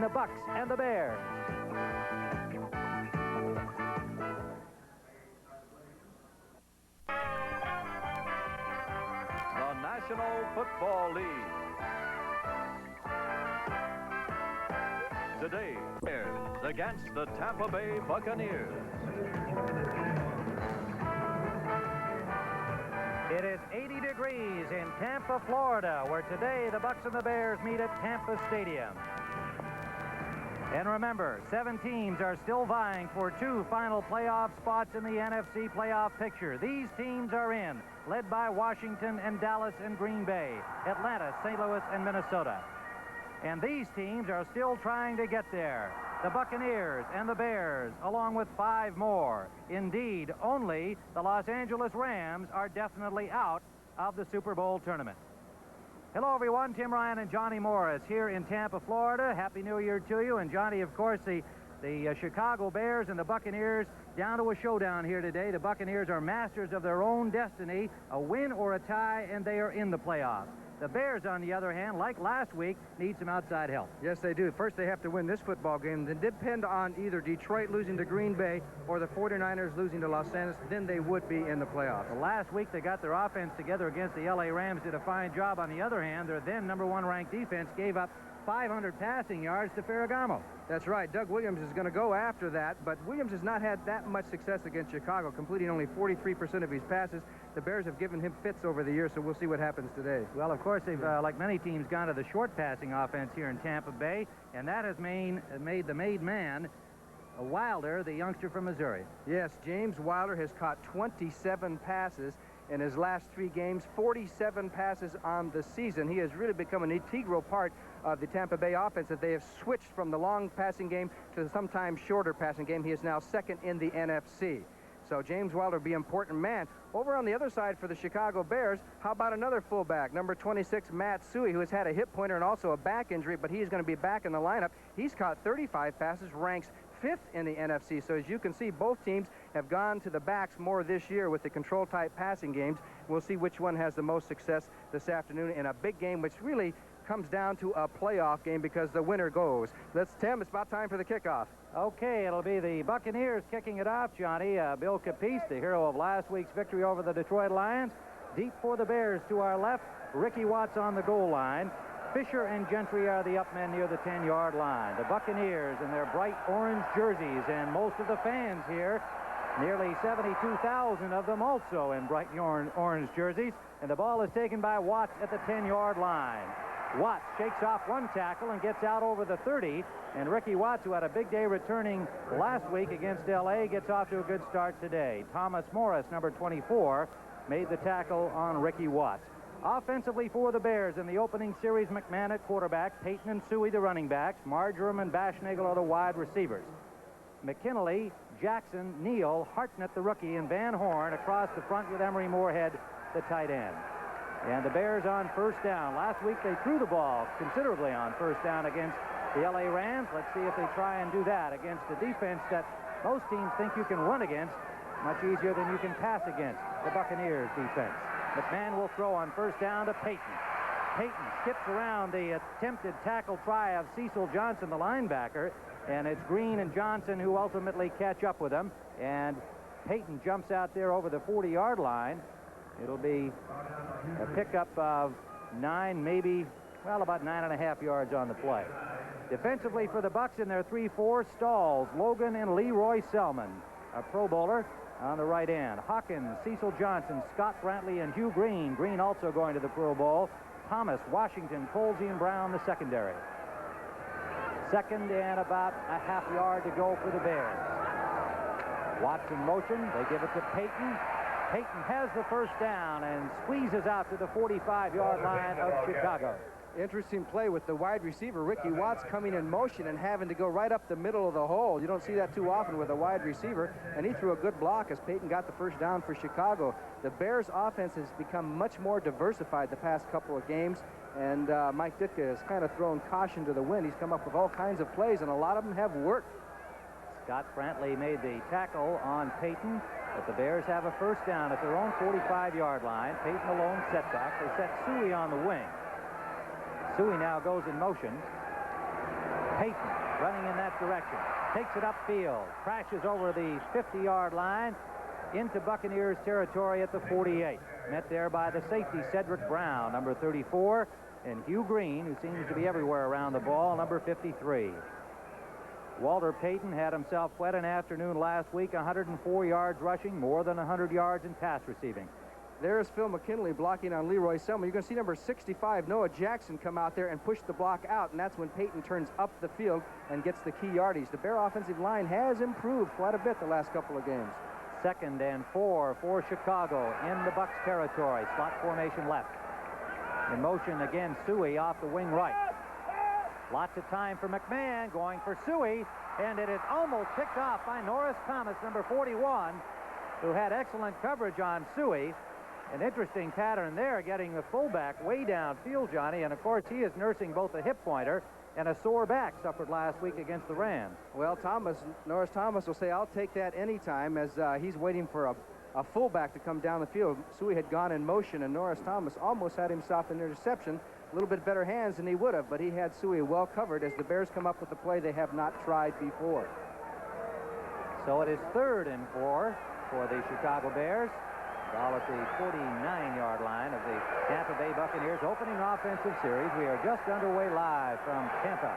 the Bucks and the Bears. The National Football League. Today, Bears against the Tampa Bay Buccaneers. It is 80 degrees in Tampa, Florida, where today the Bucks and the Bears meet at Tampa Stadium. And remember, 7 teams are still vying for 2 final playoff spots in the NFC playoff picture. These teams are in, led by Washington and Dallas and Green Bay, Atlanta, St. Louis, and Minnesota. And these teams are still trying to get there. The Buccaneers and the Bears, along with 5 more. Indeed, only the Los Angeles Rams are definitely out of the Super Bowl tournament. Hello, everyone. Tim Ryan and Johnny Morris here in Tampa, Florida. Happy New Year to you. And Johnny, of course, the Chicago Bears and the Buccaneers down to a showdown here today. The Buccaneers are masters of their own destiny, a win or a tie, and they are in the playoffs. The Bears, on the other hand, like last week, need some outside help. Yes, they do. First, they have to win this football game. Then depend on either Detroit losing to Green Bay or the 49ers losing to Los Angeles. Then they would be in the playoffs. Well, last week, they got their offense together against the L.A. Rams, did a fine job. On the other hand, their then #1 ranked defense gave up 500 passing yards to Ferragamo. That's right. Doug Williams is going to go after that, but Williams has not had that much success against Chicago, completing only 43% of his passes. The Bears have given him fits over the years, so we'll see what happens today. Well, of course, they've, like many teams, gone to the short passing offense here in Tampa Bay, and that has made the made man Wilder, the youngster from Missouri. Yes, James Wilder has caught 27 passes in his last 3 games, 47 passes on the season. He has really become an integral part of the Tampa Bay offense, that they have switched from the long passing game to the sometimes shorter passing game. He is now second in the NFC. So James Wilder will be an important man. Over on the other side for the Chicago Bears, how about another fullback, number 26, Matt Suhey, who has had a hip pointer and also a back injury, but he's going to be back in the lineup. He's caught 35 passes, ranks 5th in the NFC. So as you can see, both teams have gone to the backs more this year with the control-type passing games. We'll see which one has the most success this afternoon in a big game, which really comes down to a playoff game because the winner goes. Tim, it's about time for the kickoff. Okay, it'll be the Buccaneers kicking it off, Johnny. Bill Capice, the hero of last week's victory over the Detroit Lions. Deep for the Bears to our left. Ricky Watts on the goal line. Fisher and Gentry are the up men near the 10-yard line. The Buccaneers in their bright orange jerseys, and most of the fans here, nearly 72,000 of them also in bright orange jerseys. And the ball is taken by Watts at the 10-yard line. Watts shakes off one tackle and gets out over the 30. And Ricky Watts, who had a big day returning last week against L.A., gets off to a good start today. Thomas Morris, number 24, made the tackle on Ricky Watts. Offensively for the Bears in the opening series, McMahon at quarterback, Payton and Suhey the running backs, Marjoram and Bashnagel are the wide receivers. McKinley, Jackson, Neal, Hartnett the rookie, and Van Horn across the front with Emery Moorhead the tight end. And the Bears on first down. Last week they threw the ball considerably on first down against the L.A. Rams. Let's see if they try and do that against a defense that most teams think you can run against much easier than you can pass against, the Buccaneers defense. McMahon will throw on first down to Payton. Payton skips around the attempted tackle try of Cecil Johnson, the linebacker, and it's Green and Johnson who ultimately catch up with him. And Payton jumps out there over the 40-yard line. It'll be a pickup of 9, maybe, well, about 9.5 yards on the play. Defensively for the Bucks in their 3-4, Stalls, Logan, and Leroy Selman, a Pro Bowler on the right end. Hawkins, Cecil Johnson, Scott Brantley, and Hugh Green. Green also going to the Pro Bowl. Thomas, Washington, Colsey, and Brown, the secondary. Second and about a half yard to go for the Bears. Watts in motion. They give it to Payton. Payton has the first down and squeezes out to the 45-yard line of Chicago. Interesting play with the wide receiver, Ricky Watts, coming in motion and having to go right up the middle of the hole. You don't see that too often with a wide receiver, and he threw a good block as Payton got the first down for Chicago. The Bears' offense has become much more diversified the past couple of games, and Mike Ditka has kind of thrown caution to the wind. He's come up with all kinds of plays, and a lot of them have worked. Scott Brantley made the tackle on Payton, but the Bears have a first down at their own 45-yard line. Payton alone setback. They set Suhey on the wing. Suhey now goes in motion. Payton running in that direction. Takes it upfield. Crashes over the 50-yard line into Buccaneers territory at the 48. Met there by the safety, Cedric Brown, number 34, and Hugh Green, who seems to be everywhere around the ball, number 53. Walter Payton had himself quite an afternoon last week, 104 yards rushing, more than 100 yards in pass receiving. There's Phil McKinley blocking on Leroy Selman. You're going to see number 65, Noah Jackson, come out there and push the block out, and that's when Payton turns up the field and gets the key yardage. The Bear offensive line has improved quite a bit the last couple of games. 2nd and 4 for Chicago in the Bucs territory. Slot formation left. In motion again, Suey off the wing right. Lots of time for McMahon, going for Suey, and it is almost picked off by Norris Thomas, number 41, who had excellent coverage on Suey. An interesting pattern there, getting the fullback way downfield, Johnny, and of course he is nursing both a hip pointer and a sore back suffered last week against the Rams. Well, Norris Thomas will say, I'll take that anytime, as he's waiting for a fullback to come down the field. Suey had gone in motion, and Norris Thomas almost had himself an interception. A little bit better hands than he would have, but he had Suey well covered as the Bears come up with a play they have not tried before. So it is 3rd and 4 for the Chicago Bears. All at the 49-yard line of the Tampa Bay Buccaneers opening offensive series. We are just underway live from Tampa.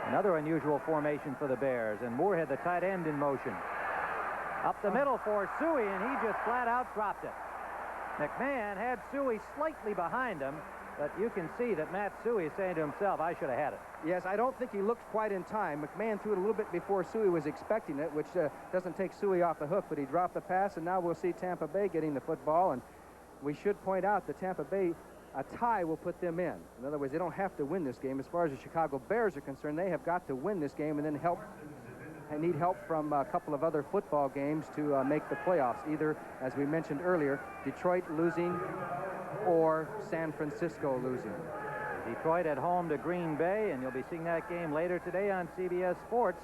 Another unusual formation for the Bears, and Moorhead, the tight end, in motion. Up the middle for Suey, and he just flat out dropped it. McMahon had Suey slightly behind him, but you can see that Matt Suey is saying to himself, I should have had it. Yes, I don't think he looked quite in time. McMahon threw it a little bit before Suey was expecting it, which doesn't take Suey off the hook, but he dropped the pass, and now we'll see Tampa Bay getting the football. And we should point out that Tampa Bay, a tie will put them in. In other words, they don't have to win this game. As far as the Chicago Bears are concerned, they have got to win this game and then need help from a couple of other football games to make the playoffs. Either, as we mentioned earlier, Detroit losing or San Francisco losing. Detroit at home to Green Bay, and you'll be seeing that game later today on CBS Sports.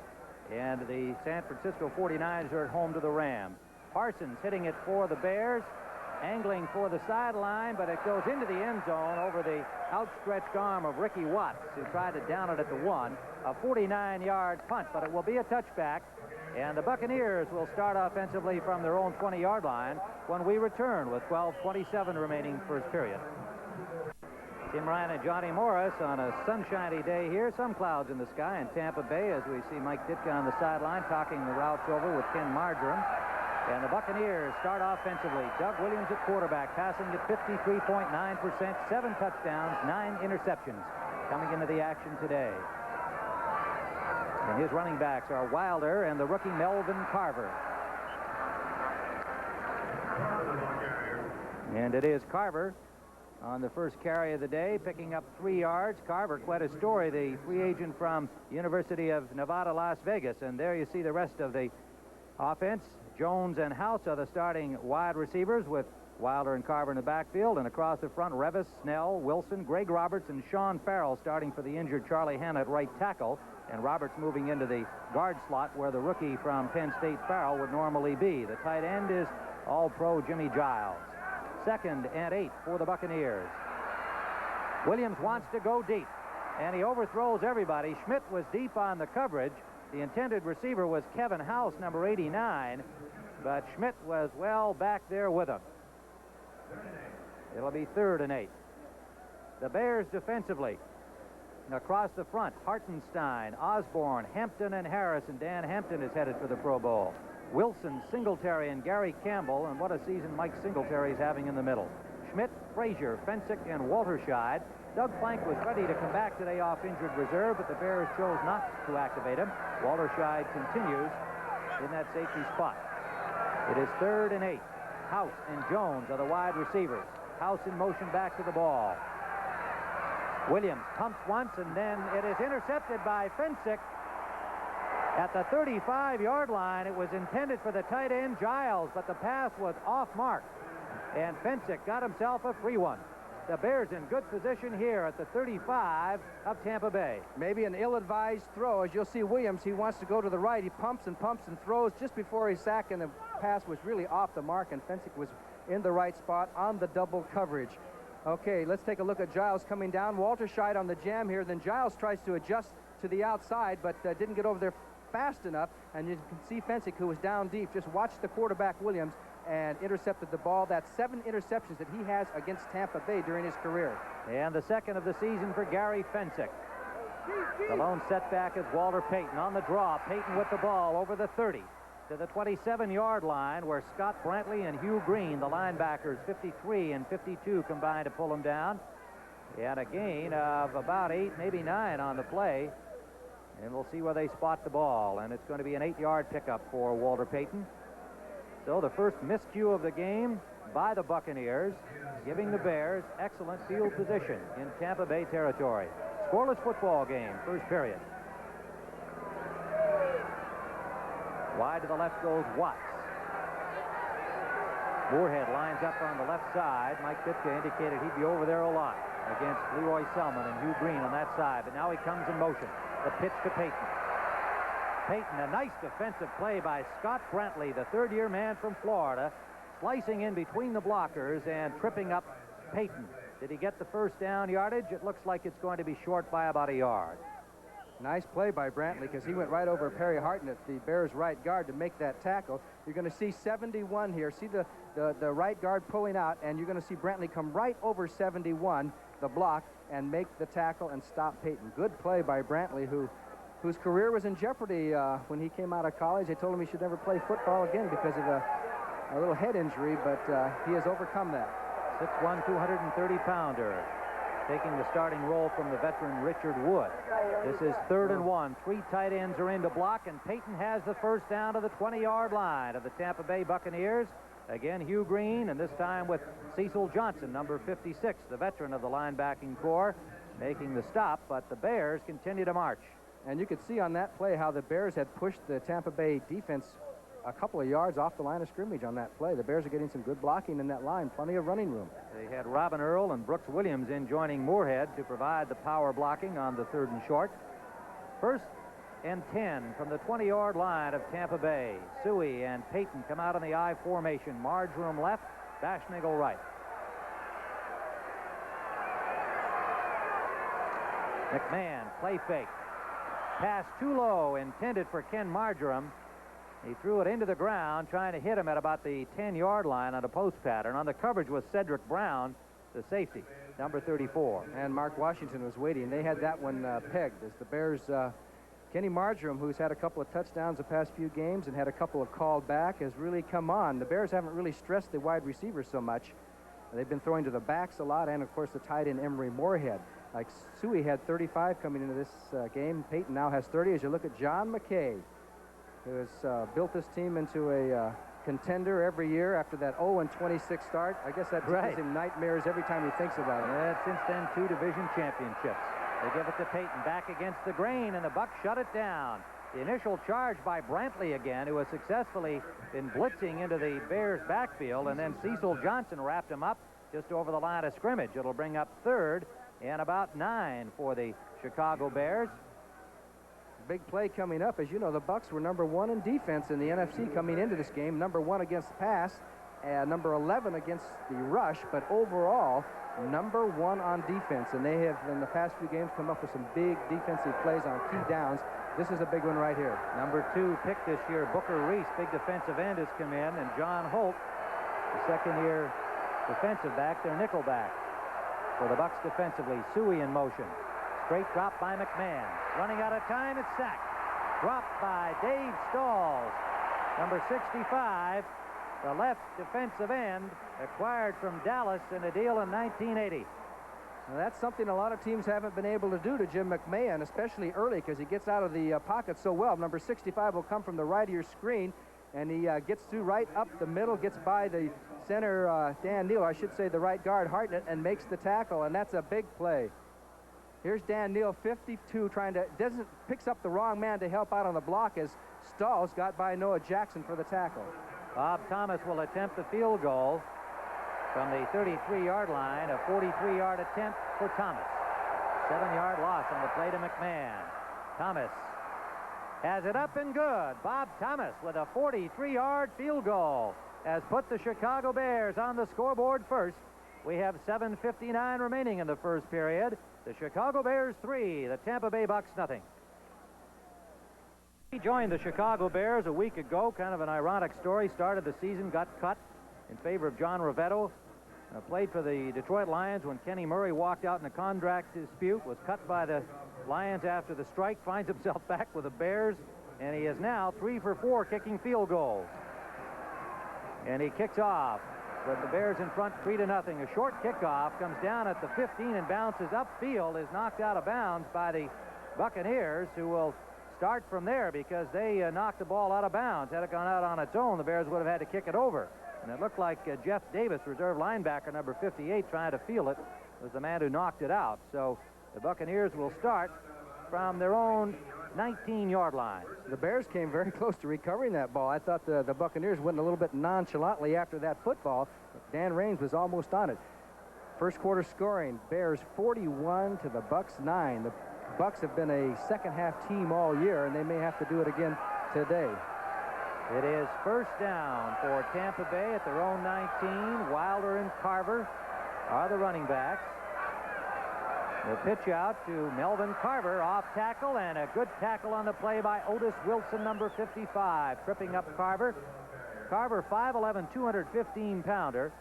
And the San Francisco 49ers are at home to the Rams. Parsons hitting it for the Bears, angling for the sideline, but it goes into the end zone over the outstretched arm of Ricky Watts, who tried to down it at the 1. A 49-yard punt, but it will be a touchback. And the Buccaneers will start offensively from their own 20-yard line when we return with 12:27 remaining first period. Tim Ryan and Johnny Morris on a sunshiny day here. Some clouds in the sky in Tampa Bay as we see Mike Ditka on the sideline talking the routes over with Ken Marjoram. And the Buccaneers start offensively. Doug Williams at quarterback, passing at 53.9%, 7 touchdowns, 9 interceptions coming into the action today. And his running backs are Wilder and the rookie Melvin Carver. And it is Carver on the first carry of the day, picking up 3 yards. Carver, quite a story, the free agent from University of Nevada, Las Vegas. And there you see the rest of the offense. Jones and House are the starting wide receivers, with Wilder and Carver in the backfield. And across the front, Revis, Snell, Wilson, Greg Roberts, and Sean Farrell starting for the injured Charlie Hanna at right tackle. And Roberts moving into the guard slot where the rookie from Penn State, Farrell, would normally be. The tight end is All-Pro Jimmy Giles. 2nd and 8 for the Buccaneers. Williams wants to go deep, and he overthrows everybody. Schmidt was deep on the coverage. The intended receiver was Kevin House, number 89, but Schmidt was well back there with him. It'll be 3rd and 8. The Bears defensively. Across the front, Hartenstein, Osborne, Hampton, and Harris, and Dan Hampton is headed for the Pro Bowl. Wilson, Singletary, and Gary Campbell, and what a season Mike Singletary is having in the middle. Schmidt, Frazier, Fensick, and Walterscheid. Doug Plank was ready to come back today off injured reserve, but the Bears chose not to activate him. Walterscheid continues in that safety spot. It is 3rd and 8. House and Jones are the wide receivers. House in motion back to the ball. Williams pumps once, and then it is intercepted by Fensick at the 35-yard line. It was intended for the tight end Giles, but the pass was off mark, and Fensick got himself a free one. The Bears in good position here at the 35 of Tampa Bay. Maybe an ill-advised throw. As you'll see, Williams, he wants to go to the right. He pumps and throws just before he's sacked, and the pass was really off the mark, and Fensick was in the right spot on the double coverage. Okay, let's take a look at Giles coming down. Walter shied on the jam here. Then Giles tries to adjust to the outside, but didn't get over there fast enough. And you can see Fensick, who was down deep, just watched the quarterback, Williams, and intercepted the ball. That's 7 interceptions that he has against Tampa Bay during his career. And the second of the season for Gary Fensick. The lone setback is Walter Payton on the draw. Payton with the ball over the 30 to the 27-yard line, where Scott Brantley and Hugh Green, the linebackers, 53 and 52, combined to pull him down. And a gain of about 8, maybe 9 on the play. And we'll see where they spot the ball. And it's going to be an 8-yard pickup for Walter Payton. So the first miscue of the game by the Buccaneers, giving the Bears excellent field position in Tampa Bay territory. Scoreless football game, first period. Wide to the left goes Watts. Moorhead lines up on the left side. Mike Ditka indicated he'd be over there a lot against Leroy Selman and Hugh Green on that side. But now he comes in motion. The pitch to Payton. Payton, a nice defensive play by Scott Brantley, the third-year man from Florida, slicing in between the blockers and tripping up Payton. Did he get the first down yardage? It looks like it's going to be short by about a yard. Nice play by Brantley, because he went right over Perry Hartnett, the Bears right guard, to make that tackle. You're going to see 71 here. See the right guard pulling out, and you're going to see Brantley come right over 71, the block, and make the tackle and stop Payton. Good play by Brantley, whose career was in jeopardy when he came out of college. They told him he should never play football again because of a little head injury, but he has overcome that. 6'1", 230-pounder, taking the starting role from the veteran Richard Wood. This is 3rd and 1. 3 tight ends are in to block, and Payton has the first down to the 20-yard line of the Tampa Bay Buccaneers. Again, Hugh Green, and this time with Cecil Johnson, number 56, the veteran of the linebacking corps, making the stop, but the Bears continue to march. And you could see on that play how the Bears had pushed the Tampa Bay defense a couple of yards off the line of scrimmage on that play. The Bears are getting some good blocking in that line, plenty of running room. They had Robin Earl and Brooks Williams in joining Moorhead to provide the power blocking on the 3rd and short. 1st and 10 from the 20-yard line of Tampa Bay. Suey and Payton come out in the I formation. Marjoram left, Bashnigel right. McMahon, play fake. Pass too low, intended for Ken Marjoram. He threw it into the ground, trying to hit him at about the 10-yard line on a post pattern. On the coverage was Cedric Brown, the safety, number 34. And Mark Washington was waiting. They had that one pegged as the Bears. Kenny Marjoram, who's had a couple of touchdowns the past few games and had a couple of called back, has really come on. The Bears haven't really stressed the wide receivers so much. They've been throwing to the backs a lot, and, of course, the tight end Emery Moorhead. Like Suey had 35 coming into this game. Payton now has 30. As you look at John McKay, who has built this team into a contender every year after that 0-26 start. I guess that gives him nightmares every time he thinks about it. And since then, 2 division championships. They give it to Payton, back against the grain, and the Bucs shut it down. The initial charge by Brantley again, who has successfully been blitzing into the Bears backfield, and then Cecil Johnson wrapped him up just over the line of scrimmage. It'll bring up 3rd and about 9 for the Chicago Bears. Big play coming up. As you know, the Bucs were number 1 in defense in the NFC coming into this game, number 1 against the pass, and number 11 against the rush, but overall, number 1 on defense. And they have, in the past few games, come up with some big defensive plays on key downs. This is a big one right here. Number 2 pick this year, Booker Reese, big defensive end, has come in, and John Holt, the second-year defensive back, their nickel back. For the Bucs defensively, Suey in motion. Straight drop by McMahon. Running out of time, it's sacked. Dropped by Dave Stalls. Number 65, the left defensive end, acquired from Dallas in a deal in 1980. Now, that's something a lot of teams haven't been able to do to Jim McMahon, especially early, because he gets out of the pocket so well. Number 65 will come from the right of your screen, and he gets through right up the middle, gets by the center, Dan Neal, I should say the right guard, Hartnett, and makes the tackle, and that's a big play. Here's Dan Neal, 52, picks up the wrong man to help out on the block as Stalls got by Noah Jackson for the tackle. Bob Thomas will attempt the field goal from the 33-yard line, a 43-yard attempt for Thomas. 7-yard loss on the play to McMahon. Thomas has it up and good. Bob Thomas with a 43-yard field goal has put the Chicago Bears on the scoreboard first. We have 7:59 remaining in the first period. The Chicago Bears 3, the Tampa Bay Bucks nothing. He joined the Chicago Bears a week ago. Kind of an ironic story. Started the season, got cut in favor of John Rivetto. Played for the Detroit Lions when Kenny Murray walked out in a contract dispute. Was cut by the Lions after the strike. Finds himself back with the Bears. And he is now 3 for 4 kicking field goals. And he kicks off. But the Bears in front 3-0. A short kickoff comes down at the 15 and bounces upfield. Is knocked out of bounds by the Buccaneers, who will start from there because they knocked the ball out of bounds. Had it gone out on its own, the Bears would have had to kick it over. And it looked like Jeff Davis, reserve linebacker, number 58, trying to field it, was the man who knocked it out. So the Buccaneers will start from their own 19-yard line. The Bears came very close to recovering that ball. I thought the Buccaneers went a little bit nonchalantly after that football. Dan Raines was almost on it. First quarter scoring, Bears 41 to the Bucks 9. The Bucks have been a second-half team all year, and they may have to do it again today. It is first down for Tampa Bay at their own 19. Wilder and Carver are the running backs. The pitch out to Melvin Carver, off tackle, and a good tackle on the play by Otis Wilson, number 55, tripping up Carver. Carver, 5'11", 215-pounder.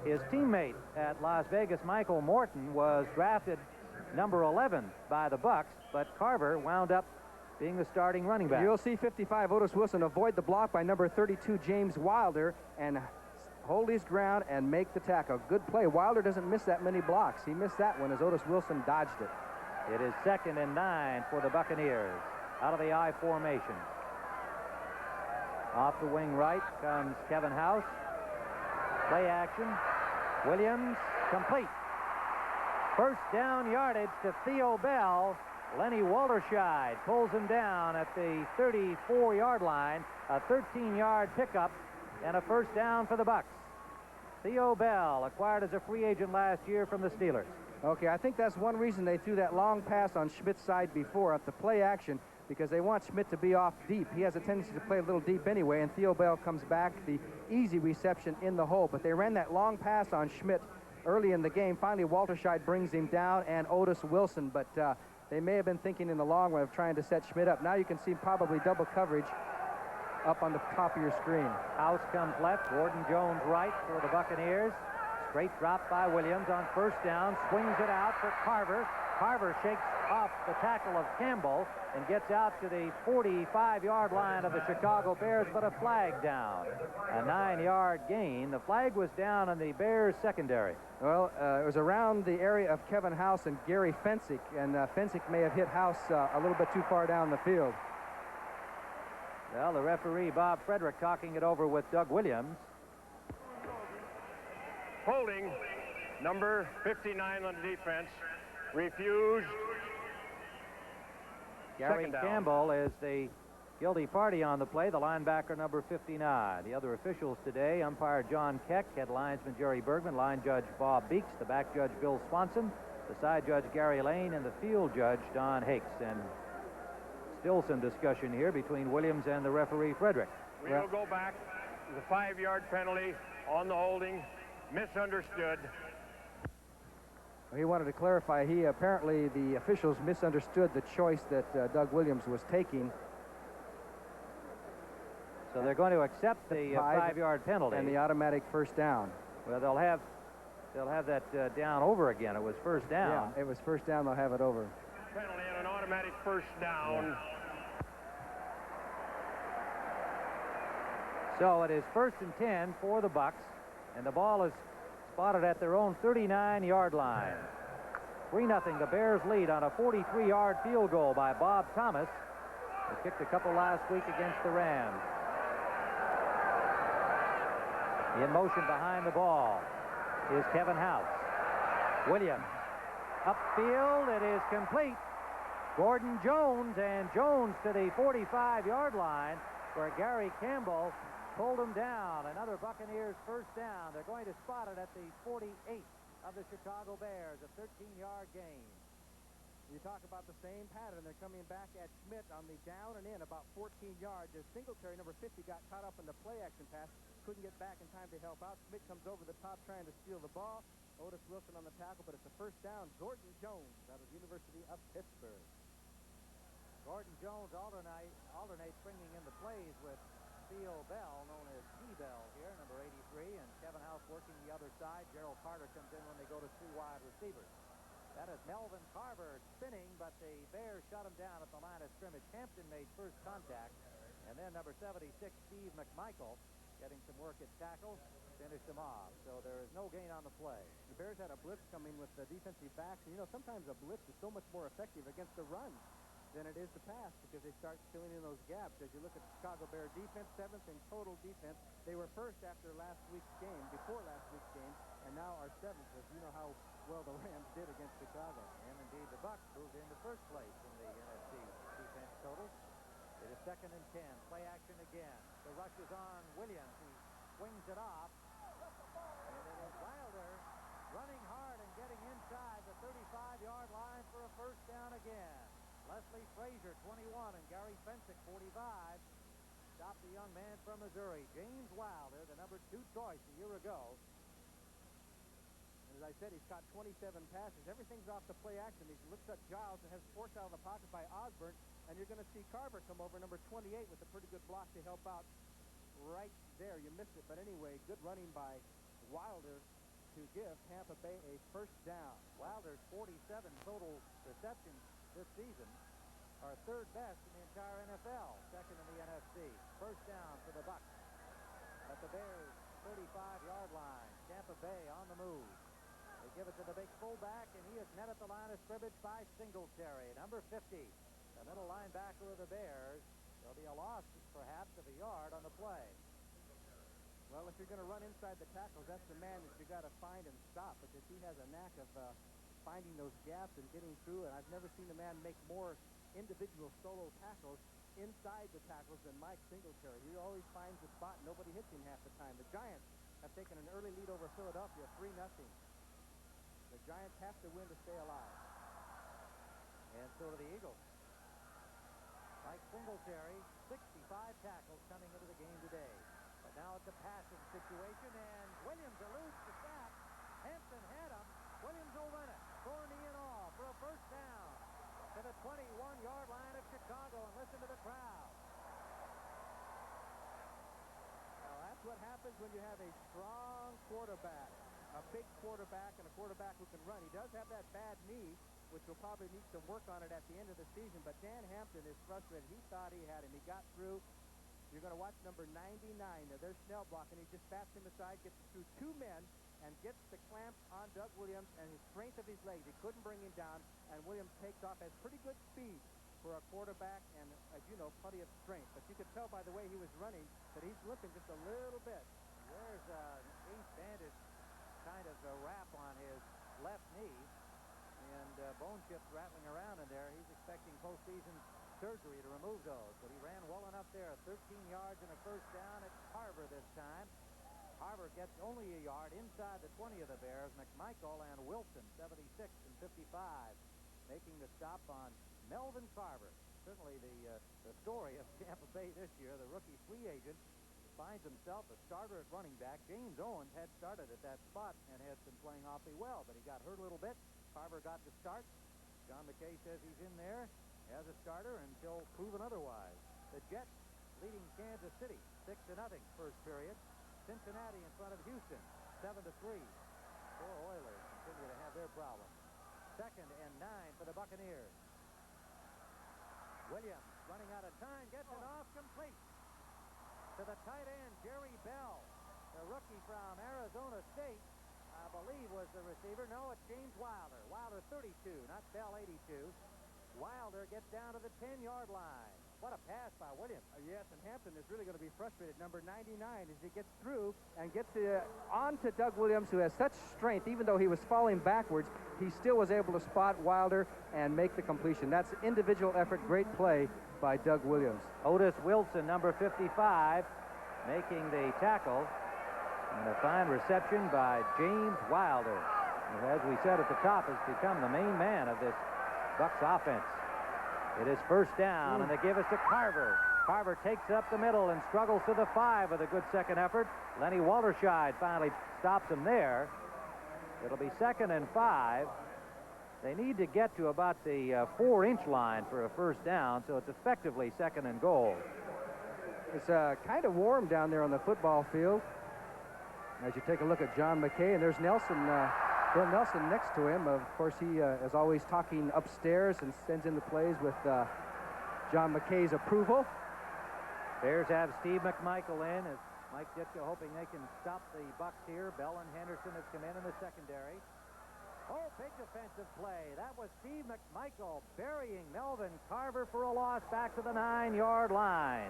His teammate at Las Vegas, Michael Morton, was drafted number 11 by the Bucks, but Carver wound up being the starting running back. You'll see 55 Otis Wilson avoid the block by number 32 James Wilder and hold his ground and make the tackle. Good play. Wilder doesn't miss that many blocks. He missed that one as Otis Wilson dodged it. It is 2nd and 9 for the Buccaneers out of the I formation. Off the wing right comes Kevin House. Play action. Williams complete. First down yardage to Theo Bell. Lenny Walterscheid pulls him down at the 34-yard line. A 13-yard pickup and a first down for the Bucks. Theo Bell, acquired as a free agent last year from the Steelers. Okay, I think that's one reason they threw that long pass on Schmidt's side before at the play action, because they want Schmidt to be off deep. He has a tendency to play a little deep anyway, and Theo Bell comes back, the easy reception in the hole. But they ran that long pass on Schmidt early in the game. Finally, Walterscheid brings him down, and Otis Wilson, but they may have been thinking in the long run of trying to set Schmidt up. Now you can see probably double coverage up on the top of your screen. House comes left, Gordon Jones right for the Buccaneers. Straight drop by Williams on first down, swings it out for Carver. Carver shakes off the tackle of Campbell and gets out to the 45-yard line of the Chicago Bears, but a flag down. A 9-yard gain. The flag was down on the Bears secondary. Well, it was around the area of Kevin House and Gary Fensick, and Fensick may have hit House a little bit too far down the field. Well, the referee, Bob Frederick, talking it over with Doug Williams. Holding, number 59 on the defense, refused. Gary Campbell is the guilty party on the play, the linebacker number 59. The other officials today, umpire John Keck, head linesman Jerry Bergman, line judge Bob Beeks, the back judge Bill Swanson, the side judge Gary Lane, and the field judge Don Hakes. And still some discussion here between Williams and the referee Frederick. We will go back. The 5-yard penalty on the holding. Misunderstood. He wanted to clarify. Apparently the officials misunderstood the choice that Doug Williams was taking. So they're going to accept the 5-yard penalty and the automatic first down. Well, they'll have that down over again. It was first down. Yeah, it was first down. They'll have it over. Penalty and an automatic first down. Yeah. So it is 1st and 10 for the Bucks, and the ball is spotted at their own 39-yard line. 3-0. The Bears lead on a 43-yard field goal by Bob Thomas, who kicked a couple last week against the Rams. In motion behind the ball is Kevin House. Williams upfield. It is complete. Gordon Jones, and Jones to the 45-yard line, where Gary Campbell pulled him down. Another Buccaneers first down. They're going to spot it at the 48 of the Chicago Bears, a 13-yard gain. You talk about the same pattern. They're coming back at Schmidt on the down and in about 14 yards. As Singletary, number 50, got caught up in the play-action pass. Couldn't get back in time to help out. Schmidt comes over the top trying to steal the ball. Otis Wilson on the tackle, but it's a first down. Gordon Jones out of the University of Pittsburgh. Gordon Jones alternates bringing in the plays with Theo Bell, known as G. Bell here, number 83, and Kevin House working the other side. Gerald Carter comes in when they go to 2 wide receivers. That is Melvin Carver spinning, but the Bears shut him down at the line of scrimmage. Hampton made first contact, and then number 76, Steve McMichael, getting some work at tackle, finished him off. So there is no gain on the play. The Bears had a blitz coming with the defensive backs. And, sometimes a blitz is so much more effective against the run than it is the pass because they start filling in those gaps. As you look at the Chicago Bear defense, 7th in total defense. They were first after last week's game, before last week's game, and now are 7th, as you know how well the Rams did against Chicago. And indeed, the Bucs moved into first place in the NFC defense total. It is 2nd and 10. Play action again. The rush is on Williams. He swings it off. And it is Wilder running hard and getting inside the 35-yard line for a first down again. Leslie Frazier, 21, and Gary Fensick, 45. Stopped the young man from Missouri. James Wilder, the number 2 choice a year ago. And as I said, he's caught 27 passes. Everything's off the play action. He looks at Giles and has forced out of the pocket by Osborne. And you're going to see Carver come over, number 28, with a pretty good block to help out right there. You missed it. But anyway, good running by Wilder to give Tampa Bay a first down. Wilder's 47 total receptions this season are 3rd best in the entire NFL, 2nd in the NFC. First down for the Bucs at the Bears' 35-yard line. Tampa Bay on the move. They give it to the big fullback, and he is met at the line of scrimmage by Singletary, number 50, the middle linebacker of the Bears. There'll be a loss, perhaps, of a yard on the play. Well, if you're going to run inside the tackles, that's the man that you got to find and stop, because he has a knack of finding those gaps and getting through, and I've never seen a man make more individual solo tackles inside the tackles than Mike Singletary. He always finds the spot. Nobody hits him half the time. The Giants have taken an early lead over Philadelphia, 3-0. The Giants have to win to stay alive. And so do the Eagles. Mike Singletary, 65 tackles coming into the game today. But now it's a passing situation, and Williams eludes the sack. Hampton had him. Williams will run it. 4 knee and all for a first down to the 21-yard line of Chicago. And listen to the crowd. Well, that's what happens when you have a strong quarterback, a big quarterback, and a quarterback who can run. He does have that bad knee, which will probably need some work on it at the end of the season. But Dan Hampton is frustrated. He thought he had him. He got through. You're going to watch number 99. There's Snell blocking. He just bats him aside, gets through 2 men, and gets the clamps on Doug Williams and his strength of his legs. He couldn't bring him down, and Williams takes off. Has pretty good speed for a quarterback and, as you know, plenty of strength. But you could tell by the way he was running that he's limping just a little bit. There's an ace bandage kind of a wrap on his left knee, and bone chips rattling around in there. He's expecting postseason surgery to remove those, but he ran well enough there. 13 yards and a first down at Carver this time. Carver gets only a yard inside the 20 of the Bears. McMichael and Wilson, 76 and 55, making the stop on Melvin Carver. Certainly the story of Tampa Bay this year. The rookie free agent finds himself a starter at running back. James Owens had started at that spot and has been playing awfully well, but he got hurt a little bit. Carver got the start. John McKay says he's in there as a starter until proven otherwise. The Jets leading Kansas City 6-0 first period. Cincinnati in front of Houston 7-3. Poor Oilers continue to have their problems. 2nd and 9 for the Buccaneers. Williams running out of time, gets it off complete to the tight end Jerry Bell, the rookie from Arizona State. I believe was the receiver. No, it's James Wilder. Wilder 32, not Bell 82. Wilder gets down to the 10-yard line. What a pass by Williams. Yes, and Hampton is really going to be frustrated. Number 99, as he gets through and gets on to Doug Williams, who has such strength. Even though he was falling backwards, he still was able to spot Wilder and make the completion. That's individual effort. Great play by Doug Williams. Otis Wilson, number 55, making the tackle. And a fine reception by James Wilder, who, as we said at the top, has become the main man of this Bucs offense. It is first down, and they give us to Carver. Carver takes up the middle and struggles to the 5 with a good second effort. Lenny Walterscheid finally stops him there. It'll be 2nd and 5. They need to get to about the 4-inch line for a first down, so it's effectively 2nd and goal. It's kind of warm down there on the football field. As you take a look at John McKay, and there's Nelson, Bill Nelson next to him. Of course, he is always talking upstairs and sends in the plays with John McKay's approval. Bears have Steve McMichael in as Mike Ditka hoping they can stop the Bucs here. Bell and Henderson have come in the secondary. Oh, big defensive play. That was Steve McMichael burying Melvin Carver for a loss back to the 9-yard line.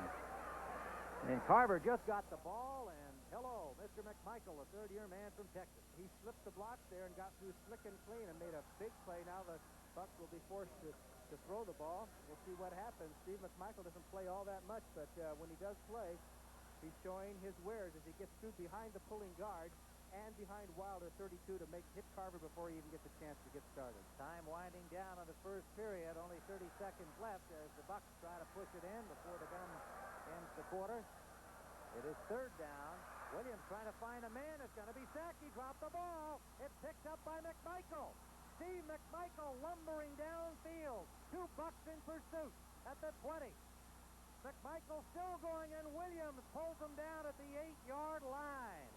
And Carver just got the ball, and hello, Mr. McMichael, a third-year man from Texas. He slipped the blocks there and got through slick and clean and made a big play. Now the Bucs will be forced to throw the ball. We'll see what happens. Steve McMichael doesn't play all that much, but when he does play, he's showing his wares as he gets through behind the pulling guard and behind Wilder 32 to hit Carver before he even gets a chance to get started. Time winding down on the first period. Only 30 seconds left as the Bucs try to push it in before the gun ends the quarter. It is 3rd down. Williams trying to find a man. It's going to be sacked. He dropped the ball. It's picked up by McMichael. Steve McMichael lumbering downfield. 2 Bucs in pursuit at the 20. McMichael still going, and Williams pulls him down at the 8-yard line.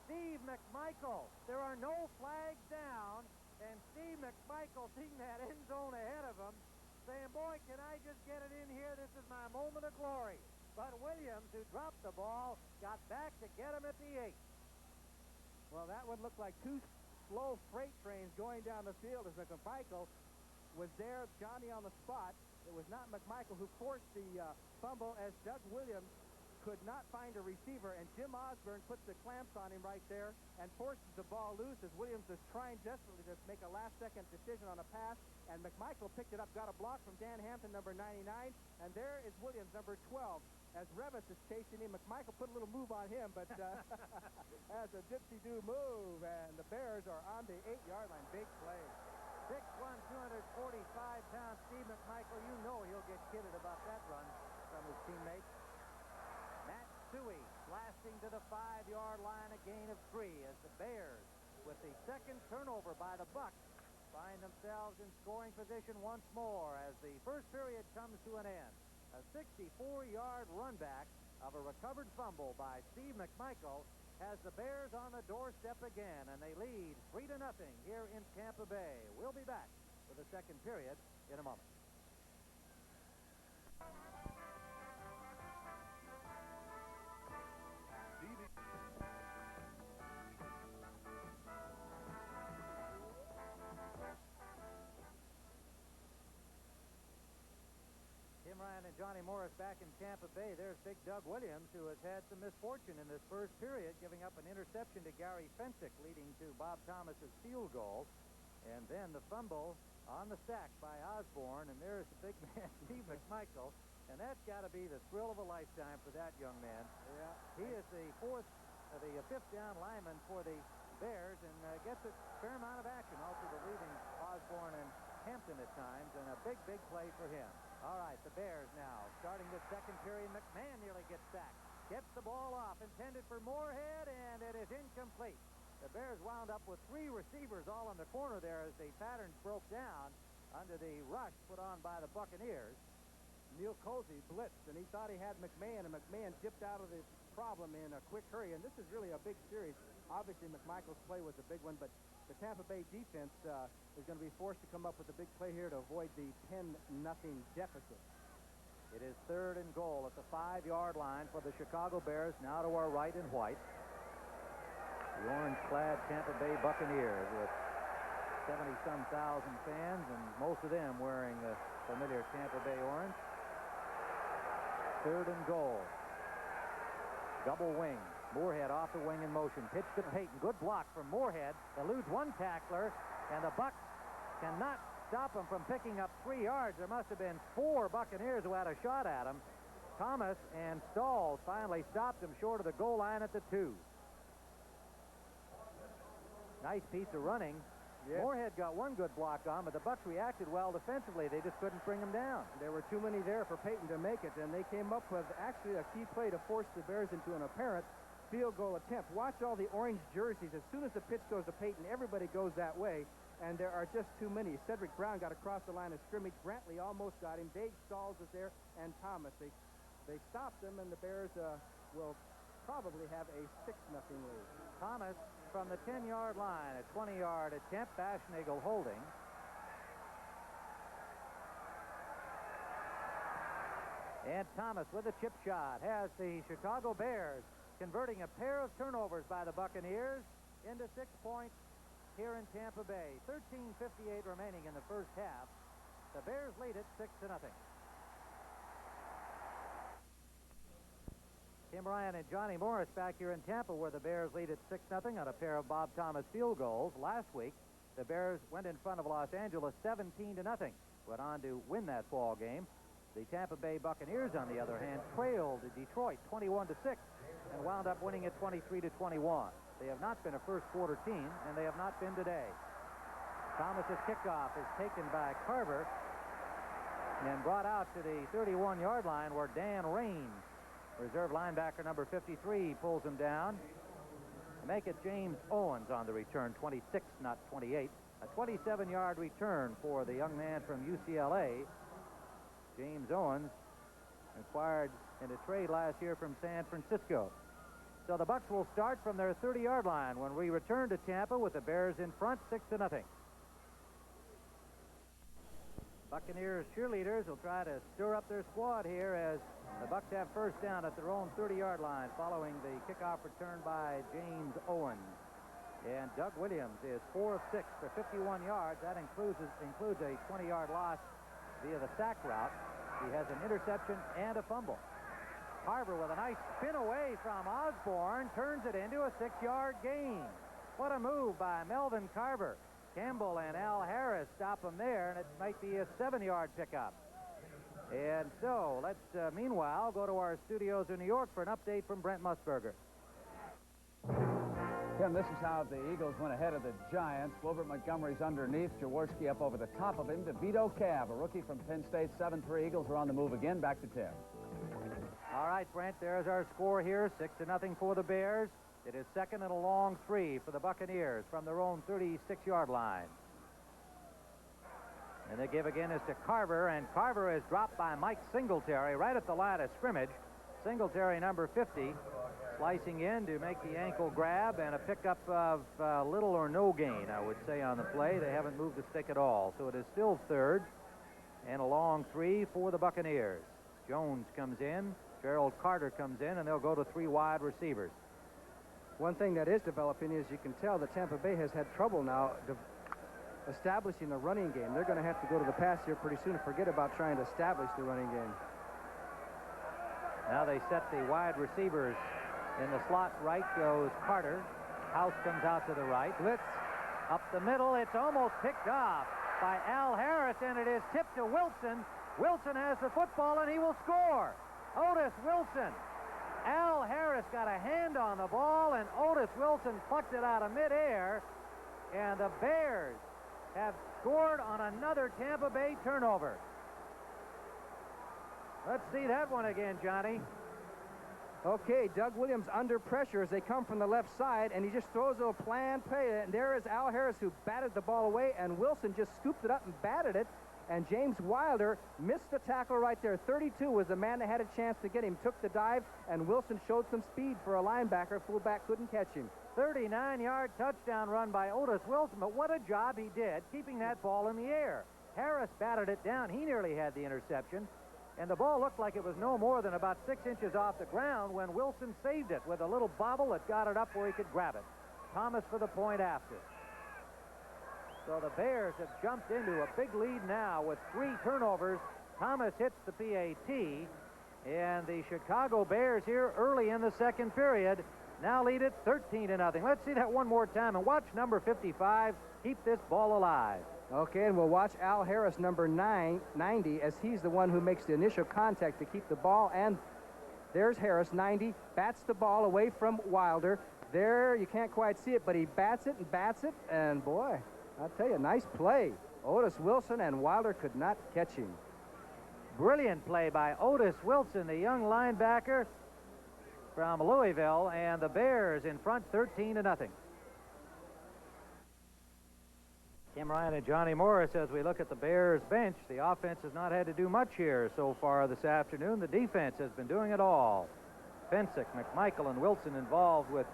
Steve McMichael. There are no flags down, and Steve McMichael seeing that end zone ahead of him, saying, boy, can I just get it in here? This is my moment of glory. But Williams, who dropped the ball, got back to get him at the 8. Well, that would look like 2 slow freight trains going down the field as McMichael was there, Johnny on the spot. It was not McMichael who forced the fumble, as Doug Williams could not find a receiver, and Jim Osborne puts the clamps on him right there and forces the ball loose as Williams is trying desperately to make a last-second decision on a pass, and McMichael picked it up, got a block from Dan Hampton, number 99, and there is Williams, number 12. As Revis is chasing him, McMichael put a little move on him, but as a dipsy-do move, and the Bears are on the 8-yard line. Big play. 6'1", 245-pound Steve McMichael. You know he'll get kidded about that run from his teammates. Matt Suey blasting to the 5-yard line, a gain of 3 as the Bears, with the 2nd turnover by the Bucs, find themselves in scoring position once more as the first period comes to an end. A 64-yard run back of a recovered fumble by Steve McMichael has the Bears on the doorstep again, and they lead 3-0 here in Tampa Bay. We'll be back for the 2nd period in a moment. Tim Ryan and Johnny Morris back in Tampa Bay. There's big Doug Williams, who has had some misfortune in this first period, giving up an interception to Gary Fensick, leading to Bob Thomas's field goal. And then the fumble on the sack by Osborne, and there's the big man, Steve McMichael. And that's got to be the thrill of a lifetime for that young man. Yeah. He is the 5th down lineman for the Bears, and gets a fair amount of action, also relieving Osborne and Hampton at times, and a big play for him. All right, the Bears now starting the 2nd period. McMahon nearly gets sacked. Gets the ball off, intended for Moorhead, and it is incomplete. The Bears wound up with 3 receivers all in the corner there as the patterns broke down under the rush put on by the Buccaneers. Neil Cozy blitzed, and he thought he had McMahon, and McMahon dipped out of the problem in a quick hurry. And this is really a big series. Obviously, McMichael's play was a big one, but the Tampa Bay defense is going to be forced to come up with a big play here to avoid the 10-0 deficit. It is 3rd and goal at the 5-yard line for the Chicago Bears, now to our right in white. The orange-clad Tampa Bay Buccaneers with 70-some thousand fans, and most of them wearing the familiar Tampa Bay orange. 3rd and goal. Double wing. Moorhead off the wing in motion. Pitch to Payton. Good block from Moorhead. Eludes one tackler, and the Bucs cannot stop him from picking up 3 yards. There must have been 4 Buccaneers who had a shot at him. Thomas and Stalls finally stopped him short of the goal line at the 2. Nice piece of running. Yes. Moorhead got one good block on, but the Bucs reacted well defensively. They just couldn't bring him down. There were too many there for Payton to make it, and they came up with actually a key play to force the Bears into an apparent field goal attempt. Watch all the orange jerseys. As soon as the pitch goes to Peyton, everybody goes that way, and there are just too many. Cedric Brown got across the line of scrimmage. Brantley almost got him. Dave Stalls was there, and Thomas. They stopped them, and the Bears will probably have a 6-0 lead. Thomas from the 10-yard line, a 20-yard attempt. Baschnagel holding. And Thomas with a chip shot has the Chicago Bears converting a pair of turnovers by the Buccaneers into 6 points here in Tampa Bay. 13:58 remaining in the first half. The Bears lead it 6-0. Tim Ryan and Johnny Morris back here in Tampa, where the Bears lead at 6-0 on a pair of Bob Thomas field goals. Last week, the Bears went in front of Los Angeles 17-0. Went on to win that ball game. The Tampa Bay Buccaneers, on the other hand, trailed Detroit 21-6 and wound up winning it 23-21. They have not been a first-quarter team, and they have not been today. Thomas's kickoff is taken by Carver and brought out to the 31-yard line, where Dan Raines, reserve linebacker number 53, pulls him down. To make it James Owens on the return, 26, not 28. A 27-yard return for the young man from UCLA. James Owens acquired in a trade last year from San Francisco. So the Bucs will start from their 30-yard line when we return to Tampa with the Bears in front 6-0. Buccaneers cheerleaders will try to stir up their squad here as the Bucs have first down at their own 30-yard line following the kickoff return by James Owens. And Doug Williams is 4 of 6 for 51 yards. That includes a 20-yard loss via the sack route. He has an interception and a fumble. Carver with a nice spin away from Osborne turns it into a 6-yard gain. What a move by Melvin Carver. Campbell and Al Harris stop him there, and it might be a 7-yard pickup. And so let's meanwhile go to our studios in New York for an update from Brent Musburger. Tim, this is how the Eagles went ahead of the Giants. Wilbert Montgomery's underneath. Jaworski up over the top of him. DeVito Cab, a rookie from Penn State. 7-3 Eagles are on the move again. Back to Tim. All right, Brent, there's our score here. 6-0 for the Bears. It is second and a long 3 for the Buccaneers from their own 36-yard line. And the give again is to Carver, and Carver is dropped by Mike Singletary right at the line of scrimmage. Singletary, number 50, slicing in to make the ankle grab, and a pickup of little or no gain, I would say, on the play. They haven't moved the stick at all, so it is still third and a long 3 for the Buccaneers. Jones comes in, Gerald Carter comes in, and they'll go to 3 wide receivers. One thing that is developing is you can tell that Tampa Bay has had trouble now establishing the running game. They're going to have to go to the pass here pretty soon and forget about trying to establish the running game. Now they set the wide receivers. In the slot right goes Carter. House comes out to the right. Blitz up the middle. It's almost picked off by Al Harris, and it is tipped to Wilson. Wilson has the football, and he will score. Otis Wilson. Al Harris got a hand on the ball, and Otis Wilson plucked it out of midair, and the Bears have scored on another Tampa Bay turnover. Let's see that one again, Johnny. Okay, Doug Williams under pressure as they come from the left side, and he just throws a little planned play, and there is Al Harris, who batted the ball away, and Wilson just scooped it up and batted it, and James Wilder missed the tackle right there. 32 was the man that had a chance to get him, took the dive, and Wilson showed some speed for a linebacker. Fullback couldn't catch him. 39-yard touchdown run by Otis Wilson, but what a job he did keeping that ball in the air. Harris batted it down. He nearly had the interception, and the ball looked like it was no more than about 6 inches off the ground when Wilson saved it with a little bobble that got it up where he could grab it. Thomas for the point after. So the Bears have jumped into a big lead now with 3 turnovers. Thomas hits the PAT, and the Chicago Bears here early in the second period now lead it 13-0. Let's see that one more time, and watch number 55 keep this ball alive. Okay, and we'll watch Al Harris, number 90, as he's the one who makes the initial contact to keep the ball. And there's Harris, 90, bats the ball away from Wilder. There, you can't quite see it, but he bats it, and boy, I'll tell you, nice play. Otis Wilson, and Wilder could not catch him. Brilliant play by Otis Wilson, the young linebacker. from Louisville, and the Bears in front 13-0. Kim Ryan and Johnny Morris, as we look at the Bears bench, the offense has not had to do much here so far this afternoon. The defense has been doing it all. Fensick, McMichael, and Wilson involved with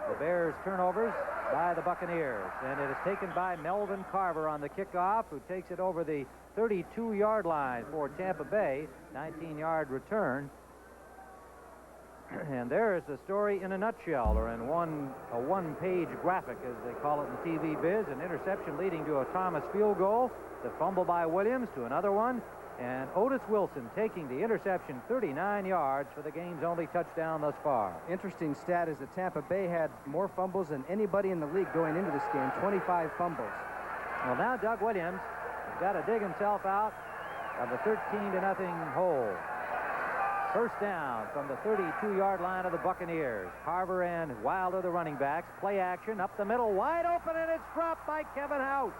the Bears turnovers by the Buccaneers. And it is taken by Melvin Carver on the kickoff, who takes it over the 32-yard line for Tampa Bay. 19-yard return. And there is the story in a nutshell, or in a one-page graphic, as they call it in TV biz. An interception leading to a Thomas field goal. The fumble by Williams to another one. And Otis Wilson taking the interception 39 yards for the game's only touchdown thus far. Interesting stat is that Tampa Bay had more fumbles than anybody in the league going into this game, 25 fumbles. Well, now Doug Williams has got to dig himself out of the 13-0 hole. First down from the 32-yard line of the Buccaneers. Carver and Wilder, the running backs. Play action up the middle, wide open, and it's dropped by Kevin House.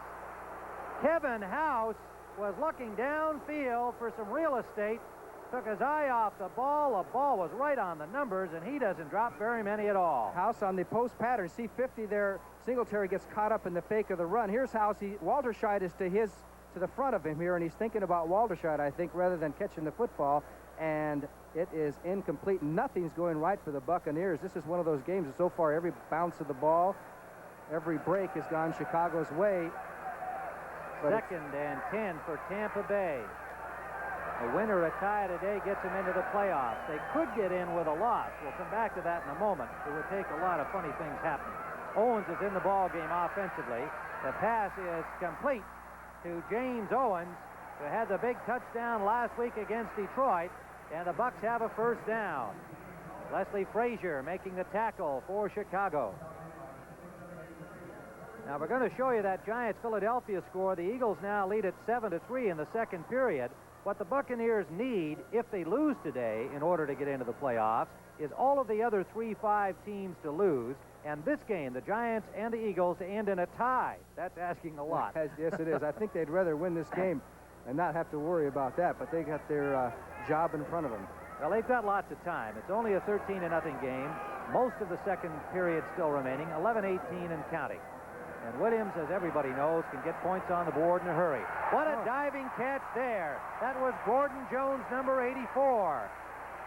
Kevin House was looking downfield for some real estate, took his eye off the ball. The ball was right on the numbers, and he doesn't drop very many at all. House on the post pattern. See 50 there. Singletary gets caught up in the fake of the run. Here's House. Walterscheid is to the front of him here, and he's thinking about Walterscheid, I think, rather than catching the football. And it is incomplete. Nothing's going right for the Buccaneers. This is one of those games that so far every bounce of the ball, every break has gone Chicago's way. But 2nd and 10 for Tampa Bay. A win or a tie today gets them into the playoffs. They could get in with a loss. We'll come back to that in a moment. It would take a lot of funny things happening. Owens is in the ball game offensively. The pass is complete to James Owens, who had the big touchdown last week against Detroit, and the Bucs have a first down. Leslie Frazier making the tackle for Chicago. Now we're going to show you that Giants-Philadelphia score. The Eagles now lead at 7-3 in the second period. What the Buccaneers need, if they lose today, in order to get into the playoffs, is all of the other 3-5 teams to lose, and this game, the Giants and the Eagles, to end in a tie. That's asking a lot. Yes, it is. I think they'd rather win this game and not have to worry about that, but they got their job in front of them. Well, they've got lots of time. It's only a 13-0 game. Most of the second period still remaining, 11-18 and counting. And Williams, as everybody knows, can get points on the board in a hurry. What a diving catch there. That was Gordon Jones, number 84.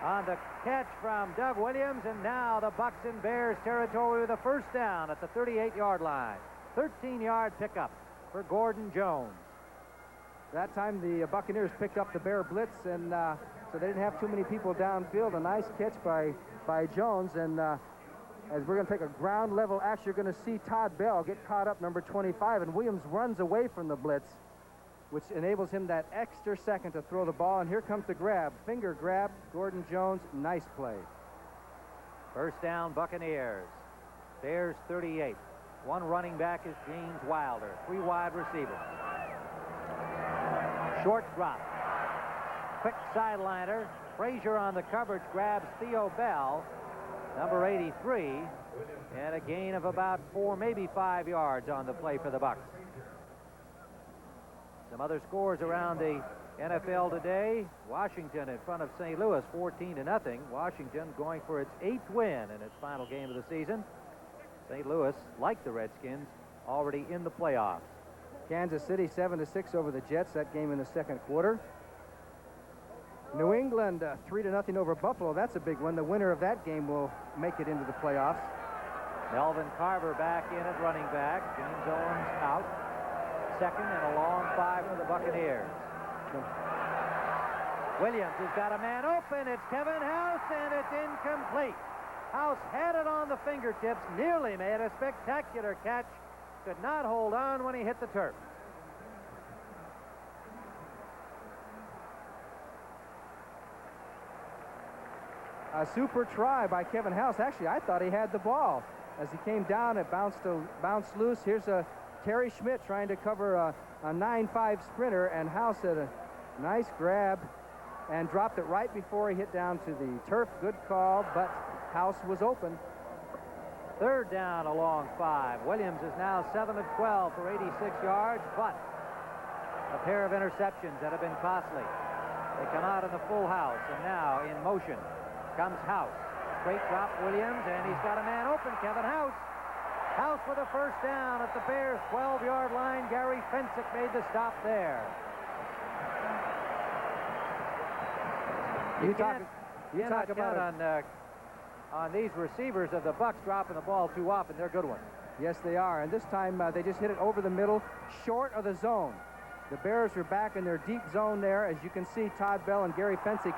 On the catch from Doug Williams, and now the Bucs in Bears territory with a first down at the 38-yard line. 13-yard pickup for Gordon Jones. That time the Buccaneers picked up the Bear blitz, and so they didn't have too many people downfield. A nice catch by Jones, and as we're going to take a ground level action, you're going to see Todd Bell get caught up, number 25, and Williams runs away from the blitz, which enables him that extra second to throw the ball. And here comes the grab. Finger grab, Gordon Jones. Nice play. First down, Buccaneers. Bears 38. One running back is James Wilder. 3 wide receivers. Short drop. Quick sideliner. Frazier on the coverage grabs Theo Bell, number 83, and a gain of about 4, maybe 5 yards on the play for the Bucs. Some other scores around the NFL today. Washington in front of St. Louis, 14-0. Washington going for its 8th win in its final game of the season. St. Louis, like the Redskins, already in the playoffs. Kansas City 7-6 over the Jets. That game in the second quarter. New England 3-0 over Buffalo. That's a big one. The winner of that game will make it into the playoffs. Melvin Carver back in at running back. James Owens out. Second and a long 5 for the Buccaneers. Williams has got a man open. It's Kevin House, and it's incomplete. House had it on the fingertips, nearly made a spectacular catch. Could not hold on when he hit the turf. A super try by Kevin House. Actually, I thought he had the ball. As he came down, it bounced loose. Here's a Terry Schmidt trying to cover a 9-5 sprinter, and House had a nice grab and dropped it right before he hit down to the turf. Good call, but House was open. Third down, a long 5. Williams is now 7 of 12 for 86 yards, but a pair of interceptions that have been costly. They come out in the full house, and now in motion comes House. Straight drop Williams, and he's got a man open, Kevin House. House with a first down at the Bears' 12-yard line. Gary Fensick made the stop there. You can't count on these receivers of the Bucs dropping the ball too often. They're good ones. Yes, they are. And this time they just hit it over the middle, short of the zone. The Bears are back in their deep zone there. As you can see, Todd Bell and Gary Fensick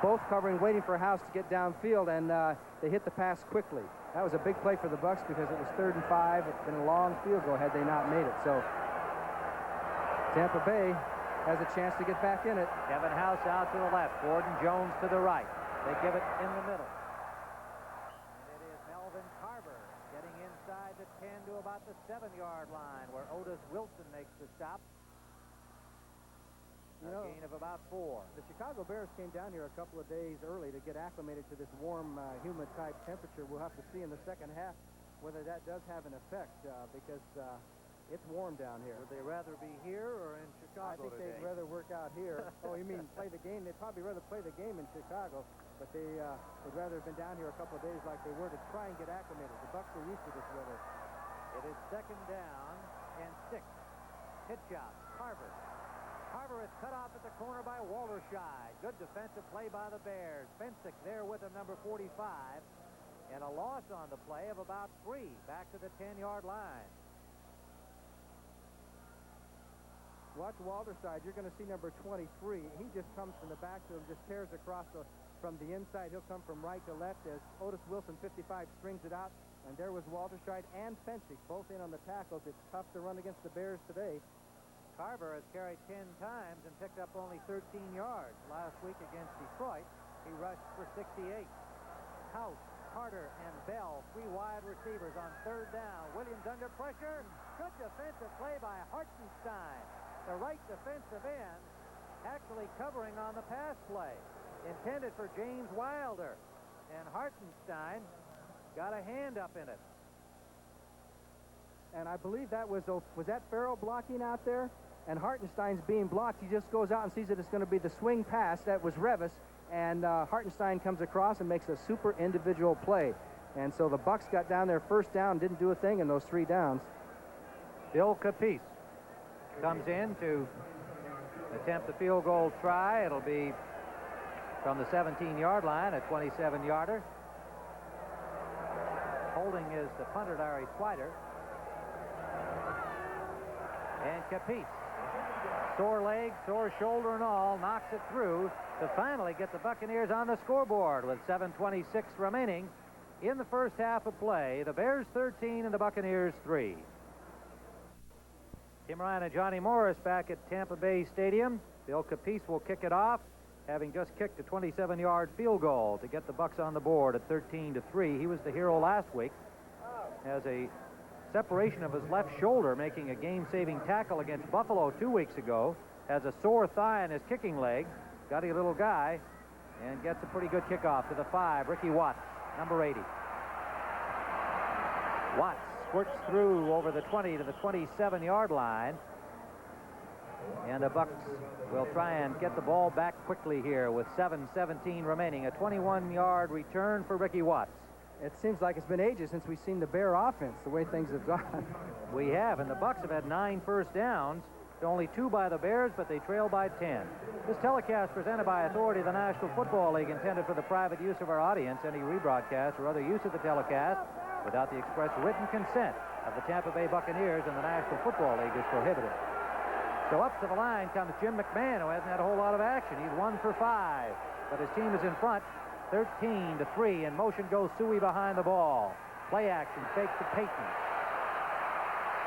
both covering, waiting for House to get downfield, and they hit the pass quickly. That was a big play for the Bucs because it was 3rd and 5. It's been a long field goal had they not made it. So Tampa Bay has a chance to get back in it. Kevin House out to the left. Gordon Jones to the right. They give it in the middle. And it is Melvin Carver getting inside the 10 to about the 7-yard line where Otis Wilson makes the stop. A gain of about 4. The Chicago Bears came down here a couple of days early to get acclimated to this warm, humid type temperature. We'll have to see in the second half whether that does have an effect because it's warm down here. Would they rather be here or in Chicago I think today? they'd rather work out here. Oh, you mean play the game? They'd probably rather play the game in Chicago, but they would rather have been down here a couple of days like they were to try and get acclimated. The Bucs are used to this weather. It is 2nd down and 6. Hit job. Carver is cut off at the corner by Walterscheid. Good defensive play by the Bears. Fensick there with him, number 45. And a loss on the play of about 3 back to the 10-yard line. Watch Walterscheid. You're going to see number 23. He just comes from the backfield, just tears across from the inside. He'll come from right to left as Otis Wilson, 55, strings it out. And there was Walterscheid and Fensick, both in on the tackles. It's tough to run against the Bears today. Carver has carried 10 times and picked up only 13 yards. Last week against Detroit, he rushed for 68. House, Carter, and Bell, 3 wide receivers on 3rd down. Williams under pressure. Good defensive play by Hartenstein. The right defensive end actually covering on the pass play. Intended for James Wilder. And Hartenstein got a hand up in it. And I believe that was that Farrell blocking out there? And Hartenstein's being blocked. He just goes out and sees that it's going to be the swing pass. That was Revis, and Hartenstein comes across and makes a super individual play. And so the Bucs got down there 1st down, didn't do a thing in those 3 downs. Bill Capice comes in to attempt the field goal try. It'll be from the 17-yard line, a 27-yarder. Holding is the punter, Larry Swider. And Capice, sore leg, sore shoulder and all, knocks it through to finally get the Buccaneers on the scoreboard with 7:26 remaining in the first half of play. The Bears 13 and the Buccaneers 3. Tim Ryan and Johnny Morris back at Tampa Bay Stadium. Bill Capice will kick it off, having just kicked a 27-yard field goal to get the Bucs on the board at 13-3. He was the hero last week. Has a separation of his left shoulder, making a game-saving tackle against Buffalo 2 weeks ago. Has a sore thigh in his kicking leg. Got a little guy, and gets a pretty good kickoff to the 5. Ricky Watts, number 80. Watts squirts through over the 20 to the 27-yard line. And the Bucs will try and get the ball back quickly here with 7:17 remaining. A 21-yard return for Ricky Watts. It seems like it's been ages since we've seen the Bear offense, the way things have gone. We have, and the Bucs have had 9 first downs. Only 2 by the Bears, but they trail by 10. This telecast presented by authority of the National Football League, intended for the private use of our audience. Any rebroadcast or other use of the telecast without the express written consent of the Tampa Bay Buccaneers and the National Football League is prohibited. So up to the line comes Jim McMahon, who hasn't had a whole lot of action. He's 1 for 5, but his team is in front. 13-3, and motion goes Suey behind the ball. Play action, fake to Payton.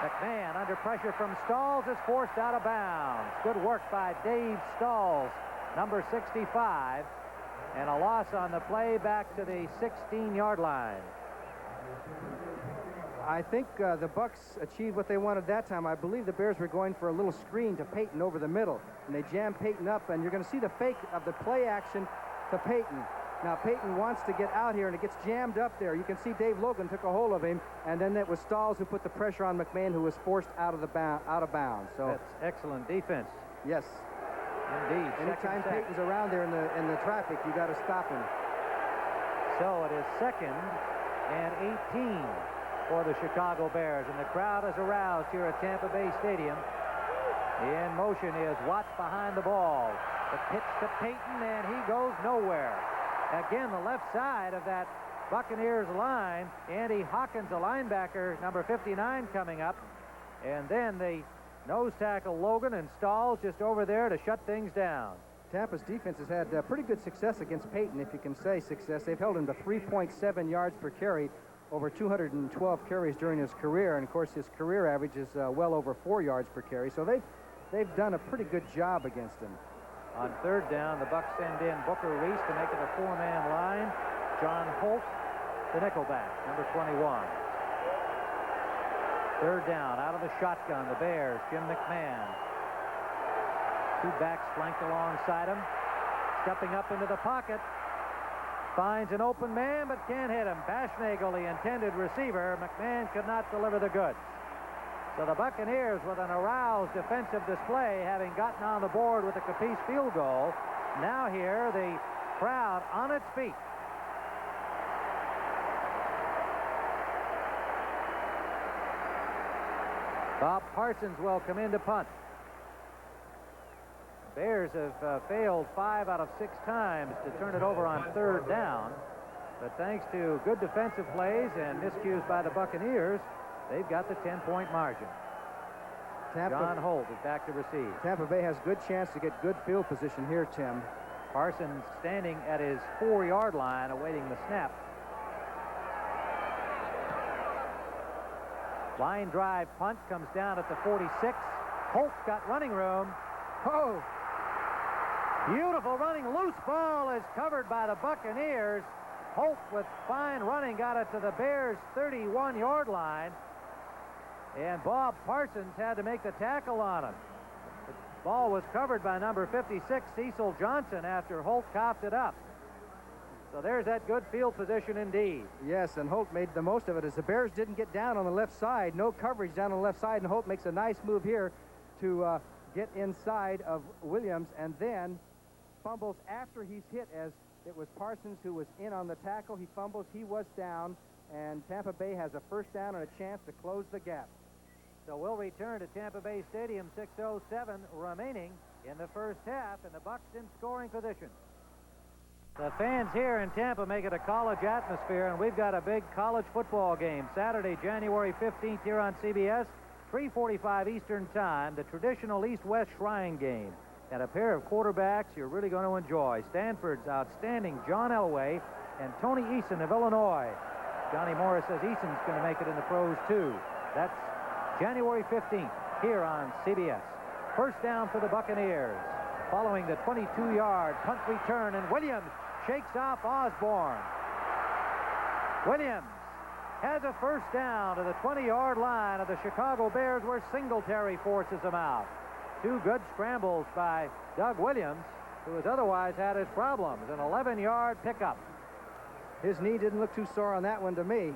McMahon under pressure from Stalls is forced out of bounds. Good work by Dave Stalls, number 65, and a loss on the play back to the 16-yard line. I think the Bucs achieved what they wanted that time. I believe the Bears were going for a little screen to Payton over the middle, and they jammed Payton up, and you're going to see the fake of the play action to Payton. Now Payton wants to get out here, and it gets jammed up there. You can see Dave Logan took a hold of him, and then it was Stalls who put the pressure on McMahon, who was forced out of bounds. So that's excellent defense. Yes, indeed. Anytime Payton's around there in the traffic, you got to stop him. So it is 2nd and 18 for the Chicago Bears, and the crowd is aroused here at Tampa Bay Stadium. In motion is Watts behind the ball. The pitch to Payton, and he goes nowhere. Again, the left side of that Buccaneers line. Andy Hawkins, a linebacker, number 59, coming up. And then the nose tackle Logan and Stalls just over there to shut things down. Tampa's defense has had pretty good success against Payton, if you can say success. They've held him to 3.7 yards per carry, over 212 carries during his career. And, of course, his career average is well over 4 yards per carry. So they've done a pretty good job against him. On 3rd down, the Bucs send in Booker Reese to make it a 4-man line. John Holt, the nickelback, number 21. 3rd down, out of the shotgun, the Bears, Jim McMahon. 2 backs flanked alongside him. Stepping up into the pocket. Finds an open man, but can't hit him. Bashnagel, the intended receiver. McMahon could not deliver the goods. So the Buccaneers, with an aroused defensive display, having gotten on the board with a Capiz field goal, now here the crowd on its feet. Bob Parsons will come in to punt. Bears have failed 5 out of 6 times to turn it over on 3rd down. But thanks to good defensive plays and miscues by the Buccaneers, they've got the 10-point margin. John Holt is back to receive. Tampa Bay has good chance to get good field position here, Tim. Parsons standing at his 4-yard line awaiting the snap. Line drive punt comes down at the 46. Holt's got running room. Oh! Beautiful running. Loose ball is covered by the Buccaneers. Holt, with fine running, got it to the Bears' 31-yard line. And Bob Parsons had to make the tackle on him. The ball was covered by number 56, Cecil Johnson, after Holt coughed it up. So there's that good field position indeed. Yes, and Holt made the most of it as the Bears didn't get down on the left side. No coverage down on the left side, and Holt makes a nice move here to get inside of Williams, and then fumbles after he's hit, as it was Parsons who was in on the tackle. He fumbles, he was down, and Tampa Bay has a 1st down and a chance to close the gap. So we'll return to Tampa Bay Stadium, 6:07 remaining in the first half, and the Bucs in scoring position. The fans here in Tampa make it a college atmosphere, and we've got a big college football game Saturday, January 15th here on CBS, 3:45 Eastern Time, the traditional East-West Shrine game. And a pair of quarterbacks you're really going to enjoy. Stanford's outstanding John Elway and Tony Eason of Illinois. Johnny Morris says Eason's going to make it in the pros too. That's January 15th here on CBS. 1st down for the Buccaneers. Following the 22-yard punt return, and Williams shakes off Osborne. Williams has a 1st down to the 20-yard line of the Chicago Bears, where Singletary forces him out. 2 good scrambles by Doug Williams, who has otherwise had his problems. An 11-yard pickup. His knee didn't look too sore on that one to me.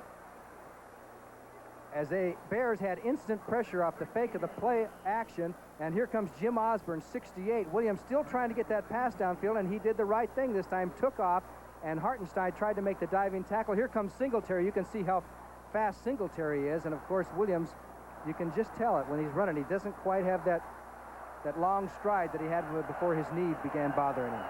As the Bears had instant pressure off the fake of the play action, and here comes Jim Osborne, 68. Williams still trying to get that pass downfield, and he did the right thing this time, took off, and Hartenstein tried to make the diving tackle. Here comes Singletary. You can see how fast Singletary is, and of course Williams, you can just tell it when he's running. He doesn't quite have that long stride that he had before his knee began bothering him.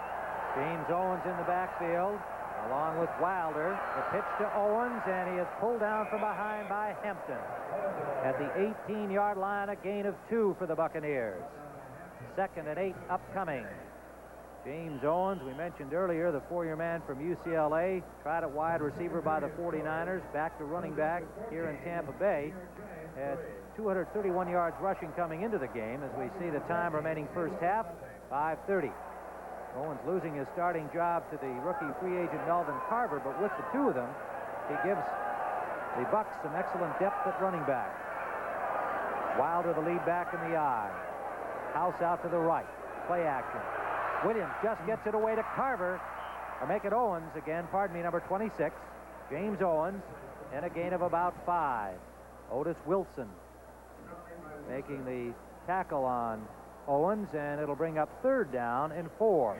James Owens in the backfield, along with Wilder. The pitch to Owens, and he is pulled down from behind by Hampton. At the 18-yard line, a gain of 2 for the Buccaneers. 2nd and 8 upcoming. James Owens, we mentioned earlier, the 4-year man from UCLA, tried at wide receiver by the 49ers, back to running back here in Tampa Bay. Had 231 yards rushing coming into the game. As we see the time remaining first half, 5:30. Owens losing his starting job to the rookie free agent Melvin Carver, but with the 2 of them, he gives the Bucs some excellent depth at running back. Wilder the lead back in the eye. House out to the right. Play action. Williams just gets it away to Carver. Or make it Owens again, number 26. James Owens, and a gain of about 5. Otis Wilson making the tackle on Owens, and it'll bring up 3rd down and 4.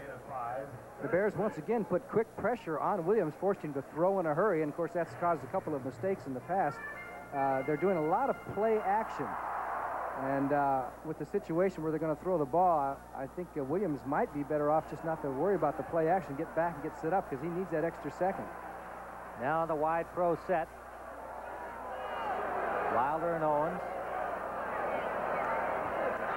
The Bears once again put quick pressure on Williams, forced him to throw in a hurry, and of course that's caused a couple of mistakes in the past. They're doing a lot of play action, and with the situation where they're going to throw the ball, I think Williams might be better off just not to worry about the play action, get back and get set up, because he needs that extra second. Now the wide pro set. Wilder and Owens.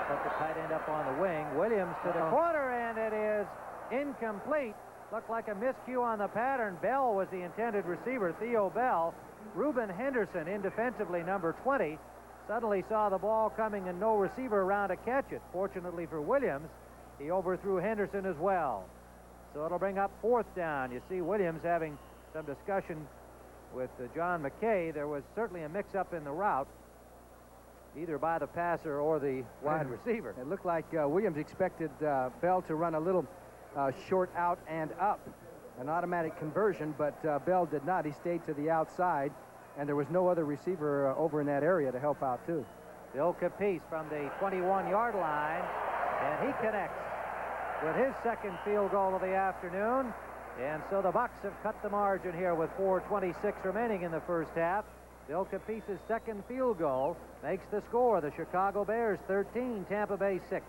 Put the tight end up on the wing. Williams to the corner, and it is incomplete. Looked like a miscue on the pattern. Bell was the intended receiver, Theo Bell. Reuben Henderson, in defensively, number 20, suddenly saw the ball coming and no receiver around to catch it. Fortunately for Williams, he overthrew Henderson as well. So it'll bring up 4th down. You see Williams having some discussion with John McKay. There was certainly a mix-up in the route, either by the passer or the wide receiver. It looked like Williams expected Bell to run a little short out and up, an automatic conversion, but Bell did not. He stayed to the outside, and there was no other receiver over in that area to help out, too. Bill Capice from the 21-yard line, and he connects with his second field goal of the afternoon. And so the Bucs have cut the margin here with 4:26 remaining in the first half. Bill Capice's second field goal makes the score. The Chicago Bears 13, Tampa Bay 6.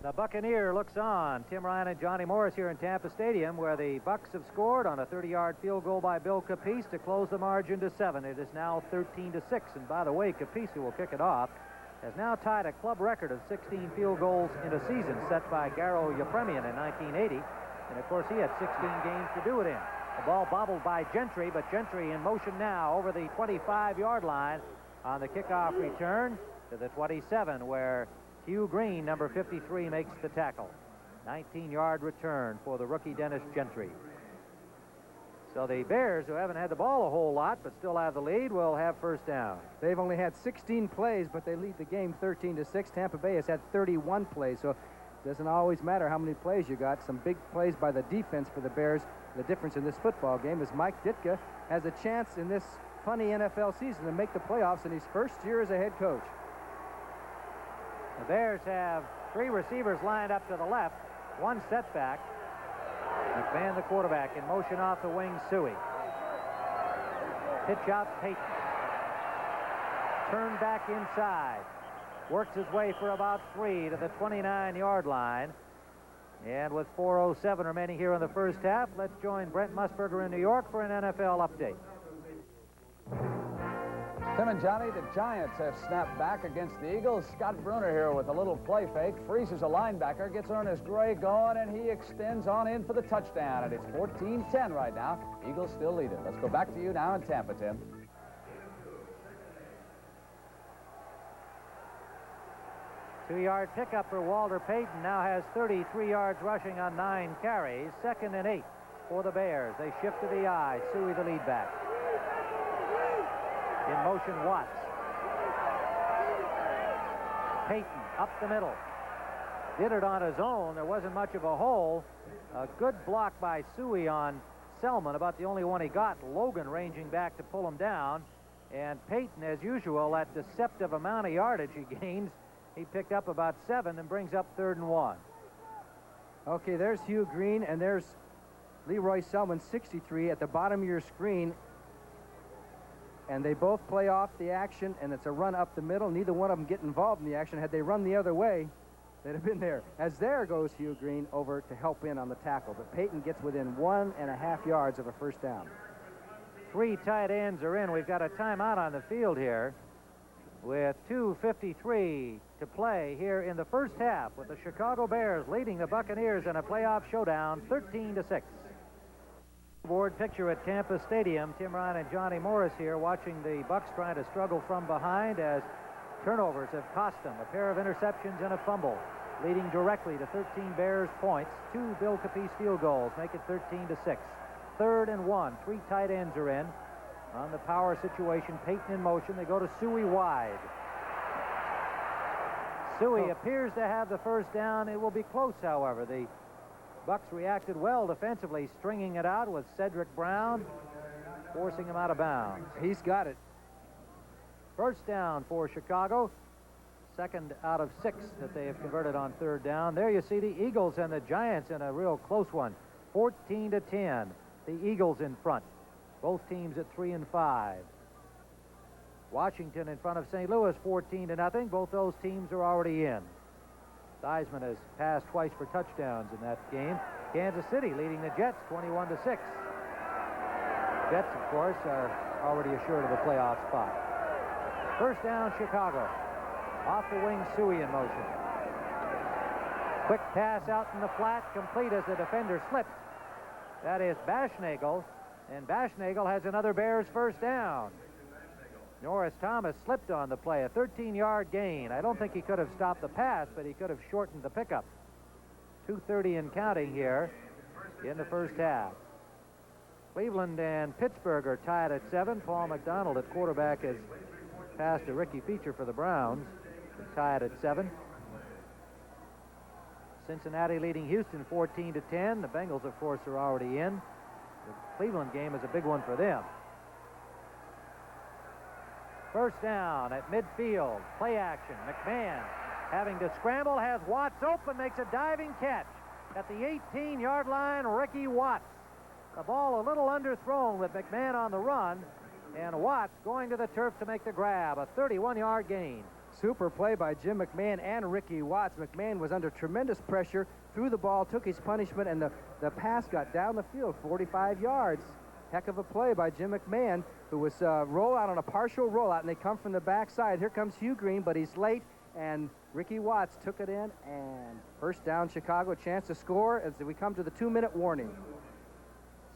The Buccaneer looks on. Tim Ryan and Johnny Morris here in Tampa Stadium, where the Bucs have scored on a 30-yard field goal by Bill Capice to close the margin to 7. It is now 13-6. And by the way, Capice, who will kick it off, has now tied a club record of 16 field goals in a season set by Garo Yepremian in 1980. And, of course, he had 16 games to do it in. The ball bobbled by Gentry, but Gentry in motion now over the 25-yard line on the kickoff return to the 27, where Hugh Green, number 53, makes the tackle. 19-yard return for the rookie Dennis Gentry. So the Bears, who haven't had the ball a whole lot but still have the lead, will have first down. They've only had 16 plays, but they lead the game 13-6. Tampa Bay has had 31 plays, so it doesn't always matter how many plays you got. Some big plays by the defense for the Bears. The difference in this football game is Mike Ditka has a chance in this funny NFL season to make the playoffs in his first year as a head coach. The Bears have 3 receivers lined up to the left, 1 setback. McMahon, the quarterback, in motion off the wing, Suey. Pitch out, Payton. Turn back inside. Works his way for about 3 to the 29-yard line. And with 4:07 remaining here in the first half, let's join Brent Musburger in New York for an NFL update. Tim and Johnny, the Giants have snapped back against the Eagles. Scott Bruner here with a little play fake, freezes a linebacker, gets Ernest Gray going, and he extends on in for the touchdown. And it's 14-10 right now. Eagles still lead it. Let's go back to you now in Tampa, Tim. Two-yard pickup for Walter Payton. Now has 33 yards rushing on 9 carries. 2nd and 8 for the Bears. They shift to the I. Suey, the lead back. In motion, Watts. Payton up the middle. Did it on his own. There wasn't much of a hole. A good block by Suey on Selman, about the only one he got. Logan ranging back to pull him down. And Payton, as usual, that deceptive amount of yardage he gains, he picked up about 7 and brings up 3rd and 1. Okay, there's Hugh Green, and there's Leroy Selman, 63, at the bottom of your screen. And they both play off the action, and it's a run up the middle. Neither one of them get involved in the action. Had they run the other way, they'd have been there. As there goes Hugh Green over to help in on the tackle. But Payton gets within 1.5 yards of a first down. 3 tight ends are in. We've got a timeout on the field here with 2:53 to play here in the first half, with the Chicago Bears leading the Buccaneers in a playoff showdown 13-6. Board picture at Tampa Stadium. Tim Ryan and Johnny Morris here watching the Bucs trying to struggle from behind as turnovers have cost them. A pair of interceptions and a fumble, leading directly to 13 Bears points. 2 Bill Capice field goals make it 13-6. 3rd and 1. 3 tight ends are in. On the power situation, Payton in motion. They go to Suey wide. Suey appears to have the first down. It will be close, however. The Bucs reacted well defensively, stringing it out with Cedric Brown, forcing him out of bounds. He's got it. First down for Chicago. Second out of 6 that they have converted on third down. There you see the Eagles and the Giants in a real close one. 14-10. The Eagles in front. Both teams at 3-5. Washington in front of St. Louis 14-0. Both those teams are already in. Theismann has passed twice for touchdowns in that game. Kansas City leading the Jets 21-6. Jets, of course, are already assured of a playoff spot. First down, Chicago. Off the wing, Suey in motion. Quick pass out in the flat, complete as the defender slips. That is Baschnagel, and Baschnagel has another Bears first down. Norris Thomas slipped on the play, a 13-yard gain. I don't think he could have stopped the pass, but he could have shortened the pickup. 2:30 and counting here in the first half. Cleveland and Pittsburgh are tied at 7. Paul McDonald at quarterback has passed to Ricky Feature for the Browns. They're tied at 7. Cincinnati leading Houston 14-10. The Bengals, of course, are already in. The Cleveland game is a big one for them. First down at midfield. Play action. McMahon having to scramble, has Watts open, makes a diving catch. At the 18-yard line, Ricky Watts. The ball a little underthrown with McMahon on the run, and Watts going to the turf to make the grab. A 31-yard gain. Super play by Jim McMahon and Ricky Watts. McMahon was under tremendous pressure, threw the ball, took his punishment, and the pass got down the field, 45 yards. Heck of a play by Jim McMahon, who was rollout on a partial rollout, and they come from the backside. Here comes Hugh Green, but he's late, and Ricky Watts took it in, and first down Chicago, chance to score as we come to the 2-minute warning.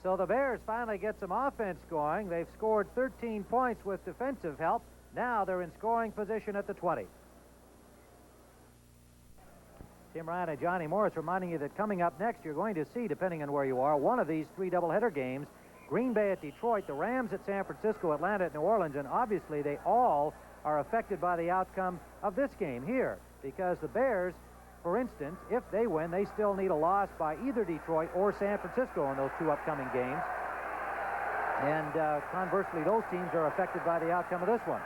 So the Bears finally get some offense going. They've scored 13 points with defensive help. Now they're in scoring position at the 20. Tim Ryan and Johnny Morris reminding you that coming up next, you're going to see, depending on where you are, one of these 3 doubleheader games. Green Bay at Detroit, the Rams at San Francisco, Atlanta at New Orleans, and obviously they all are affected by the outcome of this game here, because the Bears, for instance, if they win, they still need a loss by either Detroit or San Francisco in those 2 upcoming games. And conversely, those teams are affected by the outcome of this one.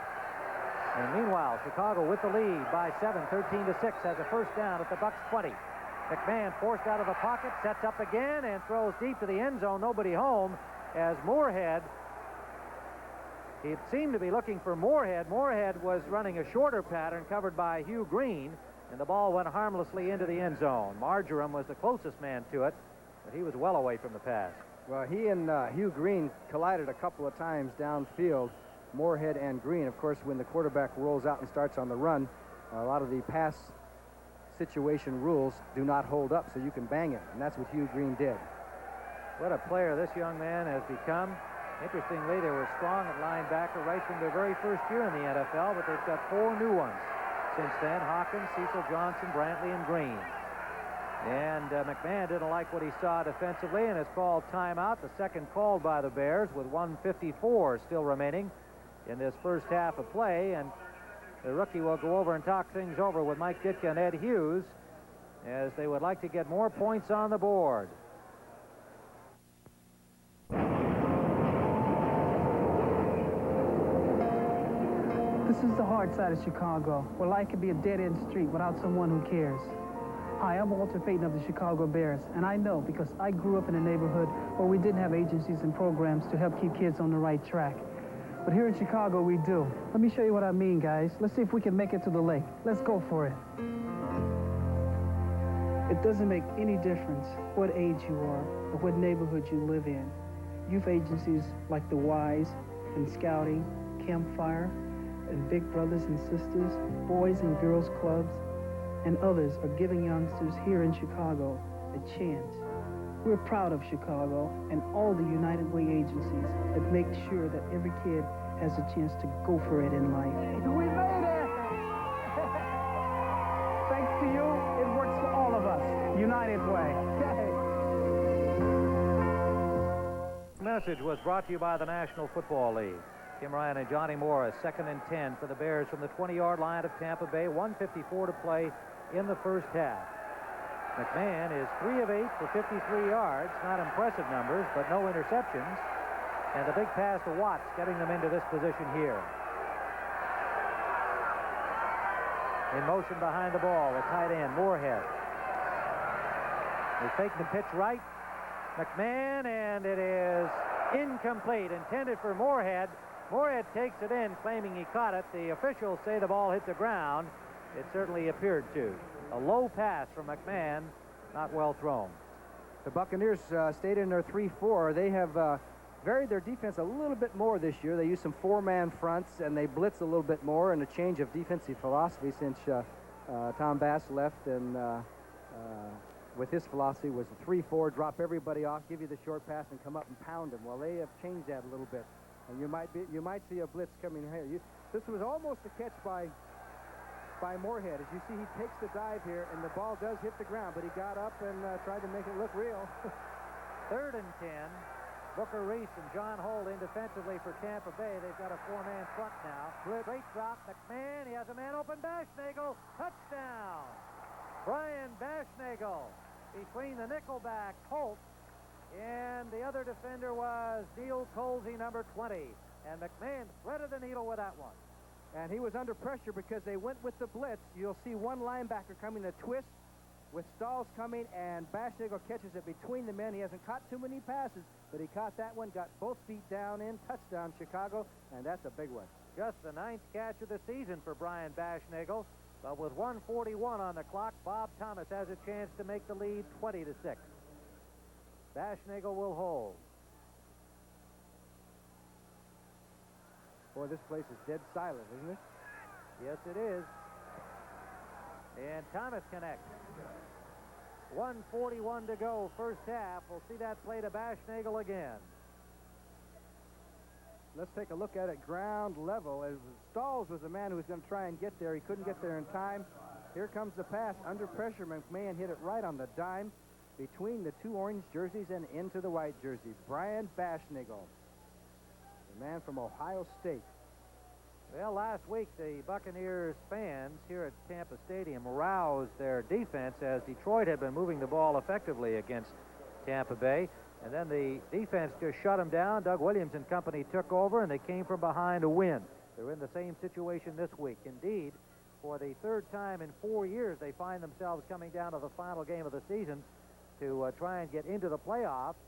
And meanwhile, Chicago with the lead by 7, 13-6, has a first down at the Bucs 20. McMahon forced out of the pocket, sets up again, and throws deep to the end zone. Nobody home as Moorhead, he seemed to be looking for Moorhead. Moorhead was running a shorter pattern covered by Hugh Green, and the ball went harmlessly into the end zone. Marjoram was the closest man to it, but he was well away from the pass. Well, he and Hugh Green collided a couple of times downfield, Moorhead and Green. Of course, when the quarterback rolls out and starts on the run, a lot of the pass situation rules do not hold up, so you can bang it, and that's what Hugh Green did. What a player this young man has become. Interestingly, they were strong at linebacker right from their very first year in the NFL, but they've got 4 new ones since then: Hawkins, Cecil Johnson, Brantley, and Green. And McMahon didn't like what he saw defensively and has called timeout, the second called by the Bears, with 1:54 still remaining in this first half of play. And the rookie will go over and talk things over with Mike Ditka and Ed Hughes, as they would like to get more points on the board. This is the hard side of Chicago, where life could be a dead-end street without someone who cares. Hi, I'm Walter Payton of the Chicago Bears, and I know because I grew up in a neighborhood where we didn't have agencies and programs to help keep kids on the right track. But here in Chicago, we do. Let me show you what I mean, guys. Let's see if we can make it to the lake. Let's go for it. It doesn't make any difference what age you are or what neighborhood you live in. Youth agencies like the Wise and Scouting, Campfire, and Big Brothers and Sisters, Boys and Girls Clubs, and others are giving youngsters here in Chicago a chance. We're proud of Chicago and all the United Way agencies that make sure that every kid has a chance to go for it in life. We made it! Thanks to you, it works for all of us. United Way. The message was brought to you by the National Football League. Tim Ryan and Johnny Morris, 2nd and 10 for the Bears from the 20-yard line of Tampa Bay. 1:54 to play in the first half. McMahon is 3 of 8 for 53 yards. Not impressive numbers, but no interceptions. And the big pass to Watts, getting them into this position here. In motion behind the ball, the tight end, Moorhead. They fake the pitch right. McMahon, and it is incomplete, intended for Moorhead. Moorhead takes it in, claiming he caught it. The officials say the ball hit the ground. It certainly appeared to. A low pass from McMahon, not well thrown. The Buccaneers stayed in their 3-4. They have varied their defense a little bit more this year. They use some four-man fronts, and they blitz a little bit more, and a change of defensive philosophy since Tom Bass left, and with his philosophy was the 3-4, drop everybody off, give you the short pass, and come up and pound them. Well, they have changed that a little bit, and you might see a blitz coming here. This was almost a catch by Moorhead. As you see, he takes the dive here, and the ball does hit the ground, but he got up and tried to make it look real. 3rd and 10. Booker Reese and John Holt in defensively for Tampa Bay. They've got a 4-man front now. Straight drop. McMahon. He has a man open. Bashnagel. Touchdown. Brian Bashnagel between the nickelback Holt and the other defender was Neil Colsey, number 20. And McMahon threaded the needle with that one. And he was under pressure because they went with the blitz. You'll see one linebacker coming to twist with Stalls coming, and Bashnagel catches it between the men. He hasn't caught too many passes, but he caught that one, got both feet down in, touchdown Chicago, and that's a big one. Just the 9th catch of the season for Brian Bashnagel, but with 1:41 on the clock, Bob Thomas has a chance to make the lead 20-6. Bashnagel will hold. Boy, this place is dead silent, isn't it? Yes, it is. And Thomas connects. 1:41 to go, first half. We'll see that play to Bashnagel again. Let's take a look at it ground level. As Stalls was the man who was going to try and get there. He couldn't get there in time. Here comes the pass. Under pressure, McMahon hit it right on the dime between the two orange jerseys and into the white jersey. Brian Bashnagel, the man from Ohio State. Well, last week, the Buccaneers fans here at Tampa Stadium roused their defense as Detroit had been moving the ball effectively against Tampa Bay. And then the defense just shut them down. Doug Williams and company took over, and they came from behind to win. They're in the same situation this week. Indeed, for the 3rd time in 4 years, they find themselves coming down to the final game of the season to try and get into the playoffs.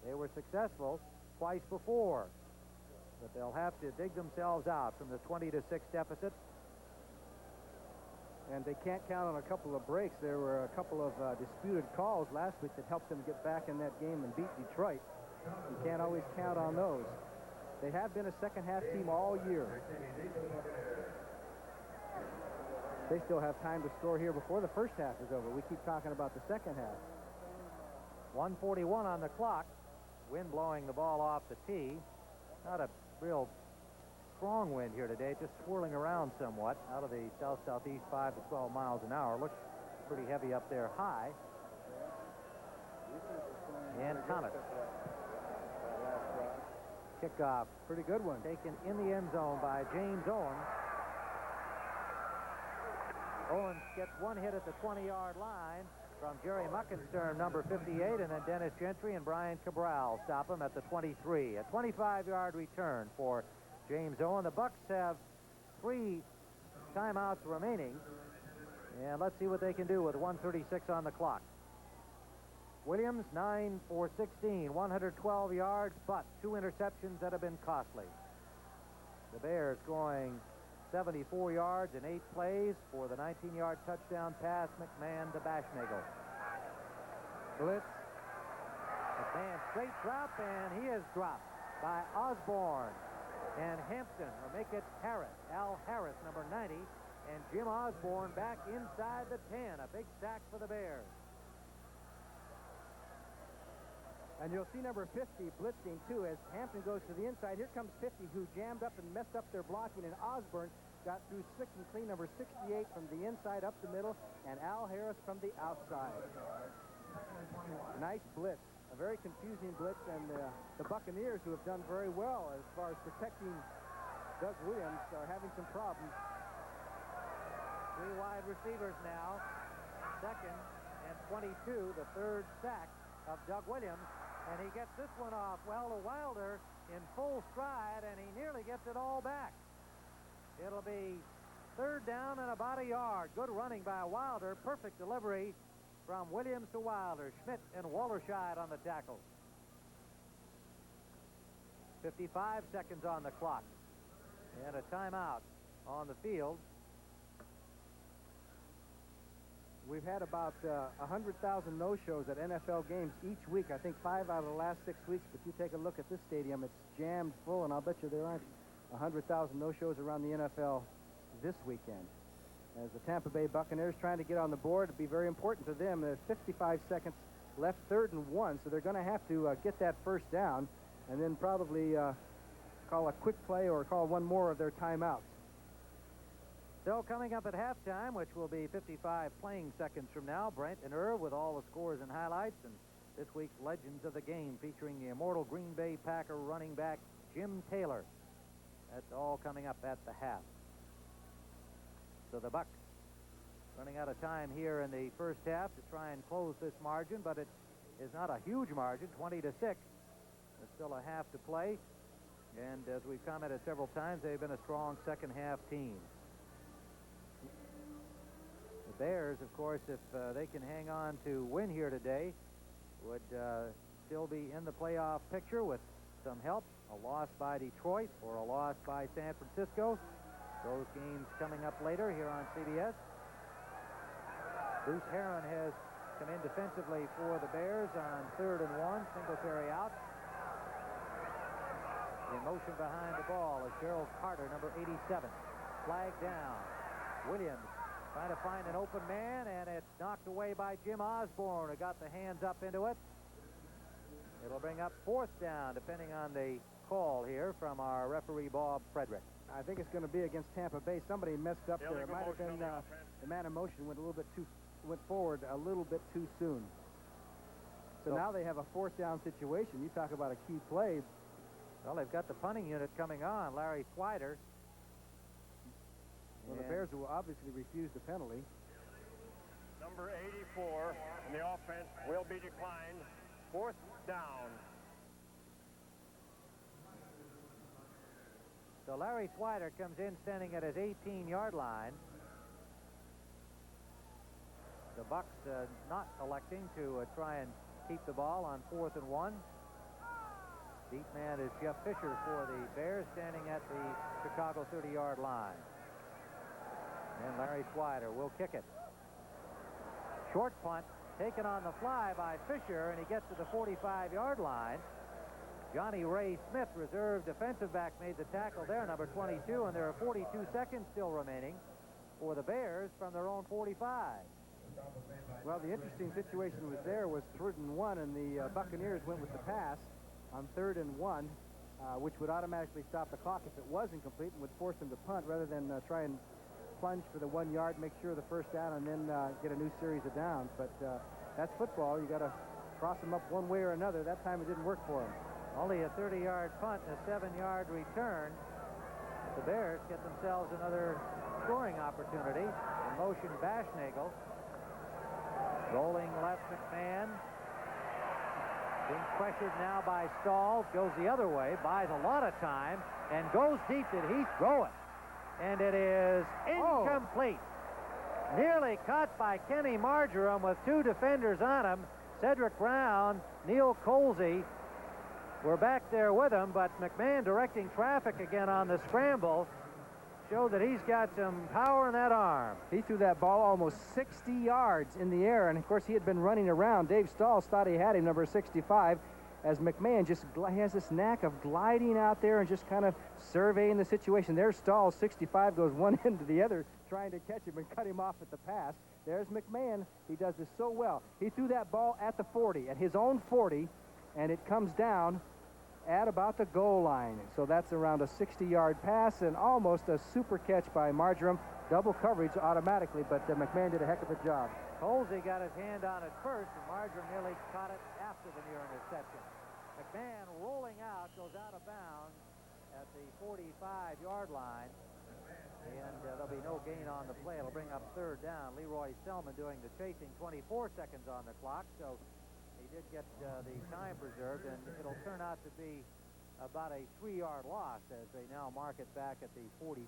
They were successful twice before. But they'll have to dig themselves out from the 20-6 deficit. And they can't count on a couple of breaks. There were a couple of disputed calls last week that helped them get back in that game and beat Detroit. You can't always count on those. They have been a second-half team all year. They still have time to score here before the first half is over. We keep talking about the second half. 1:41 on the clock. Wind blowing the ball off the tee. Not a real strong wind here today, just swirling around somewhat out of the south-southeast, 5 to 12 miles an hour. Looks pretty heavy up there high. And Thomas. Kickoff. Pretty good one. Taken in the end zone by James Owens. Owens gets one hit at the 20-yard line from Jerry Muckenstern, number 58, and then Dennis Gentry and Brian Cabral stop him at the 23. A 25-yard return for James Owen. The Bucs have 3 timeouts remaining, and let's see what they can do with 1:36 on the clock. Williams, 9 for 16, 112 yards, but 2 interceptions that have been costly. The Bears going 74 yards in 8 plays for the 19-yard touchdown pass, McMahon to Bashnagel. Blitz. McMahon straight drop, and he is dropped by Osborne. And Hampton, or make it Harris. Al Harris, number 90, and Jim Osborne back inside the 10. A big sack for the Bears. And you'll see number 50 blitzing, too, as Hampton goes to the inside. Here comes 50, who jammed up and messed up their blocking, and Osborne got through slick and clean. Number 68 from the inside up the middle, and Al Harris from the outside. Nice blitz. A very confusing blitz, and the Buccaneers, who have done very well as far as protecting Doug Williams, are having some problems. 3 wide receivers now. 2nd and 22, the 3rd sack of Doug Williams. And he gets this one off well to Wilder in full stride, and he nearly gets it all back. It'll be Third down and about a yard. Good running by Wilder. Perfect delivery from Williams to Wilder. Schmidt and Wallerscheid on the tackle. 55 seconds on the clock. And a timeout on the field. We've had about 100,000 no-shows at NFL games each week. I think 5 out of the last 6 weeks. But you take a look at this stadium, it's jammed full, and I'll bet you there aren't 100,000 no-shows around the NFL this weekend. As the Tampa Bay Buccaneers trying to get on the board, it'll be very important to them. There's 55 seconds left, 3rd and 1, so they're going to have to get that first down and then probably call a quick play or call one more of their timeouts. Still coming up at halftime, which will be 55 playing seconds from now. Brent and Irv with all the scores and highlights, and this week's Legends of the Game featuring the immortal Green Bay Packer running back Jim Taylor. That's all coming up at the half. So the Bucs running out of time here in the first half to try and close this margin, but it is not a huge margin, 20-6. There's still a half to play, and as we've commented several times, they've been a strong second half team. The Bears, of course, if they can hang on to win here today, would still be in the playoff picture with some help. A loss by Detroit or a loss by San Francisco. Those games coming up later here on CBS. Bruce Herron has come in defensively for the Bears on 3rd and 1. Singletary out. In motion behind the ball is Gerald Carter, number 87. Flag down. Williams trying to find an open man, and it's knocked away by Jim Osborne, who got the hands up into it. It'll bring up 4th down, depending on the call here from our referee, Bob Frederick. I think it's going to be against Tampa Bay. Somebody messed up there. It might have been the man in motion went forward a little bit too soon. So now they have a 4th down situation. You talk about a key play. Well, they've got the punting unit coming on, Larry Swider. Well, the Bears will obviously refuse the penalty. Number 84 in the offense will be declined. 4th down. So Larry Swider comes in standing at his 18-yard line. The Bucs not electing to try and keep the ball on 4th and 1. Deep man is Jeff Fisher for the Bears, standing at the Chicago 30-yard line. And Larry Swider will kick it. Short punt taken on the fly by Fisher, and he gets to the 45-yard line. Johnny Ray Smith, reserve defensive back, made the tackle there, number 22, and there are 42 seconds still remaining for the Bears from their own 45. Well, the interesting situation was 3rd and 1, and the Buccaneers went with the pass on 3rd and 1, which would automatically stop the clock if it was incomplete and would force them to punt rather than try and plunge for the 1 yard, make sure the first down, and then get a new series of downs. But that's football. You got to cross them up one way or another. That time it didn't work for them. Only a 30-yard punt and a 7-yard return. The Bears get themselves another scoring opportunity. In motion, Bashnagel. Rolling left, McMahon. Being pressured now by Stalls. Goes the other way, buys a lot of time, and goes deep. Did he throw it? And it is incomplete. Nearly caught by Kenny Marjoram with 2 defenders on him. Cedric Brown, Neil Colsey were back there with him, but McMahon directing traffic again on the scramble showed that he's got some power in that arm. He threw that ball almost 60 yards in the air, and of course he had been running around. Dave Stalls thought he had him, number 65, as McMahon just has this knack of gliding out there and just kind of surveying the situation. There's Stalls, 65, goes one end to the other, trying to catch him and cut him off at the pass. There's McMahon. He does this so well. He threw that ball at the 40, at his own 40, and it comes down at about the goal line. So that's around a 60-yard pass and almost a super catch by Marjoram. Double coverage automatically, but McMahon did a heck of a job. Colsey got his hand on it first, and Marjoram nearly caught it after the near interception. McMahon rolling out, goes out of bounds at the 45-yard line, and there'll be no gain on the play. It'll bring up 3rd down. Leroy Selman doing the chasing, 24 seconds on the clock, so he did get the time preserved, and it'll turn out to be about a 3-yard loss as they now mark it back at the 42.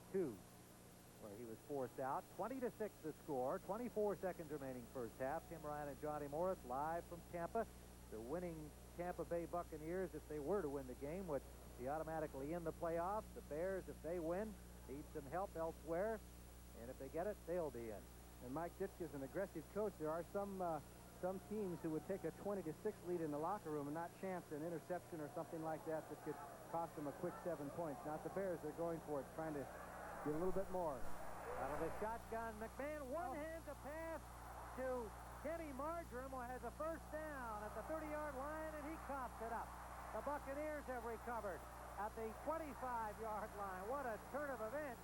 where he was forced out. 20-6 the score. 24 seconds remaining first half. Tim Ryan and Johnny Morris live from Tampa. The winning Tampa Bay Buccaneers, if they were to win the game, would be automatically in the playoffs. The Bears, if they win, need some help elsewhere. And if they get it, they'll be in. And Mike Ditka is an aggressive coach. There are some teams who would take a 20-6 lead in the locker room and not chance an interception or something like that that could cost them a quick 7 points. Not the Bears. They're going for it, trying to get a little bit more. Out of the shotgun, McMahon one-hands a pass to Kenny Marjoram, who has a first down at the 30-yard line, and he coughs it up. The Buccaneers have recovered at the 25-yard line. What a turn of events.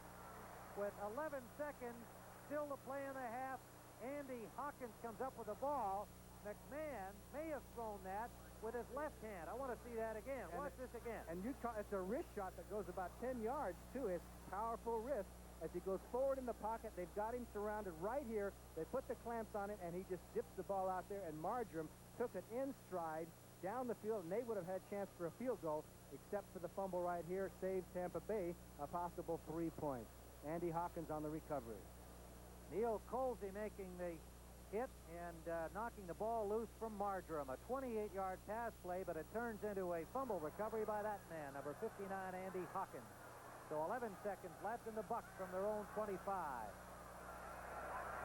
With 11 seconds still to play in the half, Andy Hawkins comes up with the ball. McMahon may have thrown that with his left hand. I want to see that again. Watch this again. And it's a wrist shot that goes about 10 yards, too. His powerful wrist. As he goes forward in the pocket, they've got him surrounded right here. They put the clamps on it, and he just dips the ball out there. And Marjoram took it in stride down the field, and they would have had a chance for a field goal, except for the fumble right here. Saved Tampa Bay a possible 3 points. Andy Hawkins on the recovery. Neil Colsey making the hit and knocking the ball loose from Marjoram. A 28-yard pass play, but it turns into a fumble recovery by that man, number 59, Andy Hawkins. So 11 seconds left in the Bucs from their own 25.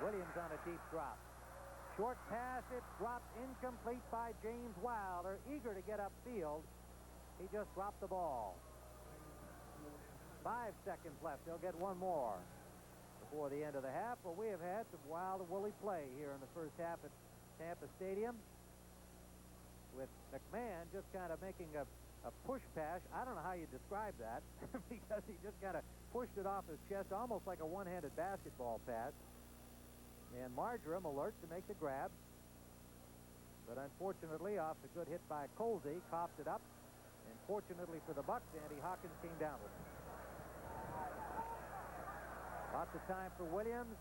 Williams on a deep drop. Short pass, it dropped incomplete by James Wilder, eager to get upfield. He just dropped the ball. 5 seconds left. They'll get one more before the end of the half. Well, we have had some wild and woolly play here in the first half at Tampa Stadium, with McMahon just kind of making a push pass. I don't know how you describe that because he just kind of pushed it off his chest, almost like a one-handed basketball pass. And Marjoram alert to make the grab, but unfortunately off a good hit by Colsey, coughed it up, and fortunately for the Bucs, Andy Hawkins came down with it. Lots of time for Williams.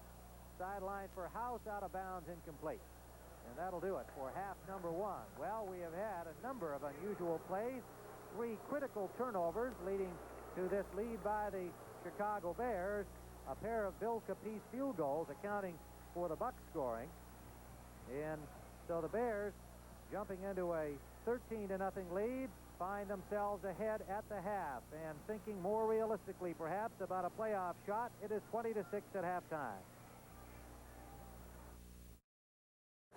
Sideline for House, out of bounds, incomplete. And that'll do it for half number one. Well, we have had a number of unusual plays. 3 critical turnovers leading to this lead by the Chicago Bears. A pair of Bill Capice field goals accounting for the Bucs scoring. And so the Bears, jumping into a 13-0 lead, find themselves ahead at the half. And thinking more realistically, perhaps, about a playoff shot, it is 20-6 at halftime.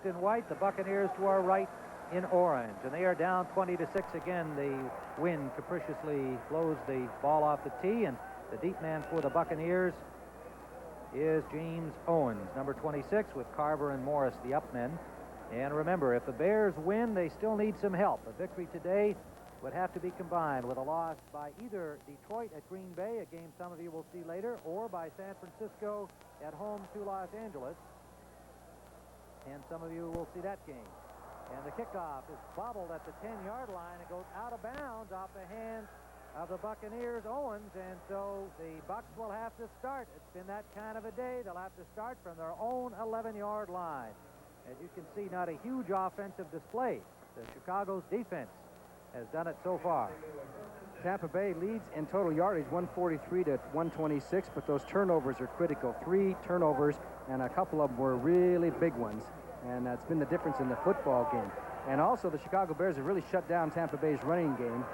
In white, the Buccaneers to our right in orange, and they are down 20-6 again. The wind capriciously blows the ball off the tee, and the deep man for the Buccaneers is James Owens, number 26, with Carver and Morris the up men. And remember, if the Bears win, they still need some help. A victory today would have to be combined with a loss by either Detroit at Green Bay, a game some of you will see later, or by San Francisco at home to Los Angeles. And some of you will see that game. And the kickoff is bobbled at the 10-yard line. It goes out of bounds off the hands of the Buccaneers, Owens, and so the Bucs will have to start. It's been that kind of a day. They'll have to start from their own 11-yard line. As you can see, not a huge offensive display. The Chicago's defense has done it so far. Tampa Bay leads in total yardage, 143 to 126, but those turnovers are critical. 3 turnovers, and a couple of them were really big ones, and that's been the difference in the football game. And also, the Chicago Bears have really shut down Tampa Bay's running game.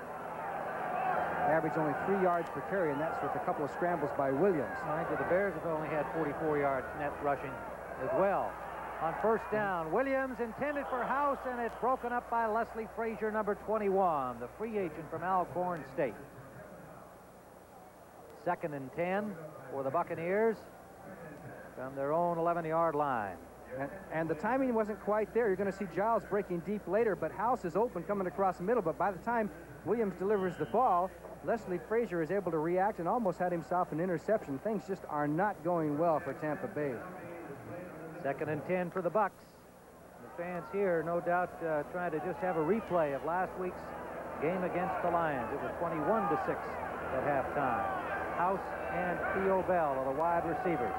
Average only 3 yards per carry, and that's with a couple of scrambles by Williams. Mind you, the Bears have only had 44 yards net rushing as well. On first down, Williams intended for House, and it's broken up by Leslie Frazier, number 21, the free agent from Alcorn State. 2nd and 10 for the Buccaneers from their own 11-yard line. And the timing wasn't quite there. You're going to see Giles breaking deep later, but House is open coming across the middle. But by the time Williams delivers the ball, Leslie Frazier is able to react and almost had himself an interception. Things just are not going well for Tampa Bay. 2nd and 10 for the Bucs. The fans here, no doubt, trying to just have a replay of last week's game against the Lions. It was 21-6 at halftime. House and Theo Bell are the wide receivers.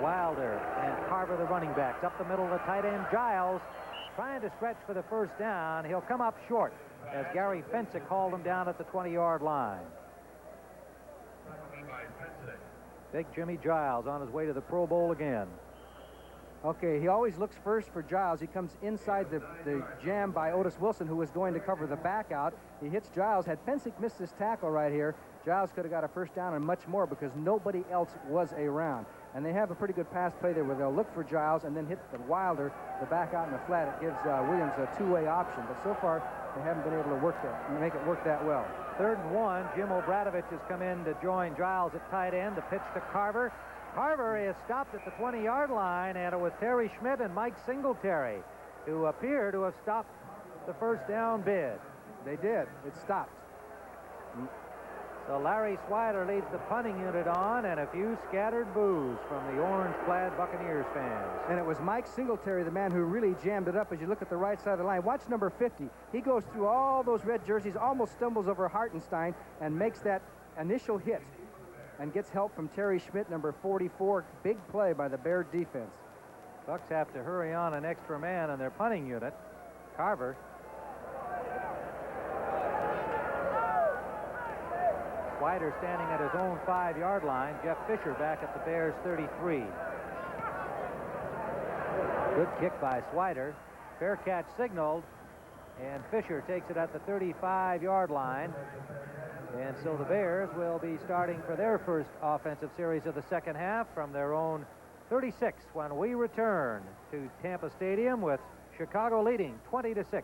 Wilder and Carver, the running backs. Up the middle of the tight end, Giles, trying to stretch for the first down. He'll come up short as Gary Fensick hauled him down at the 20-yard line. Big Jimmy Giles on his way to the Pro Bowl again. Okay, he always looks first for Giles. He comes inside the jam by Otis Wilson, who was going to cover the back out. He hits Giles. Had Pensick missed this tackle right here, Giles could have got a first down and much more because nobody else was around. And they have a pretty good pass play there where they'll look for Giles and then hit the Wilder, the back out in the flat. It gives Williams a two-way option. But so far, they haven't been able to make it work that well. 3rd and 1. Jim Obradovich has come in to join Giles at tight end. The pitch to Carver. Carver is stopped at the 20-yard line, and it was Terry Schmidt and Mike Singletary who appear to have stopped the first down bid. They did. It stopped. So Larry Swider leads the punting unit on, and a few scattered boos from the orange-clad Buccaneers fans. And it was Mike Singletary, the man who really jammed it up as you look at the right side of the line. Watch number 50. He goes through all those red jerseys, almost stumbles over Hartenstein, and makes that initial hit and gets help from Terry Schmidt, number 44. Big play by the Bear defense. Bucks have to hurry on an extra man on their punting unit. Carver. Swider standing at his own 5-yard line. Jeff Fisher back at the Bears' 33. Good kick by Swider. Fair catch signaled, and Fisher takes it at the 35-yard line. And so the Bears will be starting for their first offensive series of the second half from their own 36 when we return to Tampa Stadium with Chicago leading 20-6.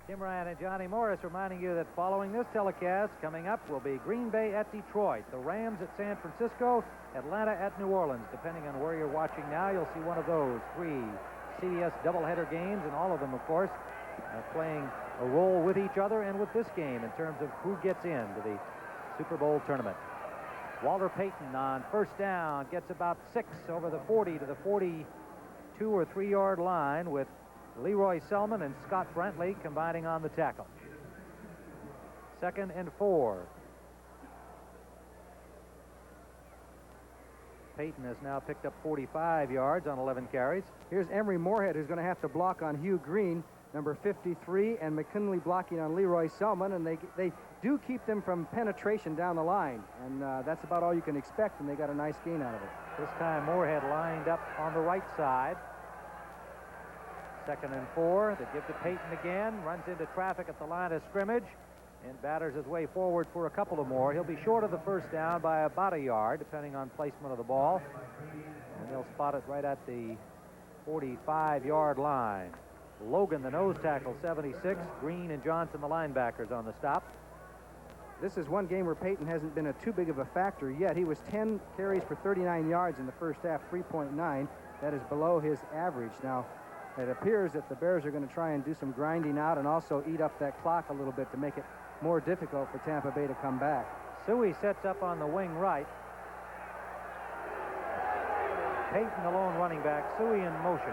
Tim Ryan and Johnny Morris reminding you that following this telecast, coming up will be Green Bay at Detroit, the Rams at San Francisco, Atlanta at New Orleans. Depending on where you're watching now, you'll see one of those 3 CBS doubleheader games, and all of them, of course, playing a role with each other and with this game in terms of who gets into the Super Bowl tournament. Walter Payton on first down gets about 6 over the 40 to the 42 or 3-yard line with Leroy Selman and Scott Brantley combining on the tackle. 2nd and 4. Payton has now picked up 45 yards on 11 carries. Here's Emery Moorhead, who's going to have to block on Hugh Green, number 53, and McKinley blocking on Leroy Selman, and they do keep them from penetration down the line, and that's about all you can expect, and they got a nice gain out of it. This time Moorhead lined up on the right side. 2nd and 4. They give to Payton again, runs into traffic at the line of scrimmage and batters his way forward for a couple of more. He'll be short of the first down by about a yard, depending on placement of the ball, and they'll spot it right at the 45-yard line. Logan, the nose tackle, 76. Green and Johnson, the linebackers, on the stop. This is one game where Payton hasn't been too big of a factor yet. He was 10 carries for 39 yards in the first half, 3.9. That is below his average. Now, it appears that the Bears are going to try and do some grinding out and also eat up that clock a little bit to make it more difficult for Tampa Bay to come back. Suey sets up on the wing right. Payton, the lone running back. Suey in motion.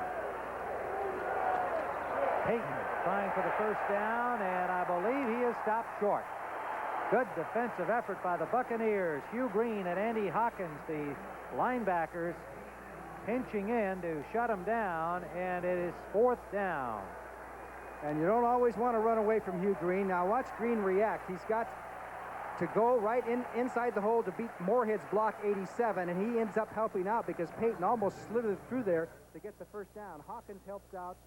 Payton trying for the first down, and I believe he is stopped short. Good defensive effort by the Buccaneers. Hugh Green and Andy Hawkins, the linebackers, pinching in to shut him down, and it is 4th down. And you don't always want to run away from Hugh Green. Now watch Green react. He's got to go right inside the hole to beat Moorhead's block 87, and he ends up helping out because Payton almost slithered through there to get the first down. Hawkins helps out,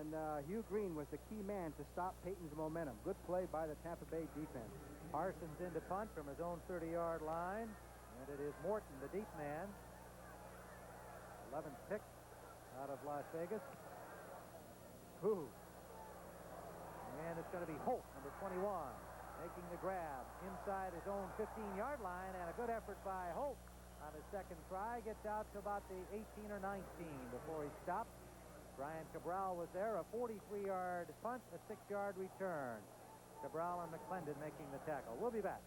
and Hugh Green was the key man to stop Payton's momentum. Good play by the Tampa Bay defense. Parsons into punt from his own 30-yard line, and it is Morton, the deep man. 11th pick out of Las Vegas. Ooh. And it's going to be Holt, number 21, making the grab inside his own 15-yard line, and a good effort by Holt on his second try. Gets out to about the 18 or 19 before he stopped. Brian Cabral was there, a 43-yard punt, a 6-yard return. Cabral and McClendon making the tackle. We'll be back.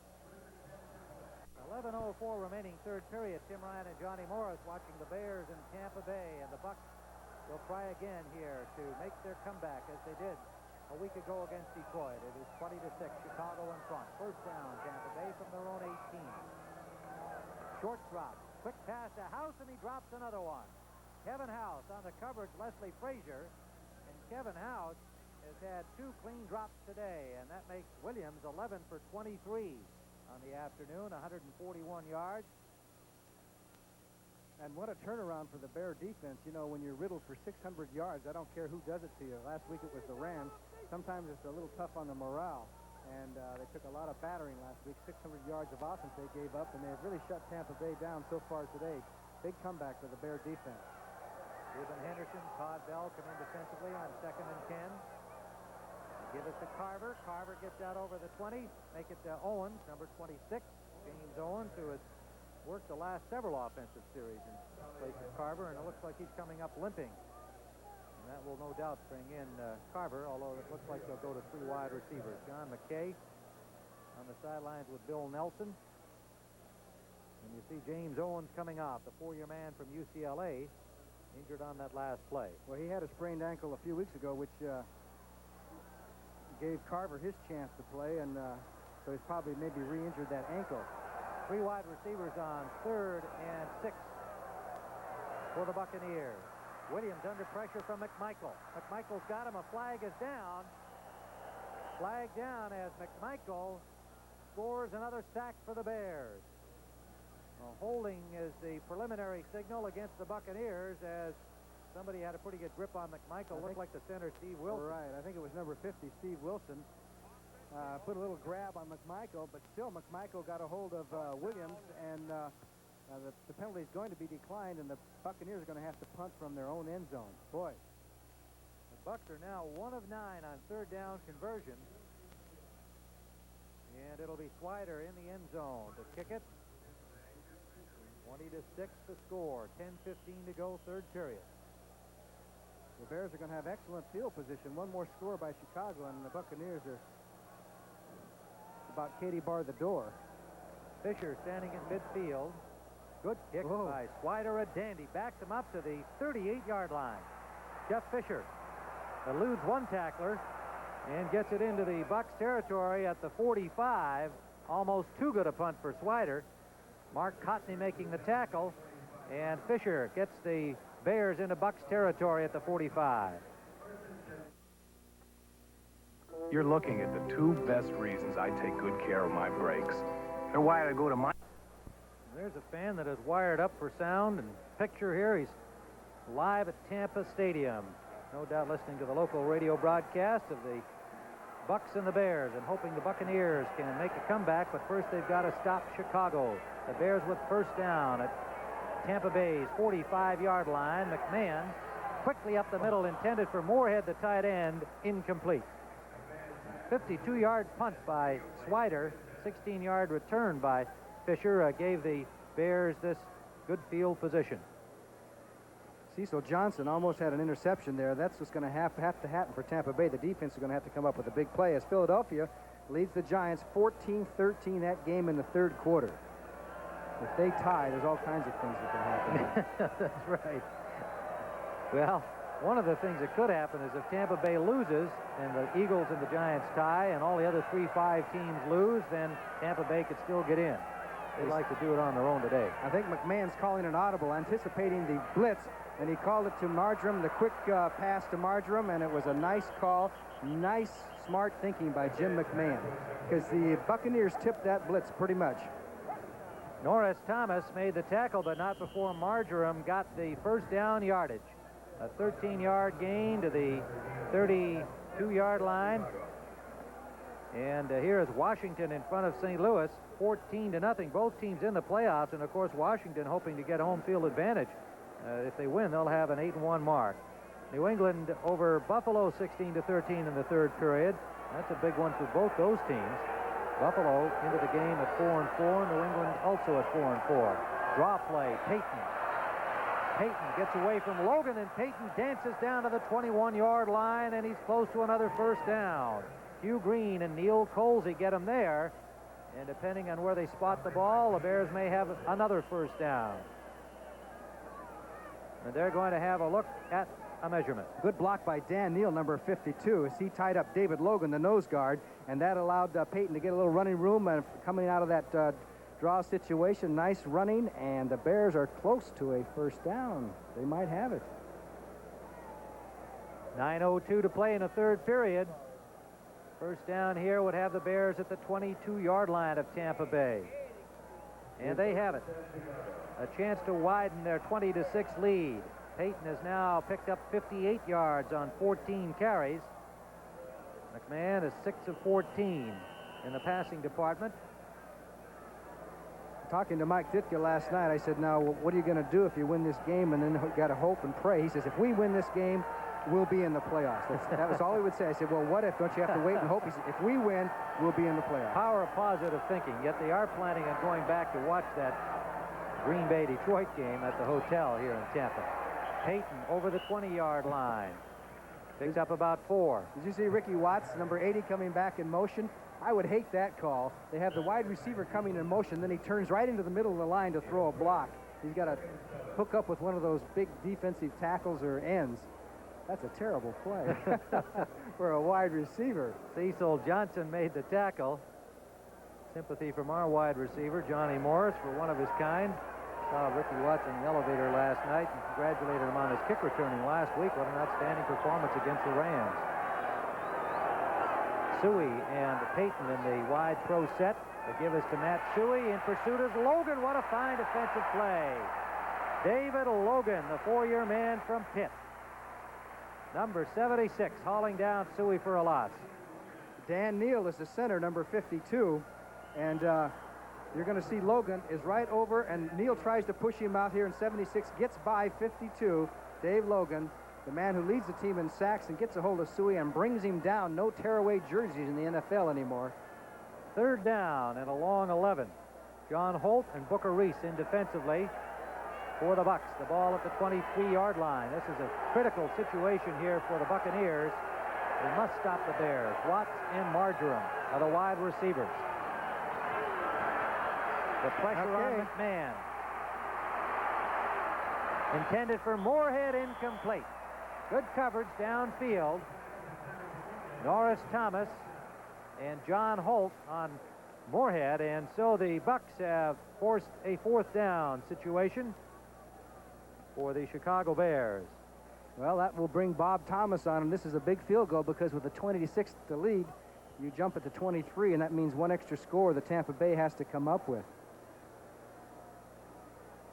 11:04 remaining, 3rd period. Tim Ryan and Johnny Morris watching the Bears in Tampa Bay, and the Bucs will try again here to make their comeback as they did a week ago against Detroit. It is 20-6, Chicago in front. First down, Tampa Bay from their own 18. Short drop, quick pass to House, and he drops another one. Kevin House on the coverage, Leslie Frazier, and Kevin House has had 2 clean drops today, and that makes Williams 11 for 23. on the afternoon, 141 yards. And what a turnaround for the Bear defense. You know, when you're riddled for 600 yards, I don't care who does it to you. Last week it was the Rams. Sometimes it's a little tough on the morale. And they took a lot of battering last week. 600 yards of offense they gave up, and they have really shut Tampa Bay down so far today. Big comeback for the Bear defense. Ruben Henderson, Todd Bell come in defensively on 2nd and 10. Give it to Carver. Carver gets out over the 20. Make it Owens, number 26. James Owens, who has worked the last several offensive series in place of Carver, and it looks like he's coming up limping. And that will no doubt bring in Carver, although it looks like they'll go to 3 wide receivers. John McKay on the sidelines with Bill Nelson. And you see James Owens coming off, the 4-year man from UCLA, injured on that last play. Well, he had a sprained ankle a few weeks ago, which gave Carver his chance to play, and so he's probably maybe re-injured that ankle. 3 wide receivers on 3rd and 6 for the Buccaneers. Williams under pressure from McMichael. McMichael's got him. A flag is down. Flag down as McMichael scores another sack for the Bears. Well, holding is the preliminary signal against the Buccaneers as somebody had a pretty good grip on McMichael. Looked like the center, Steve Wilson. Right. I think it was number 50, Steve Wilson. Put a little grab on McMichael, but still McMichael got a hold of Williams, and the penalty is going to be declined, and the Buccaneers are going to have to punt from their own end zone. Boy. The Bucs are now 1 of 9 on 3rd down conversion. And it'll be Swider in the end zone to kick it. 20-6 the score. 10:15 to go, 3rd period. The Bears are going to have excellent field position. One more score by Chicago, and the Buccaneers are about Katie bar the door. Fisher standing in midfield. Good kick by Swider, a dandy. Backs him up to the 38-yard line. Jeff Fisher eludes one tackler and gets it into the Bucs territory at the 45. Almost too good a punt for Swider. Mark Cotney making the tackle, and Fisher gets the Bears into Bucs territory at the 45. You're looking at the 2 best reasons I take good care of my brakes. They're why I go to my... There's a fan that is wired up for sound and picture here. He's live at Tampa Stadium. No doubt listening to the local radio broadcast of the Bucs and the Bears and hoping the Buccaneers can make a comeback, but first they've got to stop Chicago. The Bears with 1st down at Tampa Bay's 45-yard line. McMahon quickly up the middle, intended for Moorhead, the tight end, incomplete. 52-yard punt by Swider, 16-yard return by Fisher gave the Bears this good field position. Cecil Johnson almost had an interception there. That's what's going to have to happen for Tampa Bay. The defense is going to have to come up with a big play as Philadelphia leads the Giants 14-13 that game in the 3rd quarter. If they tie, there's all kinds of things that can happen. That's right. Well, one of the things that could happen is if Tampa Bay loses and the Eagles and the Giants tie and all the other 3-5 teams lose, then Tampa Bay could still get in. They like to do it on their own today. I think McMahon's calling an audible, anticipating the blitz, and he called it to Marjoram, the quick pass to Marjoram, and it was a nice call. Nice, smart thinking by Jim McMahon, because the Buccaneers tipped that blitz pretty much. Norris Thomas made the tackle, but not before Marjoram got the 1st down yardage. A 13-yard gain to the 32-yard line. And here is Washington in front of St. Louis, 14-0. Both teams in the playoffs, and of course Washington hoping to get home field advantage. If they win, they'll have an 8-1 mark. New England over Buffalo 16-13 in the 3rd period. That's a big one for both those teams. Buffalo into the game at 4-4. New England also at 4-4. Draw play, Payton. Payton gets away from Logan, and Payton dances down to the 21-yard line, and he's close to another 1st down. Hugh Green and Neil Colsey get him there, and depending on where they spot the ball, the Bears may have another 1st down. And they're going to have a look at a measurement. Good block by Dan Neal, number 52, as he tied up David Logan, the nose guard, and that allowed Payton to get a little running room and coming out of that draw situation. Nice running, and the Bears are close to a 1st down. They might have it. 9:02 to play in the 3rd period. First down here would have the Bears at the 22-yard line of Tampa Bay. And they have it. A chance to widen their 20-6 lead. Payton has now picked up 58 yards on 14 carries. McMahon is 6 of 14 in the passing department. Talking to Mike Ditka last night, I said, now, what are you going to do if you win this game? And then got to hope and pray. He says, if we win this game, we'll be in the playoffs. That was all he would say. I said, well, what if? Don't you have to wait and hope? He said, if we win, we'll be in the playoffs. Power of positive thinking, yet they are planning on going back to watch that Green Bay-Detroit game at the hotel here in Tampa. Payton over the 20-yard line. Picks up about 4. Did you see Ricky Watts, number 80, coming back in motion? I would hate that call. They have the wide receiver coming in motion, then he turns right into the middle of the line to throw a block. He's got to hook up with one of those big defensive tackles or ends. That's a terrible play for a wide receiver. Cecil Johnson made the tackle. Sympathy from our wide receiver, Johnny Morris, for one of his kind. Saw Ricky Watts in the elevator last night and congratulated him on his kick returning last week. What an outstanding performance against the Rams. Suey and Payton in the wide pro set. The give is to Matt Suey. In pursuit is Logan. What a fine defensive play. David Logan, the 4-year man from Pitt. Number 76, hauling down Suey for a loss. Dan Neal is the center, number 52. And you're going to see Logan is right over, and Neal tries to push him out here, and 76 gets by 52. Dave Logan, the man who leads the team in sacks, and gets a hold of Suey and brings him down. No tearaway jerseys in the NFL anymore. Third down and a long 11. John Holt and Booker Reese in defensively for the Bucs. The ball at the 23-yard line. This is a critical situation here for the Buccaneers. They must stop the Bears. Watts and Marjoram are the wide receivers. The pressure on McMahon. Intended for Moorhead, incomplete. Good coverage downfield. Norris Thomas and John Holt on Moorhead, and so the Bucs have forced a 4th down situation for the Chicago Bears. Well, that will bring Bob Thomas on, and this is a big field goal because with the 20-6 to lead, you jump at the 23, and that means one extra score the Tampa Bay has to come up with.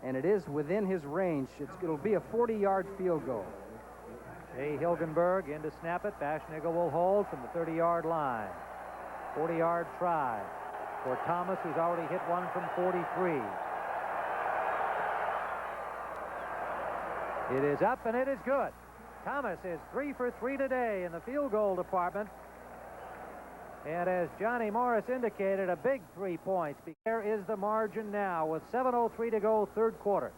And it is within his range. It'll be a 40-yard field goal. Jay Hilgenberg in to snap it. Bashniga will hold from the 30-yard line. 40-yard try for Thomas, who's already hit one from 43. It is up, and it is good. Thomas is 3 for 3 today in the field goal department. And as Johnny Morris indicated, a big 3 points. There is the margin now with 7:03 to go, third quarter.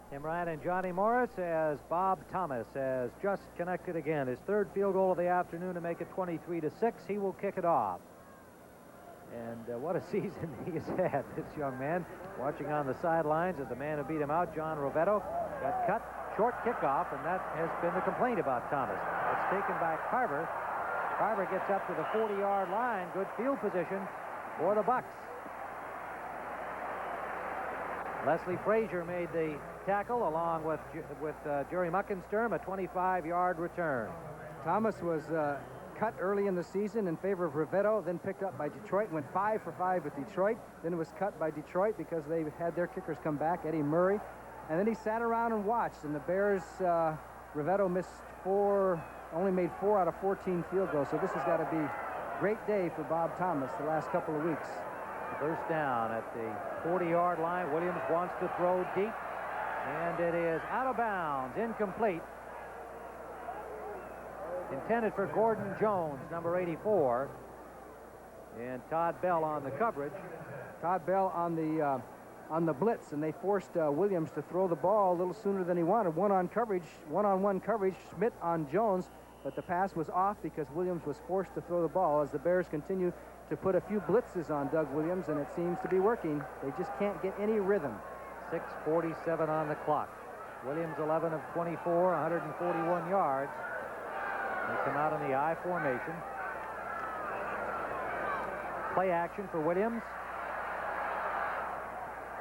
Tim Ryan and Johnny Morris, as Bob Thomas has just connected again. His 3rd field goal of the afternoon to make it 23-6. He will kick it off. And what a season he has had, this young man. Watching on the sidelines as the man who beat him out, John Rovetto, got cut. Short kickoff, and that has been the complaint about Thomas. It's taken by Carver. Carver gets up to the 40-yard line. Good field position for the Bucs. Leslie Frazier made the tackle along with Jerry Muckensturm, a 25-yard return. Thomas was cut early in the season in favor of Rovetto, then picked up by Detroit, went 5 for 5 with Detroit, then was cut by Detroit because they had their kickers come back, Eddie Murray. And then he sat around and watched, and the Bears, Rovetto only made 4 out of 14 field goals, so this has got to be a great day for Bob Thomas the last couple of weeks. First down at the 40-yard line. Williams wants to throw deep, and it is out of bounds, incomplete. Intended for Gordon Jones, number 84, and Todd Bell on the coverage. Todd Bell on the blitz, and they forced Williams to throw the ball a little sooner than he wanted. One-on-one coverage, Schmidt on Jones, but the pass was off because Williams was forced to throw the ball as the Bears continue to put a few blitzes on Doug Williams, and it seems to be working. They just can't get any rhythm. 6:47 on the clock. Williams 11 of 24, 141 yards. They come out in the I formation. Play action for Williams.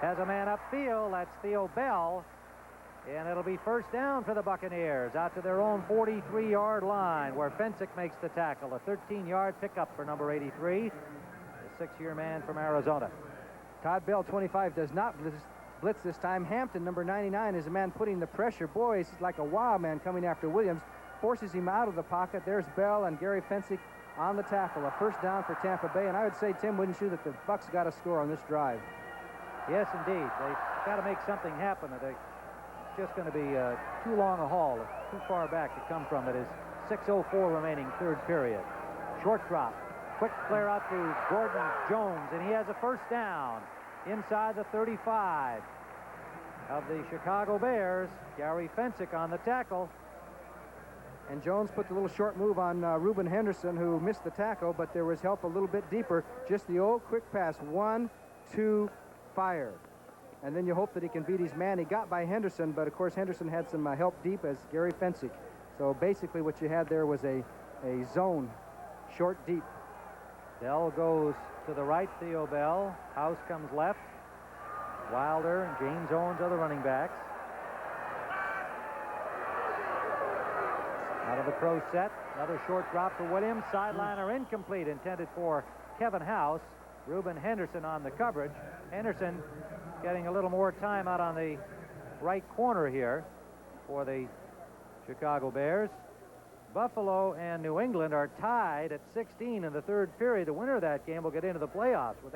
Has a man upfield. That's Theo Bell. And it'll be first down for the Buccaneers out to their own 43-yard line where Fensick makes the tackle. A 13-yard pickup for number 83, the 6-year man from Arizona. Todd Bell, 25, does not blitz this time. Hampton, number 99, is the man putting the pressure. Boy, he's like a wild man coming after Williams. Forces him out of the pocket. There's Bell and Gary Fensick on the tackle. A first down for Tampa Bay. And I would say, Tim, wouldn't you, that the Bucs got a score on this drive? Yes, indeed. They've got to make something happen. It's just going to be too long a haul, too far back to come from. It is 6:04 remaining, third period. Short drop. Quick flare out to Gordon Jones, and he has a first down inside the 35 of the Chicago Bears. Gary Fensick on the tackle. And Jones put the little short move on Reuben Henderson, who missed the tackle, but there was help a little bit deeper. Just the old quick pass. 1, 2, fire. And then you hope that he can beat his man. He got by Henderson, but of course Henderson had some help deep as Gary Fensick. So basically what you had there was a zone, short, deep. Bell goes to the right, Theo Bell. House comes left. Wilder and James Owens are the running backs. Out of the pro set, another short drop for Williams. Sideliner incomplete, intended for Kevin House. Reuben Henderson on the coverage. Henderson getting a little more time out on the right corner here for the Chicago Bears. Buffalo and New England are tied at 16 in the third period. The winner of that game will get into the playoffs. Well,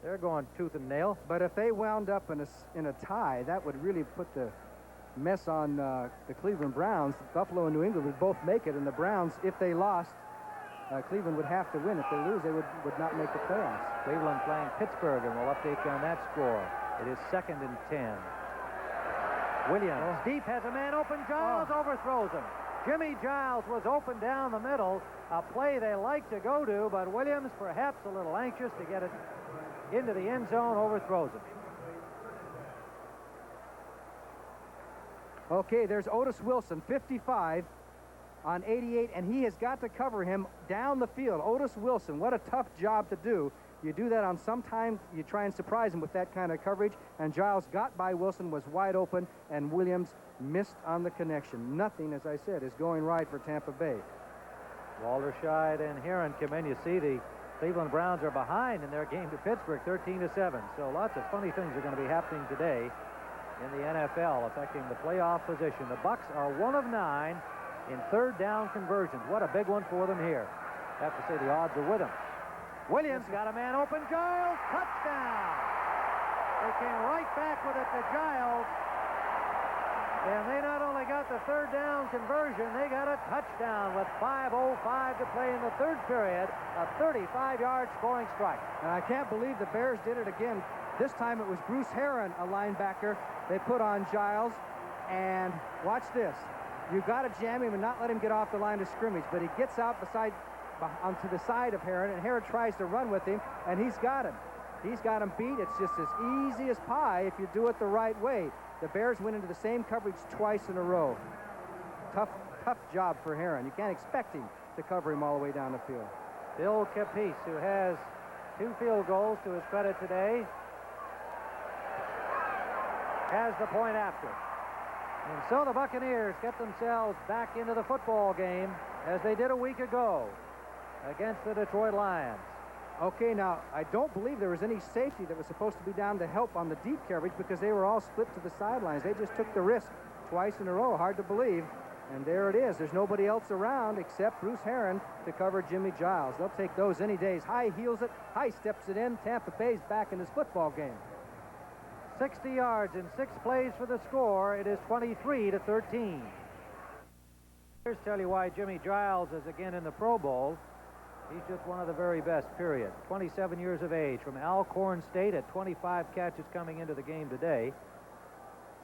they're going tooth and nail. But if they wound up in a tie, that would really put the mess on the Cleveland Browns. Buffalo and New England would both make it, and the Browns, if they lost, Cleveland would have to win. If they lose, they would not make the playoffs. Cleveland playing Pittsburgh, and we'll update you on that score. It is 2nd and 10. Williams deep, has a man open. Giles overthrows him. Jimmy Giles was open down the middle, a play they like to go to, but Williams, perhaps a little anxious to get it into the end zone, overthrows him. Okay, there's Otis Wilson, 55 on 88, and he has got to cover him down the field. Otis Wilson, what a tough job to do. You do that on some time, you try and surprise him with that kind of coverage, and Giles got by Wilson, was wide open, and Williams missed on the connection. Nothing, as I said, is going right for Tampa Bay. Walderscheid and Heron come in. You see the Cleveland Browns are behind in their game to Pittsburgh, 13-7. So lots of funny things are going to be happening today in the NFL, affecting the playoff position. The Bucs are 1 of 9 in third down conversions. What a big one for them here. I have to say the odds are with them. Williams got a man open. Giles, touchdown. They came right back with it to Giles. And they not only got the third down conversion, they got a touchdown with 5:05 to play in the third period. A 35-yard scoring strike. And I can't believe the Bears did it again. This time it was Bruce Heron, a linebacker, they put on Giles. And watch this. You've got to jam him and not let him get off the line of scrimmage. But he gets out onto the side of Heron, and Heron tries to run with him, and he's got him. He's got him beat. It's just as easy as pie if you do it the right way. The Bears went into the same coverage twice in a row. Tough job for Heron. You can't expect him to cover him all the way down the field. Bill Capice, who has 2 field goals to his credit today, has the point after. And so the Buccaneers get themselves back into the football game as they did a week ago against the Detroit Lions. Okay, now, I don't believe there was any safety that was supposed to be down to help on the deep coverage because they were all split to the sidelines. They just took the risk twice in a row. Hard to believe. And there it is. There's nobody else around except Bruce Heron to cover Jimmy Giles. They'll take those any days. High heels it. High steps it in. Tampa Bay's back in this football game. 60 yards in 6 plays for the score. It is 23-13. Here's tell you why Jimmy Giles is again in the Pro Bowl. He's just one of the very best, period. 27 years of age from Alcorn State at 25 catches coming into the game today.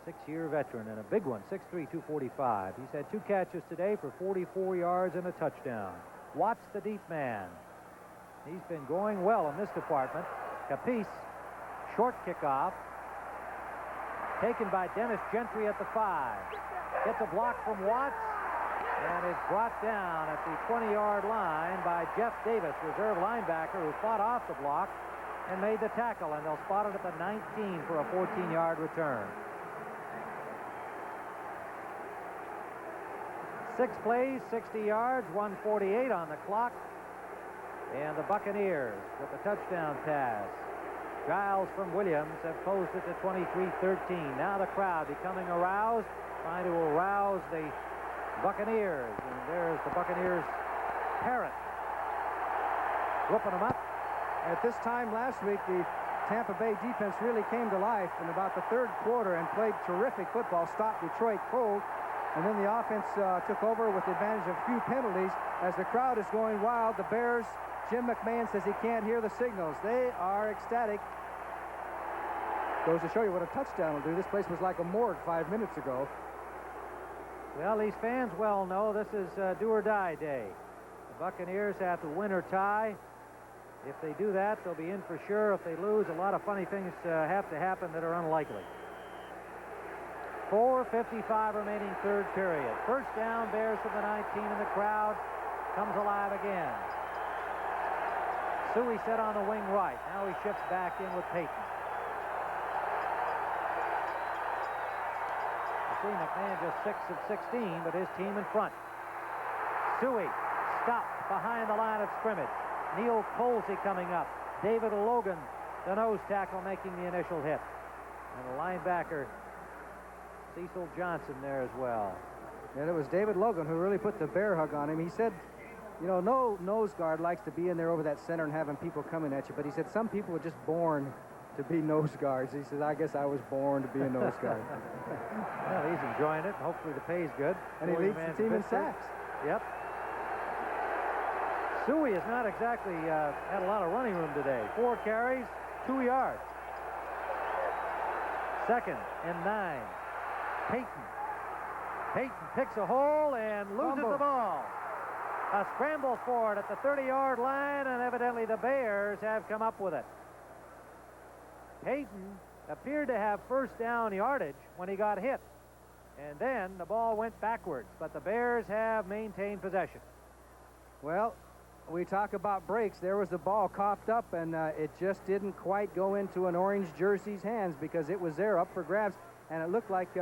6-year veteran and a big one, 6'3", 245. He's had 2 catches today for 44 yards and a touchdown. Watts, the deep man. He's been going well in this department. Capice, short kickoff. Taken by Dennis Gentry at the 5. Gets a block from Watts. And is brought down at the 20-yard line by Jeff Davis, reserve linebacker, who fought off the block and made the tackle. And they'll spot it at the 19 for a 14-yard return. 6 plays, 60 yards, 1:48 on the clock. And the Buccaneers with the touchdown pass. Giles from Williams have closed it to 23-13. Now the crowd becoming aroused, trying to arouse the Buccaneers. And there's the Buccaneers parrot whooping them up. At this time last week, the Tampa Bay defense really came to life in about the third quarter and played terrific football, stopped Detroit cold. And then the offense took over with the advantage of a few penalties. As the crowd is going wild, the Bears, Jim McMahon says he can't hear the signals. They are ecstatic. Goes to show you what a touchdown will do. This place was like a morgue 5 minutes ago. Well, these fans well know this is do or die day. The Buccaneers have to win or tie. If they do that, they'll be in for sure. If they lose, a lot of funny things have to happen that are unlikely. 4:55 remaining third period. First down, Bears from the 19, and the crowd comes alive again. Suey set on the wing right. Now he shifts back in with Payton. You see McMahon just 6 of 16, but his team in front. Suey stopped behind the line of scrimmage. Neil Colsey coming up. David Logan, the nose tackle, making the initial hit. And the linebacker, Cecil Johnson, there as well. And it was David Logan who really put the bear hug on him. He said, you know, no nose guard likes to be in there over that center and having people coming at you. But he said some people are just born to be nose guards. He said, I guess I was born to be a nose guard. Well, he's enjoying it. Hopefully the pay's good. And he leads the team in sacks. Yep. Suey has not exactly had a lot of running room today. 4 carries, 2 yards. 2nd and 9. Payton picks a hole and loses the ball. A scramble for it at the 30-yard line, and evidently the Bears have come up with it. Payton appeared to have first down yardage when he got hit, and then the ball went backwards, but the Bears have maintained possession. Well, we talk about breaks. There was the ball coughed up, and it just didn't quite go into an orange jersey's hands because it was there up for grabs. And it looked like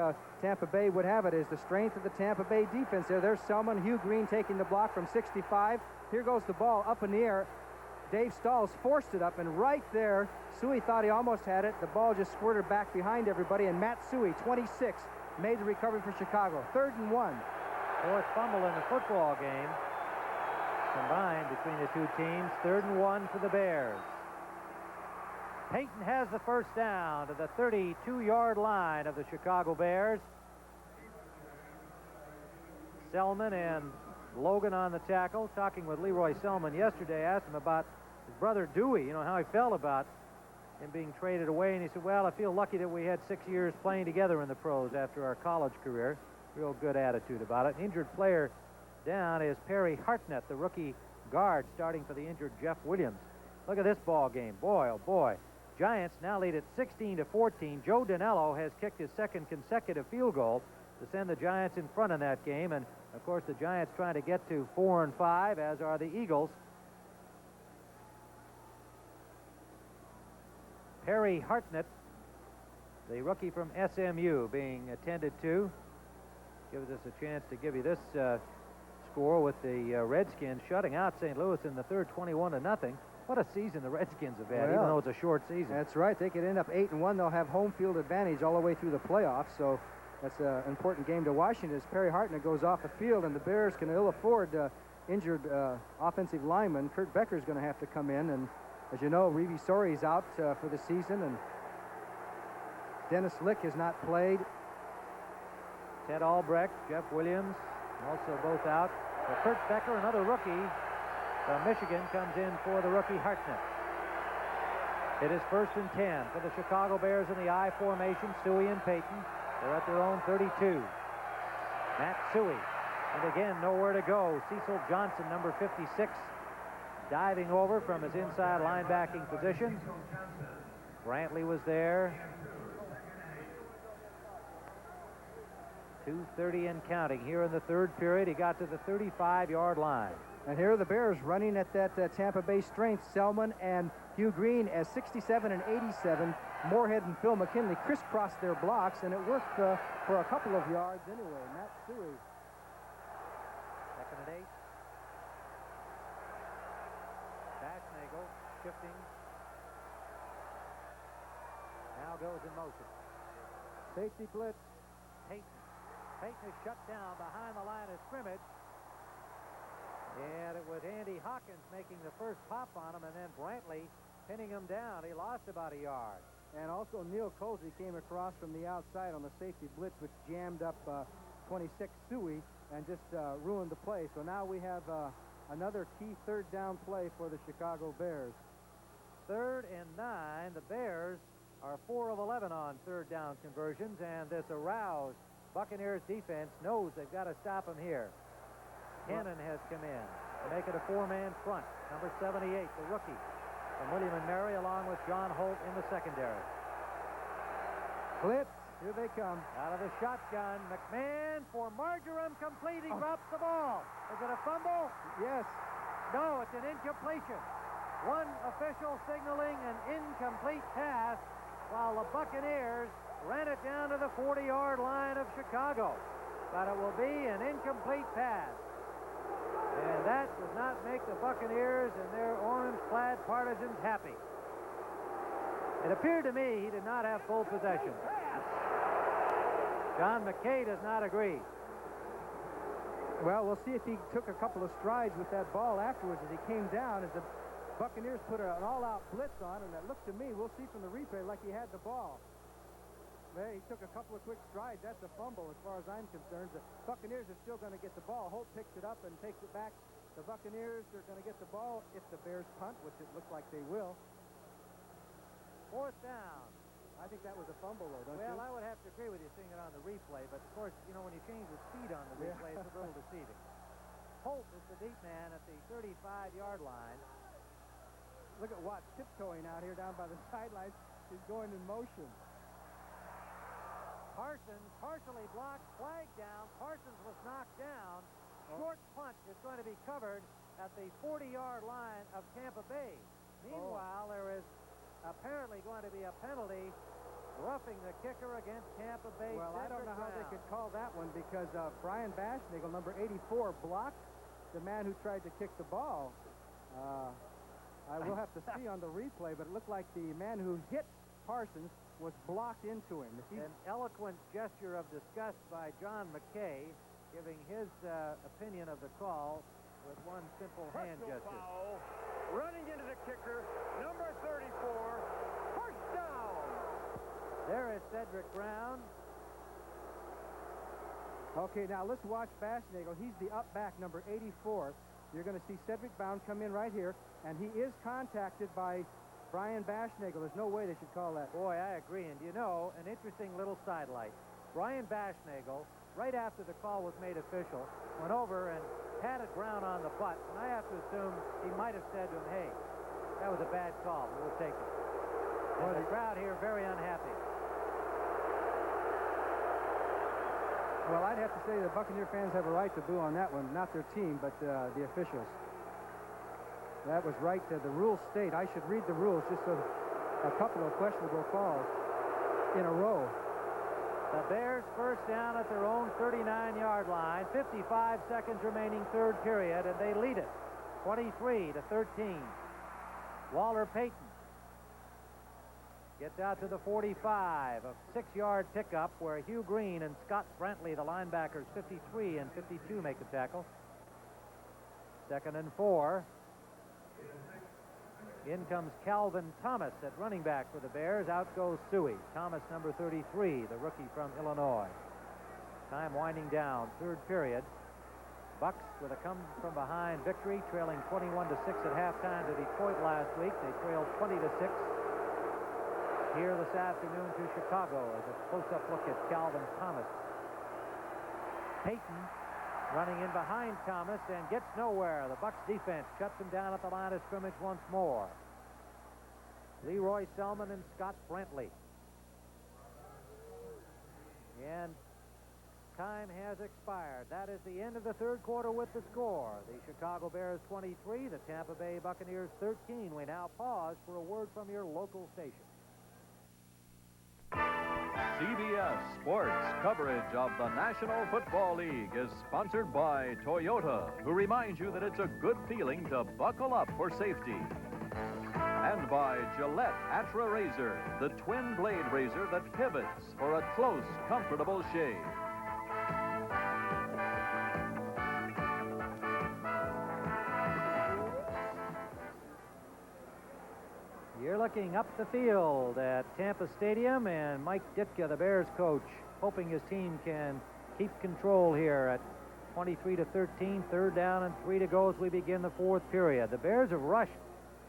Tampa Bay would have it as the strength of the Tampa Bay defense there. There's Selman, Hugh Green taking the block from 65. Here goes the ball up in the air. Dave Stahls forced it up, and right there, Suey thought he almost had it. The ball just squirted back behind everybody, and Matt Suey, 26, made the recovery for Chicago. 3rd and 1. 4th fumble in the football game combined between the two teams. 3rd and 1 for the Bears. Payton has the first down to the 32-yard line of the Chicago Bears. Selman and Logan on the tackle. Talking with Leroy Selman yesterday, asked him about his brother Dewey, you know, how he felt about him being traded away. And he said, well, I feel lucky that we had 6 years playing together in the pros after our college career. Real good attitude about it. An injured player down is Perry Hartnett, the rookie guard, starting for the injured Jeff Williams. Look at this ball game. Boy, oh boy. Giants now lead at 16-14. Joe Danello has kicked his 2nd consecutive field goal to send the Giants in front in that game. And, of course, the Giants trying to get to 4-5, as are the Eagles. Perry Hartnett, the rookie from SMU, being attended to. Gives us a chance to give you this score with the Redskins shutting out St. Louis in the third, 21-0. What a season the Redskins have had, even though it's a short season. That's right. They could end up 8-1. They'll have home field advantage all the way through the playoffs. So that's an important game to Washington as Perry Hartnett goes off the field, and the Bears can ill afford injured offensive lineman. Kurt Becker's going to have to come in. And as you know, Reeve Sori's out for the season, and Dennis Lick has not played. Ted Albrecht, Jeff Williams, also both out. But Kurt Becker, another rookie from Michigan, comes in for the rookie Hartnett. It is 1st and 10 for the Chicago Bears in the I formation. Suey and Payton. They're at their own 32. Matt Suey. And again, nowhere to go. Cecil Johnson, number 56, diving over from his inside linebacking position. Brantley was there. 2:30 and counting here in the third period. He got to the 35-yard line. And here are the Bears running at that Tampa Bay strength. Selman and Hugh Green as 67 and 87. Moorhead and Phil McKinley crisscrossed their blocks, and it worked for a couple of yards anyway. Matt Suey Second and 8. Bashnagel shifting. Now goes in motion. Safety blitz. Payton. Payton is shut down behind the line of scrimmage. And it was Andy Hawkins making the first pop on him, and then Brantley pinning him down. He lost about a yard. And also Neil Colsey came across from the outside on the safety blitz, which jammed up 26 Suey and just ruined the play. So now we have another key third down play for the Chicago Bears. 3rd and 9. The Bears are 4 of 11 on third down conversions, and this aroused Buccaneers defense knows they've got to stop him here. Cannon has come in to make it a 4-man front. Number 78, the rookie from William & Mary, along with John Holt in the secondary. Blitz, here they come. Out of the shotgun, McMahon for Marjoram, complete. He drops the ball. Is it a fumble? Yes. No, it's an incompletion. One official signaling an incomplete pass while the Buccaneers ran it down to the 40-yard line of Chicago. But it will be an incomplete pass. And that does not make the Buccaneers and their orange-clad partisans happy. It appeared to me he did not have full possession. John McKay does not agree. Well, we'll see if he took a couple of strides with that ball afterwards as he came down, as the Buccaneers put an all-out blitz on, and it looked to me, we'll see from the replay, like he had the ball. There, he took a couple of quick strides. That's a fumble as far as I'm concerned. The Buccaneers are still going to get the ball. Holt picks it up and takes it back. The Buccaneers are going to get the ball if the Bears punt, which it looks like they will. 4th down. I think that was a fumble, though, don't you? Well, I would have to agree with you seeing it on the replay, but of course, you know, when you change the speed on the replay, it's a little deceiving. Holt is the deep man at the 35-yard line. Look at Watt tiptoeing out here down by the sidelines. He's going in motion. Parsons partially blocked, flag down. Parsons was knocked down. Short punt is going to be covered at the 40-yard line of Tampa Bay. Meanwhile, there is apparently going to be a penalty roughing the kicker against Tampa Bay. Well, I don't know how they could call that one because Brian Bashnagel, number 84, blocked the man who tried to kick the ball. I will have to see on the replay, but it looked like the man who hit Parsons was blocked into him. An eloquent gesture of disgust by John McKay, giving his opinion of the call with one simple hand gesture. Foul, running into the kicker, number 34, first down. There is Cedric Brown. Okay, now let's watch Bashnagel. He's the up back, number 84. You're going to see Cedric Brown come in right here, and he is contacted by Brian Bashnagel. There's no way they should call that. Boy, I agree. And you know, an interesting little sidelight. Brian Bashnagel, right after the call was made official, went over and patted Brown on the butt. And I have to assume he might have said to him, hey, that was a bad call, but we'll take it. And the crowd here very unhappy. Well, I'd have to say the Buccaneer fans have a right to boo on that one. Not their team, but the officials. That was right. The rules state, I should read the rules just so a couple of questionable calls in a row. The Bears first down at their own 39-yard line. 55 seconds remaining, third period, and they lead it 23-13. Walter Payton gets out to the 45, a 6-yard pickup where Hugh Green and Scott Brantley, the linebackers, 53 and 52, make the tackle. 2nd and 4. In comes Calvin Thomas at running back for the Bears. Out goes Suey. Thomas, number 33, the rookie from Illinois. Time winding down, third period. Bucks with a come-from-behind victory, trailing 21-6 at halftime to Detroit last week. They trailed 20-6 here this afternoon to Chicago as a close-up look at Calvin Thomas. Payton running in behind Thomas and gets nowhere. The Bucks defense shuts him down at the line of scrimmage once more. Leroy Selman and Scott Brantley. And time has expired. That is the end of the third quarter with the score. The Chicago Bears 23, the Tampa Bay Buccaneers 13. We now pause for a word from your local station. CBS Sports coverage of the National Football League is sponsored by Toyota, who reminds you that it's a good feeling to buckle up for safety. And by Gillette Atra Razor, the twin blade razor that pivots for a close, comfortable shave. You're looking up the field at Tampa Stadium, and Mike Ditka, the Bears coach, hoping his team can keep control here at 23-13, third down and 3 to go as we begin the fourth period. The Bears have rushed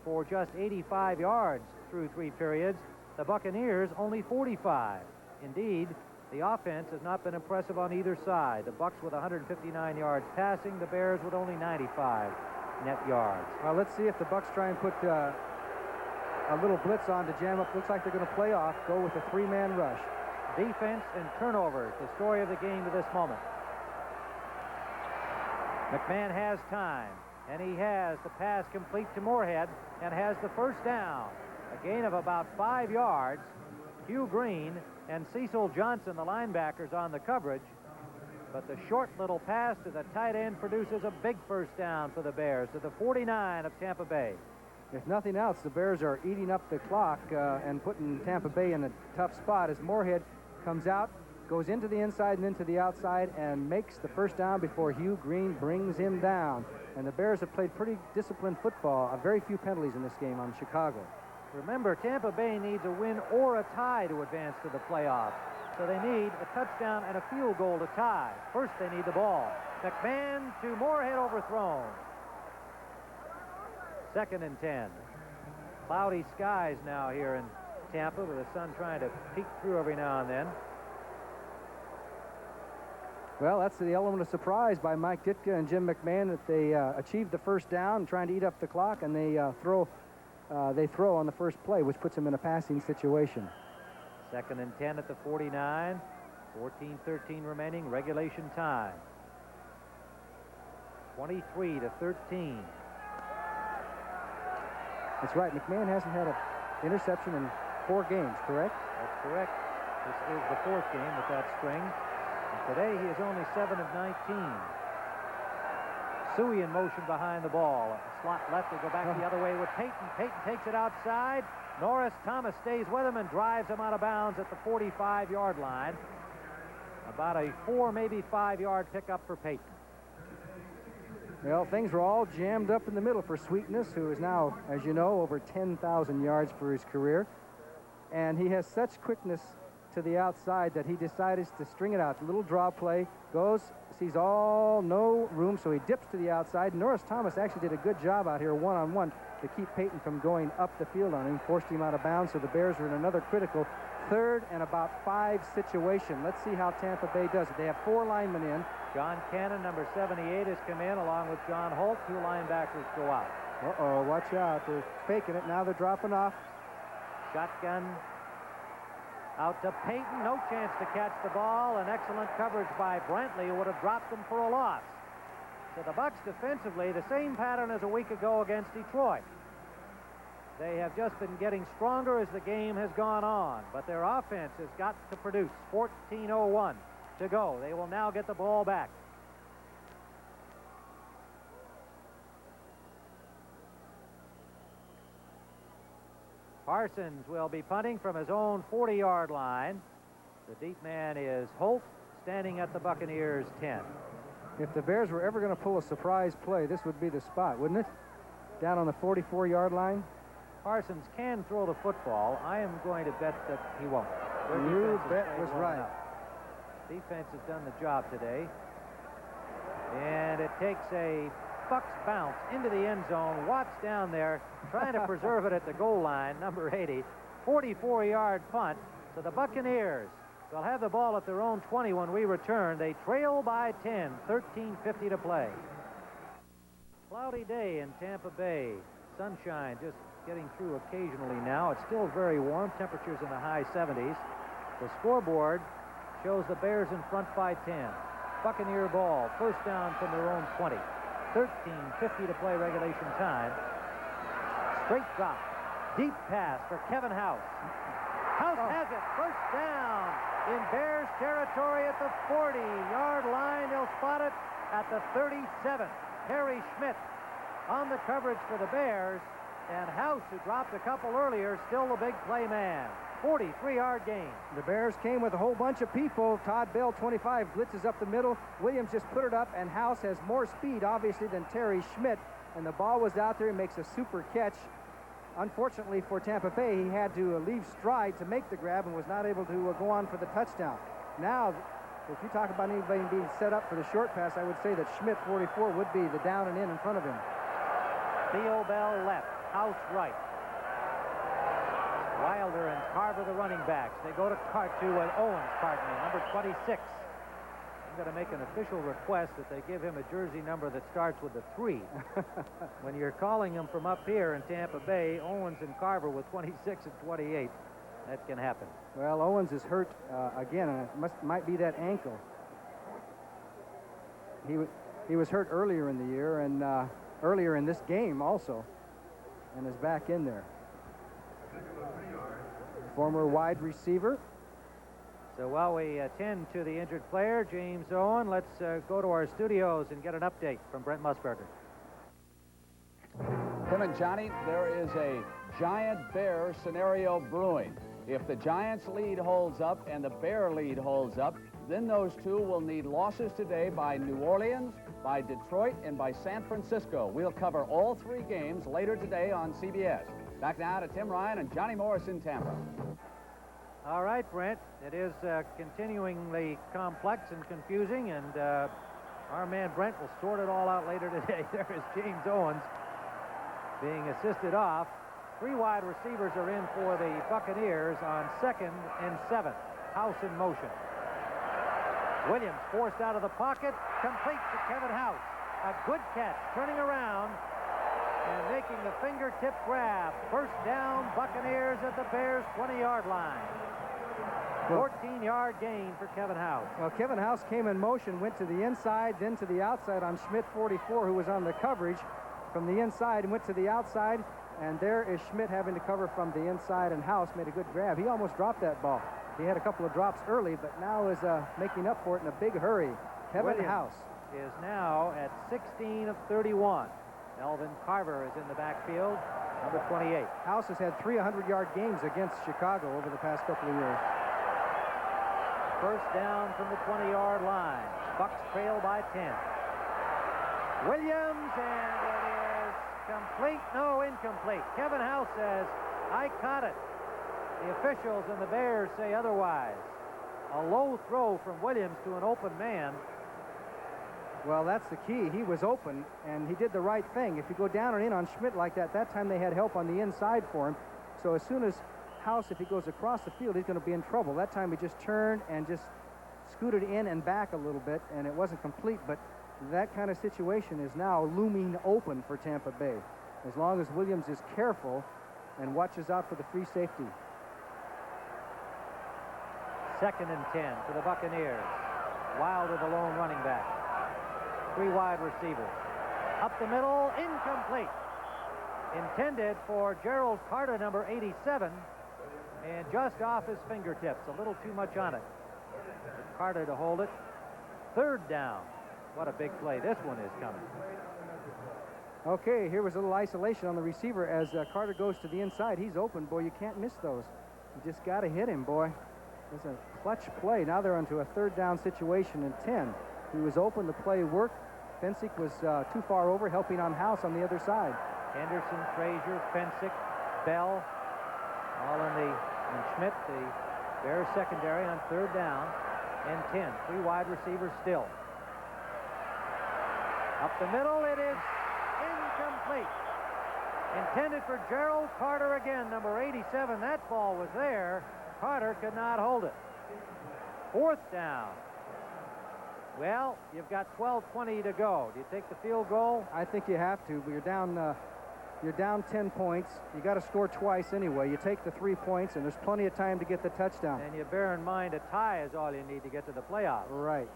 for just 85 yards through 3 periods. The Buccaneers only 45. Indeed, the offense has not been impressive on either side. The Bucs with 159 yards passing, the Bears with only 95 net yards. Well, let's see if the Bucs try and put a little blitz on to jam up. Looks like they're going to play off, go with a 3-man rush. Defense and turnovers, the story of the game to this moment. McMahon has time, and he has the pass complete to Moorhead and has the first down. A gain of about 5 yards. Hugh Green and Cecil Johnson, the linebackers, on the coverage. But the short little pass to the tight end produces a big first down for the Bears to the 49 of Tampa Bay. If nothing else, the Bears are eating up the clock and putting Tampa Bay in a tough spot as Moorhead comes out, goes into the inside and into the outside, and makes the first down before Hugh Green brings him down. And the Bears have played pretty disciplined football. Very few penalties in this game on Chicago. Remember, Tampa Bay needs a win or a tie to advance to the playoffs. So they need a touchdown and a field goal to tie. First, they need the ball. McMahon to Moorhead, overthrown. 2nd and 10. Cloudy skies now here in Tampa with the sun trying to peek through every now and then. Well, that's the element of surprise by Mike Ditka and Jim McMahon that they achieved the first down, trying to eat up the clock, and they throw on the first play, which puts them in a passing situation. 2nd and 10 at the 49. 14-13 remaining, regulation time. 23-13. That's right. McMahon hasn't had an interception in 4 games, correct? That's correct. This is the 4th game with that string. And today he is only 7 of 19. Suey in motion behind the ball. Slot left to go back the other way with Payton. Payton takes it outside. Norris Thomas stays with him and drives him out of bounds at the 45-yard line. About a 4, maybe 5-yard pickup for Payton. Well, things were all jammed up in the middle for Sweetness, who is now, as you know, over 10,000 yards for his career. And he has such quickness to the outside that he decided to string it out. A little draw play, goes, sees no room, so he dips to the outside. Norris Thomas actually did a good job out here one-on-one to keep Payton from going up the field on him, forced him out of bounds, so the Bears are in another critical 3rd and about 5 situation. Let's see how Tampa Bay does it. They have 4 linemen in. John Cannon, number 78, has come in along with John Holt. 2 linebackers go out. Uh-oh, watch out. They're faking it. Now they're dropping off. Shotgun out to Payton. No chance to catch the ball. An excellent coverage by Brantley, who would have dropped them for a loss. So the Bucs defensively, the same pattern as a week ago against Detroit. They have just been getting stronger as the game has gone on, but their offense has got to produce. 14:01 to go. They will now get the ball back. Parsons will be punting from his own 40-yard line. The deep man is Holt, standing at the Buccaneers' 10. If the Bears were ever going to pull a surprise play, this would be the spot, wouldn't it? Down on the 44-yard line. Parsons can throw the football. I am going to bet that he won't. You bet was right. Defense has done the job today. And it takes a Bucs bounce into the end zone. Watts down there trying to preserve it at the goal line, number 80. 44-yard punt. So the Buccaneers will have the ball at their own 20 when we return. They trail by 10, 13:50 to play. Cloudy day in Tampa Bay. Sunshine just getting through occasionally now. It's still very warm. Temperatures in the high 70s. The scoreboard shows the Bears in front by 10. Buccaneer ball. First down from their own 20. 13:50 to play regulation time. Straight drop. Deep pass for Kevin House. House has it. First down in Bears territory at the 40-yard line. They'll spot it at the 37. Harry Schmidt on the coverage for the Bears. And House, who dropped a couple earlier, still the big play man. 43-yard gain. The Bears came with a whole bunch of people. Todd Bell, 25, blitzes up the middle. Williams just put it up, and House has more speed, obviously, than Terry Schmidt. And the ball was out there. He makes a super catch. Unfortunately for Tampa Bay, he had to leave stride to make the grab and was not able to go on for the touchdown. Now, if you talk about anybody being set up for the short pass, I would say that Schmidt, 44, would be the down and in front of him. Theo Bell left. House right. Wilder and Carver the running backs. They go to Owens, number 26. I'm going to make an official request that they give him a jersey number that starts with a 3. When you're calling them from up here in Tampa Bay, Owens and Carver with 26 and 28. That can happen. Well, Owens is hurt again, and it might be that ankle. He was hurt earlier in the year and earlier in this game also, and is back in there. Former wide receiver. So while we attend to the injured player, James Owen, let's go to our studios and get an update from Brent Musburger. Tim and Johnny, there is a Giant Bear scenario brewing. If the Giants lead holds up and the Bear lead holds up, then those two will need losses today by New Orleans, by Detroit, and by San Francisco. We'll cover all 3 games later today on CBS. Back now to Tim Ryan and Johnny Morris in Tampa. All right, Brent. It is continuingly complex and confusing, and our man Brent will sort it all out later today. There is James Owens being assisted off. 3 wide receivers are in for the Buccaneers on 2nd and 7. House in motion. Williams forced out of the pocket, complete to Kevin House. A good catch, turning around and making the fingertip grab. First down, Buccaneers at the Bears' 20-yard line. 14-yard gain for Kevin House. Well, Kevin House came in motion, went to the inside, then to the outside on Schmidt, 44, who was on the coverage from the inside, and went to the outside. And there is Schmidt having to cover from the inside, and House made a good grab. He almost dropped that ball. He had a couple of drops early, but now is making up for it in a big hurry. Kevin House is now at 16 of 31. Melvin Carver is in the backfield, number 28. House has had 300-yard games against Chicago over the past couple of years. First down from the 20-yard line. Bucks trail by 10. Williams, and it is complete. No, incomplete. Kevin House says, I caught it. The officials and the Bears say otherwise. A low throw from Williams to an open man. Well, that's the key. He was open, and he did the right thing. If you go down and in on Schmidt like that time they had help on the inside for him. So as soon as House, if he goes across the field, he's going to be in trouble. That time he just turned and just scooted in and back a little bit, and it wasn't complete. But that kind of situation is now looming open for Tampa Bay, as long as Williams is careful and watches out for the free safety. 2nd and 10 for the Buccaneers. Wilder, the lone running back. 3 wide receivers. Up the middle, incomplete. Intended for Gerald Carter, number 87, and just off his fingertips. A little too much on it. Carter to hold it. 3rd down. What a big play this one is coming. Okay, here was a little isolation on the receiver as Carter goes to the inside. He's open, boy. You can't miss those. You just got to hit him, boy. It's a clutch play. Now they're onto a 3rd down situation and 10. He was open. The play worked. Fensick was too far over, helping on House on the other side. Henderson, Frazier, Fensick, Bell, all in and Schmidt, the Bears secondary on 3rd down and 10. 3 wide receivers still. Up the middle, it is incomplete. Intended for Gerald Carter again, number 87. That ball was there. Carter could not hold it. 4th down. Well, you've got 12:20 to go. Do you take the field goal? I think you have to, but you're down 10 points. You got to score twice anyway. You take the 3 points, and there's plenty of time to get the touchdown. And you bear in mind a tie is all you need to get to the playoffs. Right.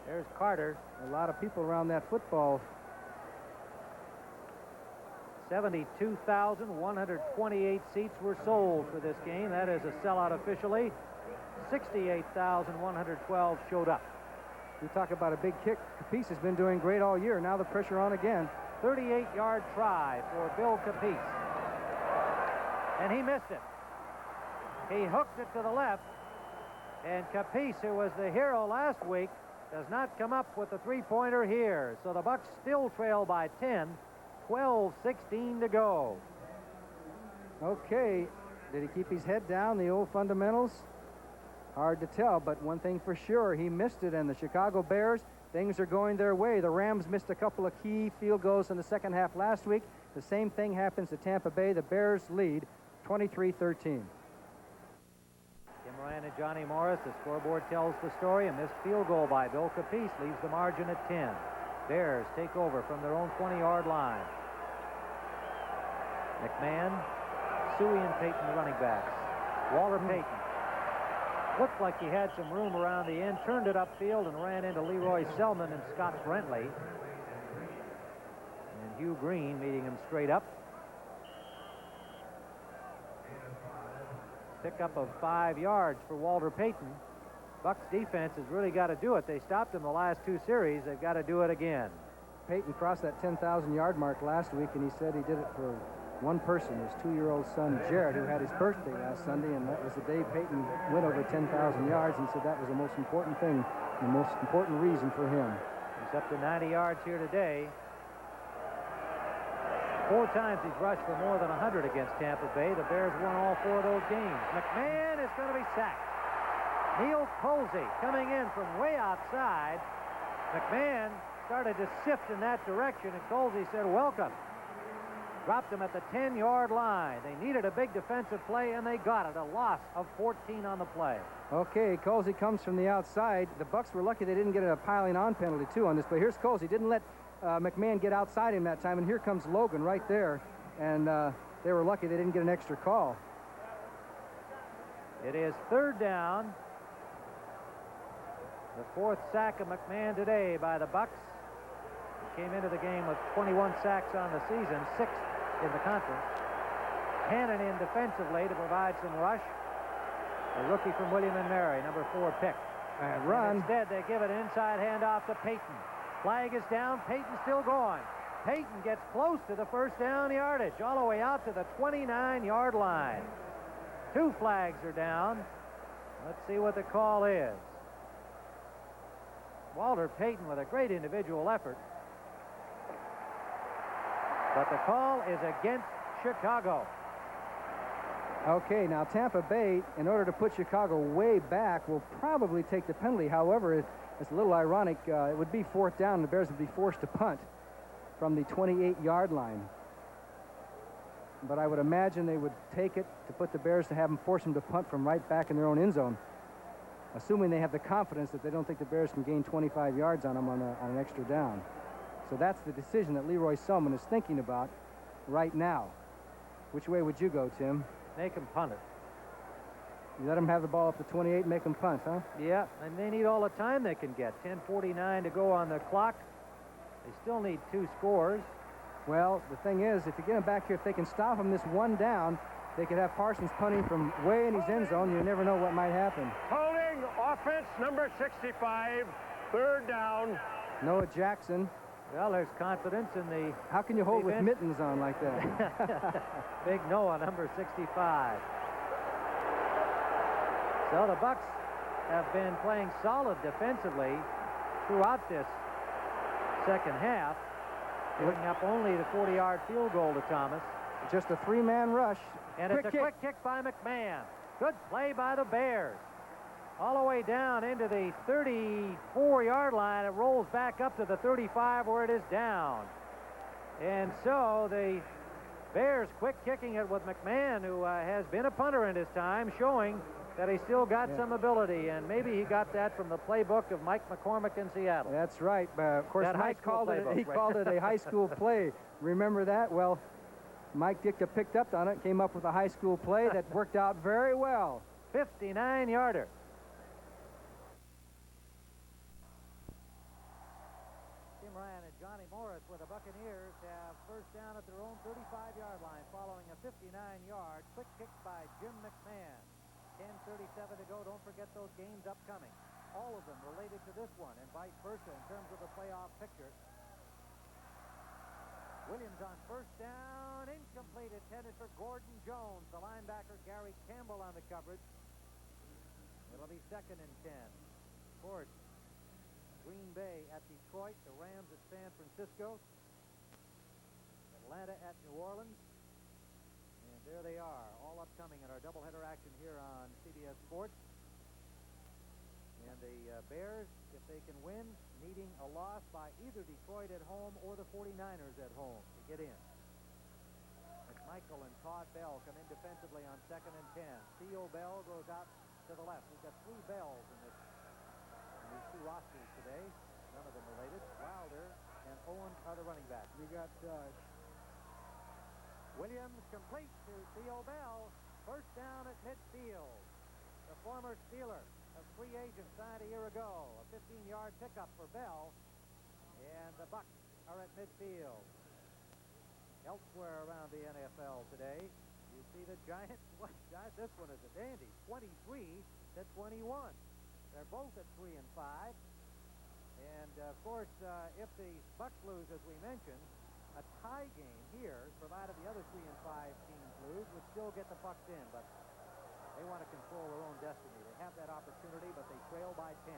There's Carter. A lot of people around that football. 72,128 seats were sold for this game. That is a sellout officially. 68,112 showed up. You talk about a big kick. Capice has been doing great all year. Now the pressure on again. 38-yard try for Bill Capice. And he missed it. He hooked it to the left. And Capice, who was the hero last week, does not come up with the three-pointer here. So the Bucks still trail by 10. 12-16 to go. Okay. Did he keep his head down, the old fundamentals? Hard to tell, but one thing for sure, he missed it, and the Chicago Bears, things are going their way. The Rams missed a couple of key field goals in the second half last week. The same thing happens to Tampa Bay. The Bears lead 23-13. Tim Moran and Johnny Morris, the scoreboard tells the story. A missed field goal by Bill Capice leaves the margin at 10. Bears take over from their own 20-yard line. McMahon, Suey, and Payton, the running backs. Walter Payton looked like he had some room around the end, turned it upfield, and ran into Leroy Selman and Scott Brentley. And Hugh Green meeting him straight up. Pickup of 5 yards for Walter Payton. Bucks defense has really got to do it. They stopped him the last 2 series. They've got to do it again. Payton crossed that 10,000-yard mark last week, and he said he did it for one person, his 2-year-old son, Jared, who had his birthday last Sunday, and that was the day Payton went over 10,000 yards, and said that was the most important thing, the most important reason for him. He's up to 90 yards here today. 4 times he's rushed for more than 100 against Tampa Bay. The Bears won all 4 of those games. McMahon is going to be sacked. Neil Colsey coming in from way outside. McMahon started to sift in that direction, and Colsey said, welcome. Dropped him at the 10-yard line. They needed a big defensive play, and they got it. A loss of 14 on the play. Okay, Colsey comes from the outside. The Bucks were lucky they didn't get a piling on penalty, too, on this. But here's Colsey. Didn't let McMahon get outside him that time. And here comes Logan right there. And they were lucky they didn't get an extra call. It is 3rd down. The 4th sack of McMahon today by the Bucks. He came into the game with 21 sacks on the season, 6th in the conference. Hannon in defensively to provide some rush. A rookie from William & Mary, number 4 pick. And run. Instead, they give an inside handoff to Payton. Flag is down. Payton still going. Payton gets close to the first down yardage, all the way out to the 29-yard line. 2 flags are down. Let's see what the call is. Walter Payton with a great individual effort. But the call is against Chicago. Okay, now Tampa Bay, in order to put Chicago way back, will probably take the penalty. However, it's a little ironic. It would be 4th down, and the Bears would be forced to punt from the 28-yard line. But I would imagine they would take it to put the Bears to have them force them to punt from right back in their own end zone, assuming they have the confidence that they don't think the Bears can gain 25 yards on them on an extra down. So that's the decision that Leroy Selman is thinking about right now. Which way would you go, Tim? Make them punt it. You let them have the ball up to 28 and make them punt, huh? Yeah, and they need all the time they can get. 10:49 to go on the clock. They still need 2 scores. Well, the thing is, if you get them back here, if they can stop them this 1 down, they could have Parsons punting from way in his end zone. You never know what might happen. Holding offense number 65, 3rd down. Noah Jackson. Well, there's confidence in the... How can you hold with defense? mittens on like that? Big Noah, number 65. So the Bucks have been playing solid defensively throughout this second half, giving up only the 40-yard field goal to Thomas. Just a 3-man rush. And it's a quick kick by McMahon. Good play by the Bears. All the way down into the 34-yard line. It rolls back up to the 35 where it is down. And so the Bears quick kicking it with McMahon, who has been a punter in his time, showing that he still got some ability. And maybe he got that from the playbook of Mike McCormick in Seattle. Of course, That Mike called it a high school play. Remember that? Well, Mike Ditka picked up on it, came up with a high school play that worked out very well. 59-yarder. Tim Ryan Johnny Morris with the Buccaneers have first down at their own 35-yard line following a 59-yard quick kick by Jim McMahon. 10:37 to go. Don't forget those games upcoming. All of them related to this one and vice versa in terms of the playoff picture. Williams on first down, incomplete, intended for Gordon Jones. The linebacker Gary Campbell on the coverage. It'll be 2nd and 10. Of course, Green Bay at Detroit, the Rams at San Francisco, Atlanta at New Orleans, and there they are, all upcoming in our doubleheader action here on CBS Sports. And the Bears, if they can win, needing a loss by either Detroit at home or the 49ers at home to get in. McMichael and Todd Bell come in defensively on 2nd and 10. Theo Bell goes out to the left. We've got 3 Bells in these 2 rosters today. None of them related. Wilder and Owen are the running backs. You got Williams complete to Theo Bell. First down at midfield. The former Steeler, a free agent signed a year ago. A 15-yard pickup for Bell. And the Bucs are at midfield. Elsewhere around the NFL today, you see the Giants. This one is a dandy. 23 to 21. They're both at 3 and 5. And, of course, if the Bucs lose, as we mentioned, a tie game here, provided the other 3 and 5 teams lose, would still get the Bucs in. But they want to control their own destiny. They have that opportunity, but they trail by 10.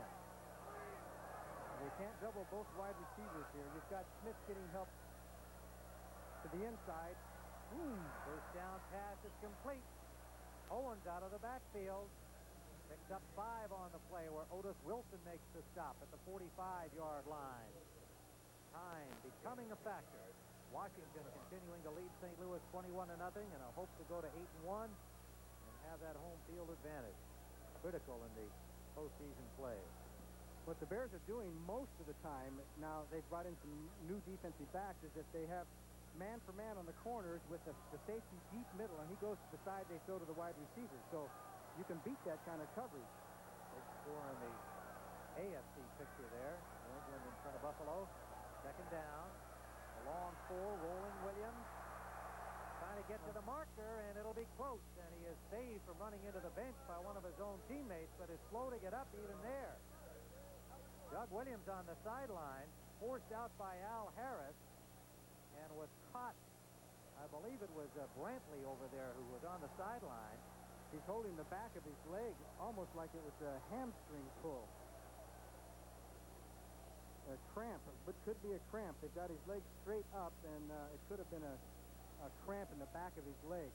They can't double both wide receivers here. You've got Smith getting help to the inside. First down pass is complete. Owens out of the backfield. Picks up 5 on the play where Otis Wilson makes the stop at the 45-yard line. Time becoming a factor. Washington continuing to lead St. Louis 21-0 and a hope to go to 8-1 and have that home field advantage. Critical in the postseason play. What the Bears are doing most of the time, now they've brought in some new defensive backs, is that they have man-for-man on the corners with the safety deep middle, and he goes to the side, they throw to the wide receiver. So you can beat that kind of coverage. Big score in the AFC picture there. New England in front of Buffalo. 2nd down. A long 4, rolling Williams. Trying to get to the marker, and it'll be close. And he is saved from running into the bench by one of his own teammates, but is slow to get up even there. Doug Williams on the sideline, forced out by Al Harris, and was caught. I believe it was Brantley over there who was on the sideline. He's holding the back of his leg almost like it was a hamstring pull. A cramp, but could be a cramp. They've got his leg straight up, and it could have been a cramp in the back of his leg.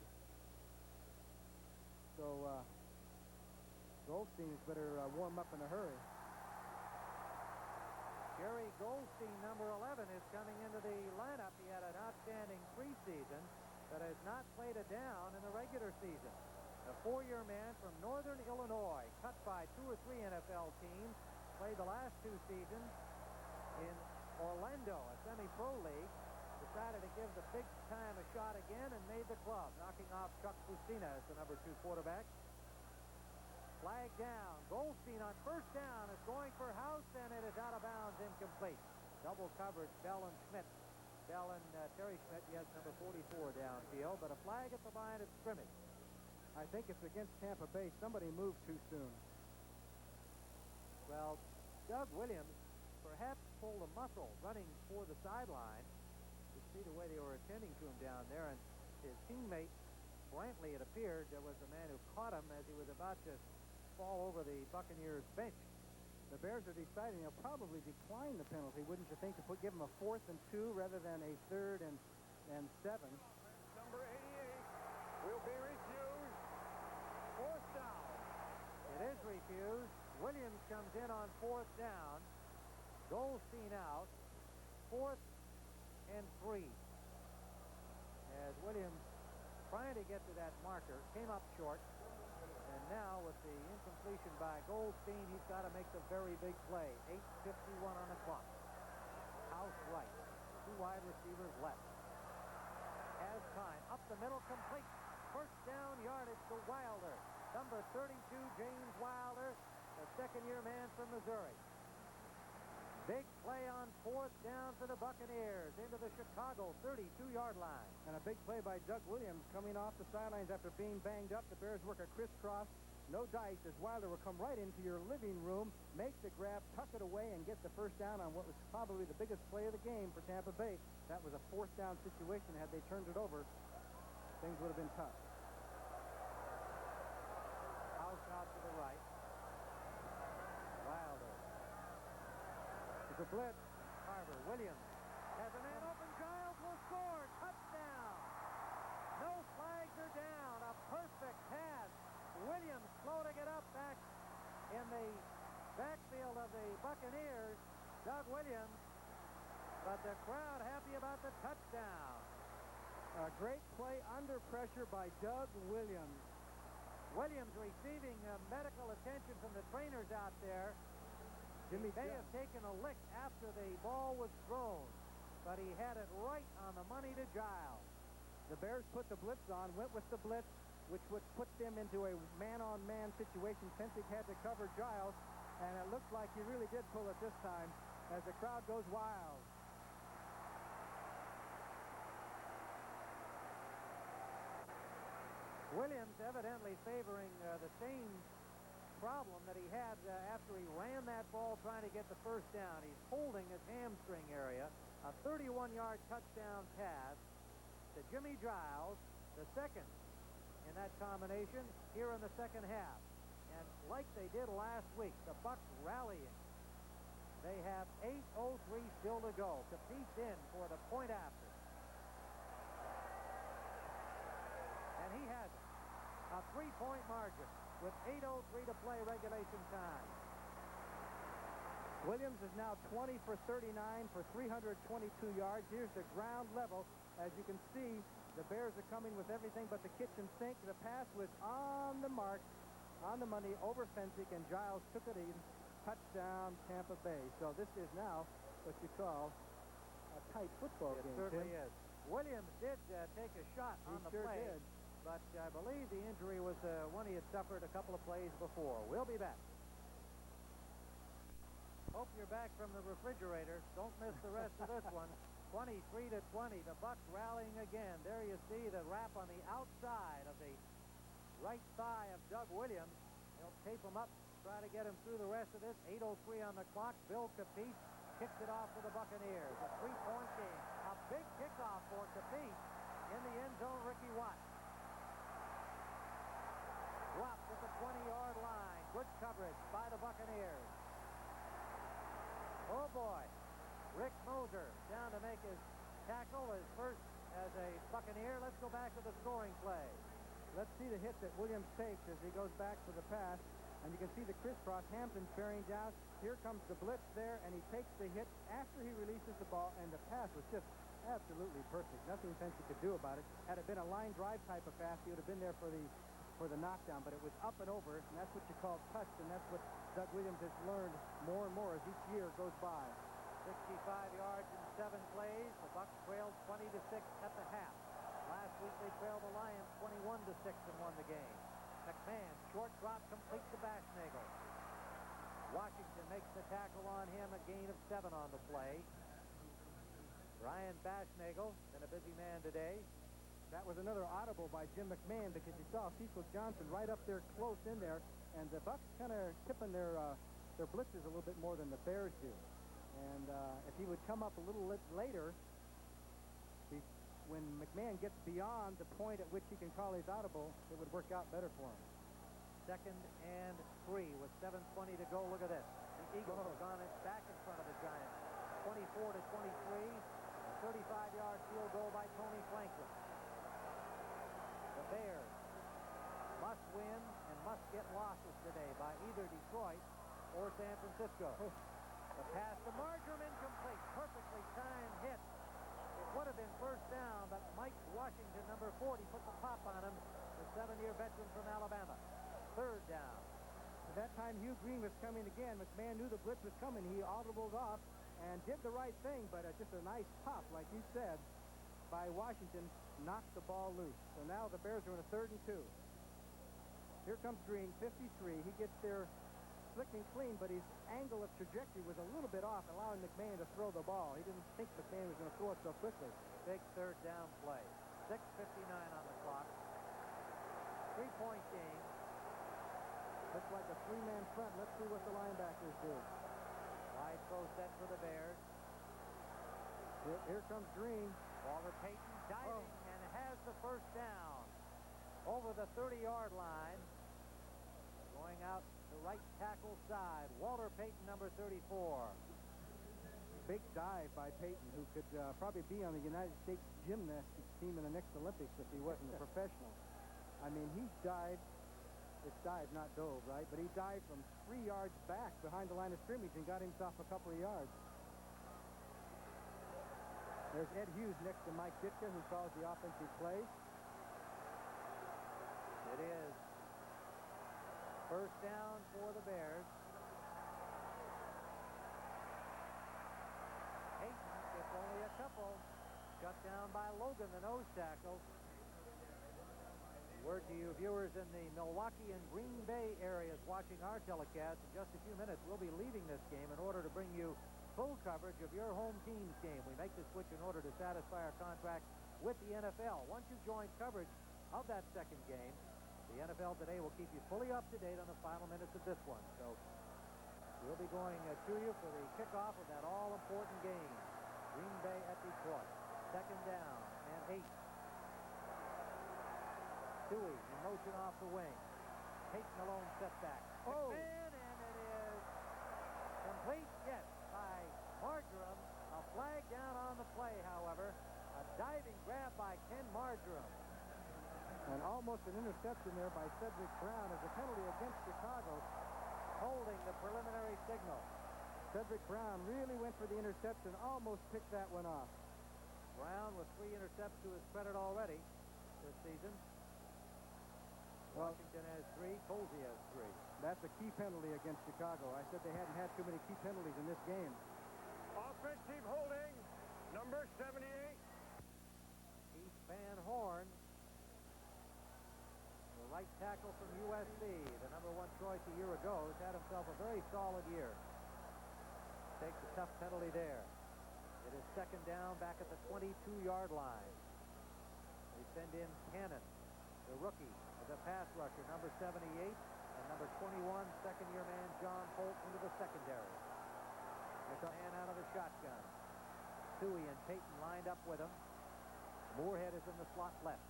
So Goldstein's better warm up in a hurry. Jerry Goldstein, number 11, is coming into the lineup. He had an outstanding preseason, but has not played a down in the regular season. A 4-year man from Northern Illinois, cut by 2 or 3 NFL teams, played the last 2 seasons in Orlando, a semi-pro league, decided to give the big time a shot again and made the club, knocking off Chuck Fusina as the number 2 quarterback. Flag down. Goldstein on first down is going for House, and it is out of bounds, incomplete. Double coverage, Bell and Schmidt. Bell and Terry Schmidt, yes, number 44 downfield, but a flag at the line of scrimmage. I think it's against Tampa Bay. Somebody moved too soon. Well, Doug Williams perhaps pulled a muscle running for the sideline. You see the way they were attending to him down there, and his teammate, Brantley, it appeared, there was a man who caught him as he was about to fall over the Buccaneers bench. The Bears are deciding they'll probably decline the penalty, wouldn't you think, to give them a 4th and 2 rather than a 3rd and 7. Number 88 will be refused. 4th down. It is refused. Williams comes in on 4th down. Goldstein out. 4th and 3. As Williams, trying to get to that marker, came up short. And now with the incompletion by Goldstein, he's got to make the very big play. 8:51 on the clock. House right. 2 wide receivers left. Has time. Up the middle, complete. First down yardage to Wilder. Number 32, James Wilder, the 2nd-year man from Missouri. Big play on 4th down for the Buccaneers into the Chicago 32-yard line. And a big play by Doug Williams coming off the sidelines after being banged up. The Bears work a crisscross, no dice, as Wilder will come right into your living room, make the grab, tuck it away, and get the first down on what was probably the biggest play of the game for Tampa Bay. That was a 4th down situation. Had they turned it over, things would have been tough. House out to the right. Wilder. It's a blitz. Carver. Williams has a man open. Giles will score. Touchdown. No flags are down. A perfect pass. Williams slow to get up back in the backfield of the Buccaneers. Doug Williams. But the crowd happy about the touchdown. A great play under pressure by Doug Williams. Williams receiving medical attention from the trainers out there. Jimmy may have taken a lick after the ball was thrown, but he had it right on the money to Giles. The Bears put the blitz on, went with the blitz, which would put them into a man-on-man situation. Pensick had to cover Giles, and it looks like he really did pull it this time as the crowd goes wild. Williams evidently favoring the same problem that he had after he ran that ball trying to get the first down. He's holding his hamstring area. A 31-yard touchdown pass to Jimmy Giles, the second in that combination here in the second half. And like they did last week, the Bucs rallying. They have 8:03 still to go. Capice in for the point after. And he has a 3-point margin with 8:03 to play regulation time. Williams is now 20 for 39 for 322 yards. Here's the ground level. As you can see, the Bears are coming with everything but the kitchen sink. The pass was on the mark, on the money, over Pensick, and Giles took it in. Touchdown, Tampa Bay. So this is now what you call a tight football game. It certainly is. Williams did take a shot on the sure play, did. but I believe the injury was one he had suffered a couple of plays before. We'll be back. Hope you're back from the refrigerator. Don't miss the rest of this one. 23-20. The Bucs rallying again. There you see the wrap on the outside of the right thigh of Doug Williams. They'll tape him up, try to get him through the rest of this. 8:03 on the clock. Bill Capice kicks it off for the Buccaneers. A 3-point game. A big kickoff for Capice. In the end zone, Ricky Watt. Dropped at the 20-yard line. Good coverage by the Buccaneers. Oh, boy. Rick Moser down to make his tackle, his first as a Buccaneer. Let's go back to the scoring play. Let's see the hit that Williams takes as he goes back for the pass. And you can see the crisscross. Hampton's bearing down. Here comes the blitz there, and he takes the hit after he releases the ball, and the pass was just absolutely perfect. Nothing Pensick could do about it. Had it been a line drive type of pass, he would have been there for the knockdown, but it was up and over, and that's what you call touch, and that's what Doug Williams has learned more and more as each year goes by. 65 yards in 7 plays. The Bucs trailed 20-6 at the half. Last week they trailed the Lions 21-6 and won the game. McMahon, short drop, complete to Bashnagel. Washington makes the tackle on him, a gain of 7 on the play. Ryan Bashnagel, been a busy man today. That was another audible by Jim McMahon because you saw Cecil Johnson right up there close in there, and the Bucs kind of tipping their blitzes a little bit more than the Bears do. And if he would come up a little later, when McMahon gets beyond the point at which he can call his audible, it would work out better for him. 2nd and 3 with 7:20 to go. Look at this. The Eagles have gone back in front of the Giants. 24-23. A 35-yard field goal by Tony Franklin. The Bears must win and must get losses today by either Detroit or San Francisco. The pass to Marjoram incomplete. Perfectly timed hit. It would have been first down, but Mike Washington, number 40, put the pop on him. The 7-year veteran from Alabama. 3rd down. At that time, Hugh Green was coming again. McMahon knew the blitz was coming. He audibled off and did the right thing, but just a nice pop, like you said, by Washington, knocked the ball loose. So now the Bears are in a 3rd and 2. Here comes Green, 53. He gets there slick and clean, but his angle of trajectory was a little bit off, allowing McMahon to throw the ball. He didn't think McMahon was going to throw it so quickly. Big third down play. 6:59 on the clock. 3-point game. Looks like a three-man front. Let's see what the linebackers do. Wide throw set for the Bears. Here comes Green. Walter Payton diving and has the first down over the 30-yard line. Going out the right tackle side. Walter Payton, number 34. Big dive by Payton, who could probably be on the United States gymnastics team in the next Olympics if he wasn't a professional. I mean, he dived. It's dive, not dove, right? But he dived from 3 yards back behind the line of scrimmage and got himself a couple of yards. There's Ed Hughes next to Mike Ditka, who calls the offensive plays. It is first down for the Bears. Payton gets only a couple. Shut down by Logan, the nose tackle. Word to you viewers in the Milwaukee and Green Bay areas watching our telecast. In just a few minutes, we'll be leaving this game in order to bring you full coverage of your home team's game. We make the switch in order to satisfy our contract with the NFL. Once you join coverage of that second game, the NFL Today will keep you fully up to date on the final minutes of this one. So we'll be going to you for the kickoff of that all-important game. Green Bay at Detroit. Second down and 8. Dewey in motion off the wing. Payton alone setback. Oh! And it is complete, yes, by Marjoram. A flag down on the play, however. A diving grab by Ken Marjoram. And almost an interception there by Cedric Brown as a penalty against Chicago. Holding the preliminary signal. Cedric Brown really went for the interception, almost picked that one off. Brown with 3 intercepts to his credit already this season. Washington has 3, Colsey has 3. That's a key penalty against Chicago. I said they hadn't had too many key penalties in this game. Offensive holding, number 78. Keith Van Horn, the right tackle from USC, the number 1 choice a year ago, has had himself a very solid year. Takes a tough penalty there. It is second down back at the 22-yard line. They send in Cannon, the rookie, as a pass rusher, number 78, and number 21, second-year man John Holt into the secondary. There's a man out of the shotgun. Suey and Payton lined up with him. Moorhead is in the slot left.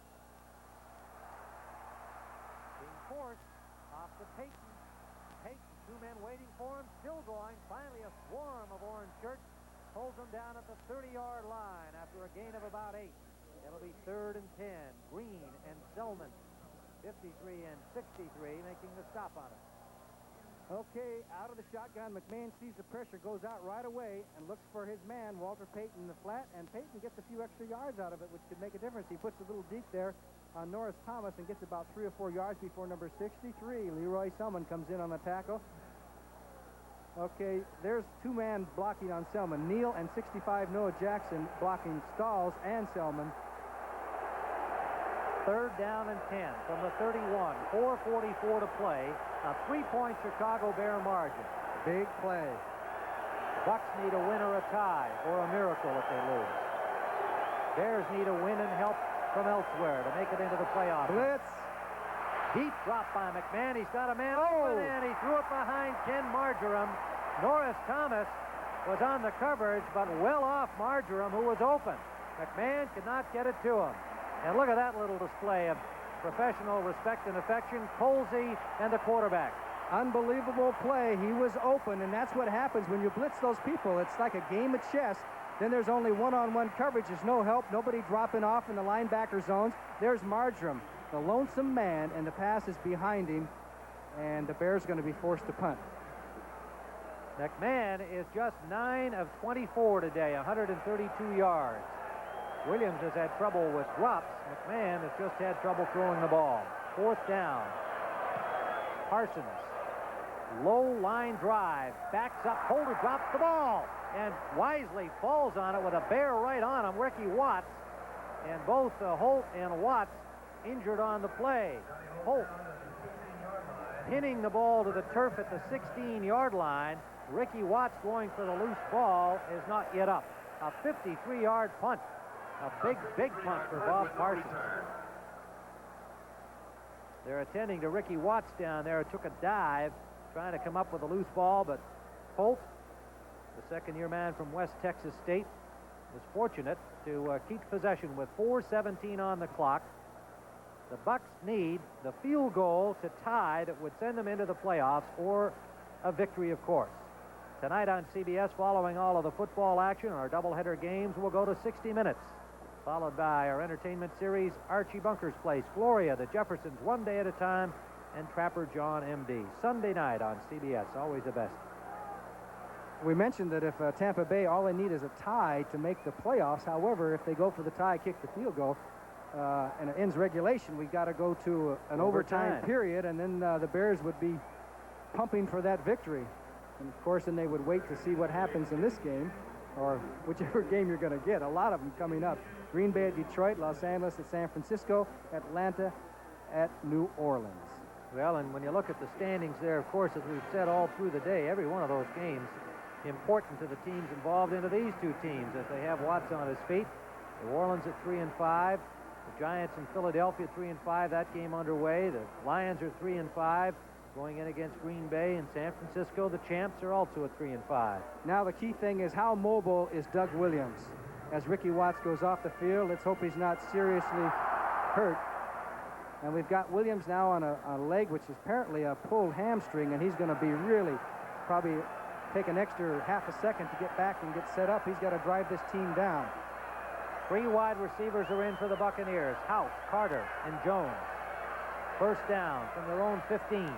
Being forced off to Payton. Payton, 2 men waiting for him, still going. Finally, a swarm of orange shirts pulls him down at the 30-yard line after a gain of about 8. It'll be 3rd and 10. Green and Selman, 53 and 63, making the stop on it. Okay, out of the shotgun, McMahon sees the pressure, goes out right away, and looks for his man, Walter Payton, in the flat, and Payton gets a few extra yards out of it, which could make a difference. He puts a little deep there on Norris Thomas and gets about 3 or 4 yards before number 63, Leroy Selman, comes in on the tackle. Okay, there's 2 men blocking on Selman. Neal and 65, Noah Jackson, blocking Stalls and Selman. 3rd down and 10 from the 31. 4:44 to play. A 3-point Chicago Bear margin. Big play. Bucks need a win or a tie, or a miracle if they lose. Bears need a win and help from elsewhere to make it into the playoffs. Blitz. Deep drop by McMahon. He's got a man open, and he threw it behind Ken Marjoram. Norris Thomas was on the coverage, but well off Marjoram, who was open. McMahon could not get it to him. And look at that little display of professional respect and affection. Colsey and the quarterback. Unbelievable play. He was open, and that's what happens when you blitz those people. It's like a game of chess. Then there's only one-on-one coverage. There's no help. Nobody dropping off in the linebacker zones. There's Marjoram, the lonesome man, and the pass is behind him, and the Bears are going to be forced to punt. McMahon is just 9 of 24 today, 132 yards. Williams has had trouble with drops. McMahon has just had trouble throwing the ball. 4th down. Parsons. Low line drive. Backs up. Holder drops the ball. And wisely falls on it with a bear right on him. Ricky Watts. And both Holt and Watts injured on the play. Holt pinning the ball to the turf at the 16-yard line. Ricky Watts going for the loose ball is not yet up. A 53-yard punt. A big, big punt for Bob Parsons. They're attending to Ricky Watts down there. Took a dive, trying to come up with a loose ball, but Holt, the second-year man from West Texas State, was fortunate to keep possession with 4:17 on the clock. The Bucs need the field goal to tie that would send them into the playoffs, or a victory, of course. Tonight on CBS, following all of the football action, our doubleheader games will go to 60 minutes, followed by our entertainment series, Archie Bunker's Place, Gloria, the Jeffersons, One Day at a Time, and Trapper John M.D. Sunday night on CBS, always the best. We mentioned that if Tampa Bay, all they need is a tie to make the playoffs. However, if they go for the tie, kick the field goal, and it ends regulation, we got to go to an overtime period, and then the Bears would be pumping for that victory. And of course, then they would wait to see what happens in this game, or whichever game you're going to get. A lot of them coming up. Green Bay at Detroit, Los Angeles at San Francisco, Atlanta at New Orleans. Well, and when you look at the standings there, of course, as we've said all through the day, every one of those games important to the teams involved into these two teams, as they have Watts on his feet. New Orleans at 3-5. The Giants in Philadelphia 3-5. That game underway. The Lions are 3-5, going in against Green Bay and San Francisco. The champs are also at 3-5. Now the key thing is, how mobile is Doug Williams as Ricky Watts goes off the field? Let's hope he's not seriously hurt. And we've got Williams now on a leg which is apparently a pulled hamstring, and he's going to be really probably take an extra half a second to get back and get set up. He's got to drive this team down. Three wide receivers are in for the Buccaneers: House, Carter, and Jones. First down from their own 15.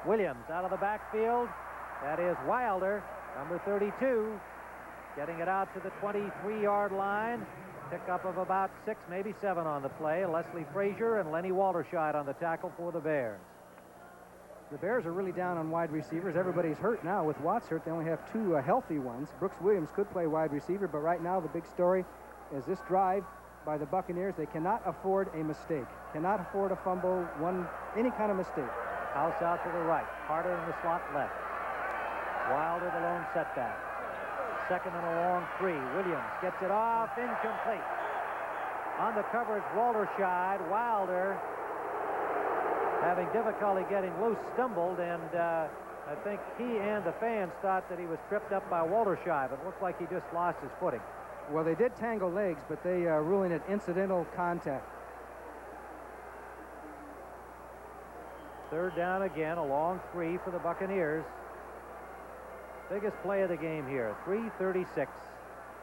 Williams out of the backfield. That is Wilder, number 32, getting it out to the 23-yard line. Pickup of about 6, maybe 7 on the play. Leslie Frazier and Lenny Walterscheid on the tackle for the Bears. The Bears are really down on wide receivers. Everybody's hurt now. With Watts hurt, they only have 2 healthy ones. Brooks Williams could play wide receiver, but right now the big story is this drive by the Buccaneers. They cannot afford a mistake. Cannot afford a fumble, any kind of mistake. House out to the right. Carter in the slot left. Wilder the lone setback. Second and a long 3. Williams gets it off, incomplete. On the coverage, Walterscheid. Wilder, having difficulty getting loose, stumbled, and I think he and the fans thought that he was tripped up by Walterscheid, but it looked like he just lost his footing. Well, they did tangle legs, but they are ruling it incidental contact. Third down again, a long 3 for the Buccaneers. Biggest play of the game here. 3:36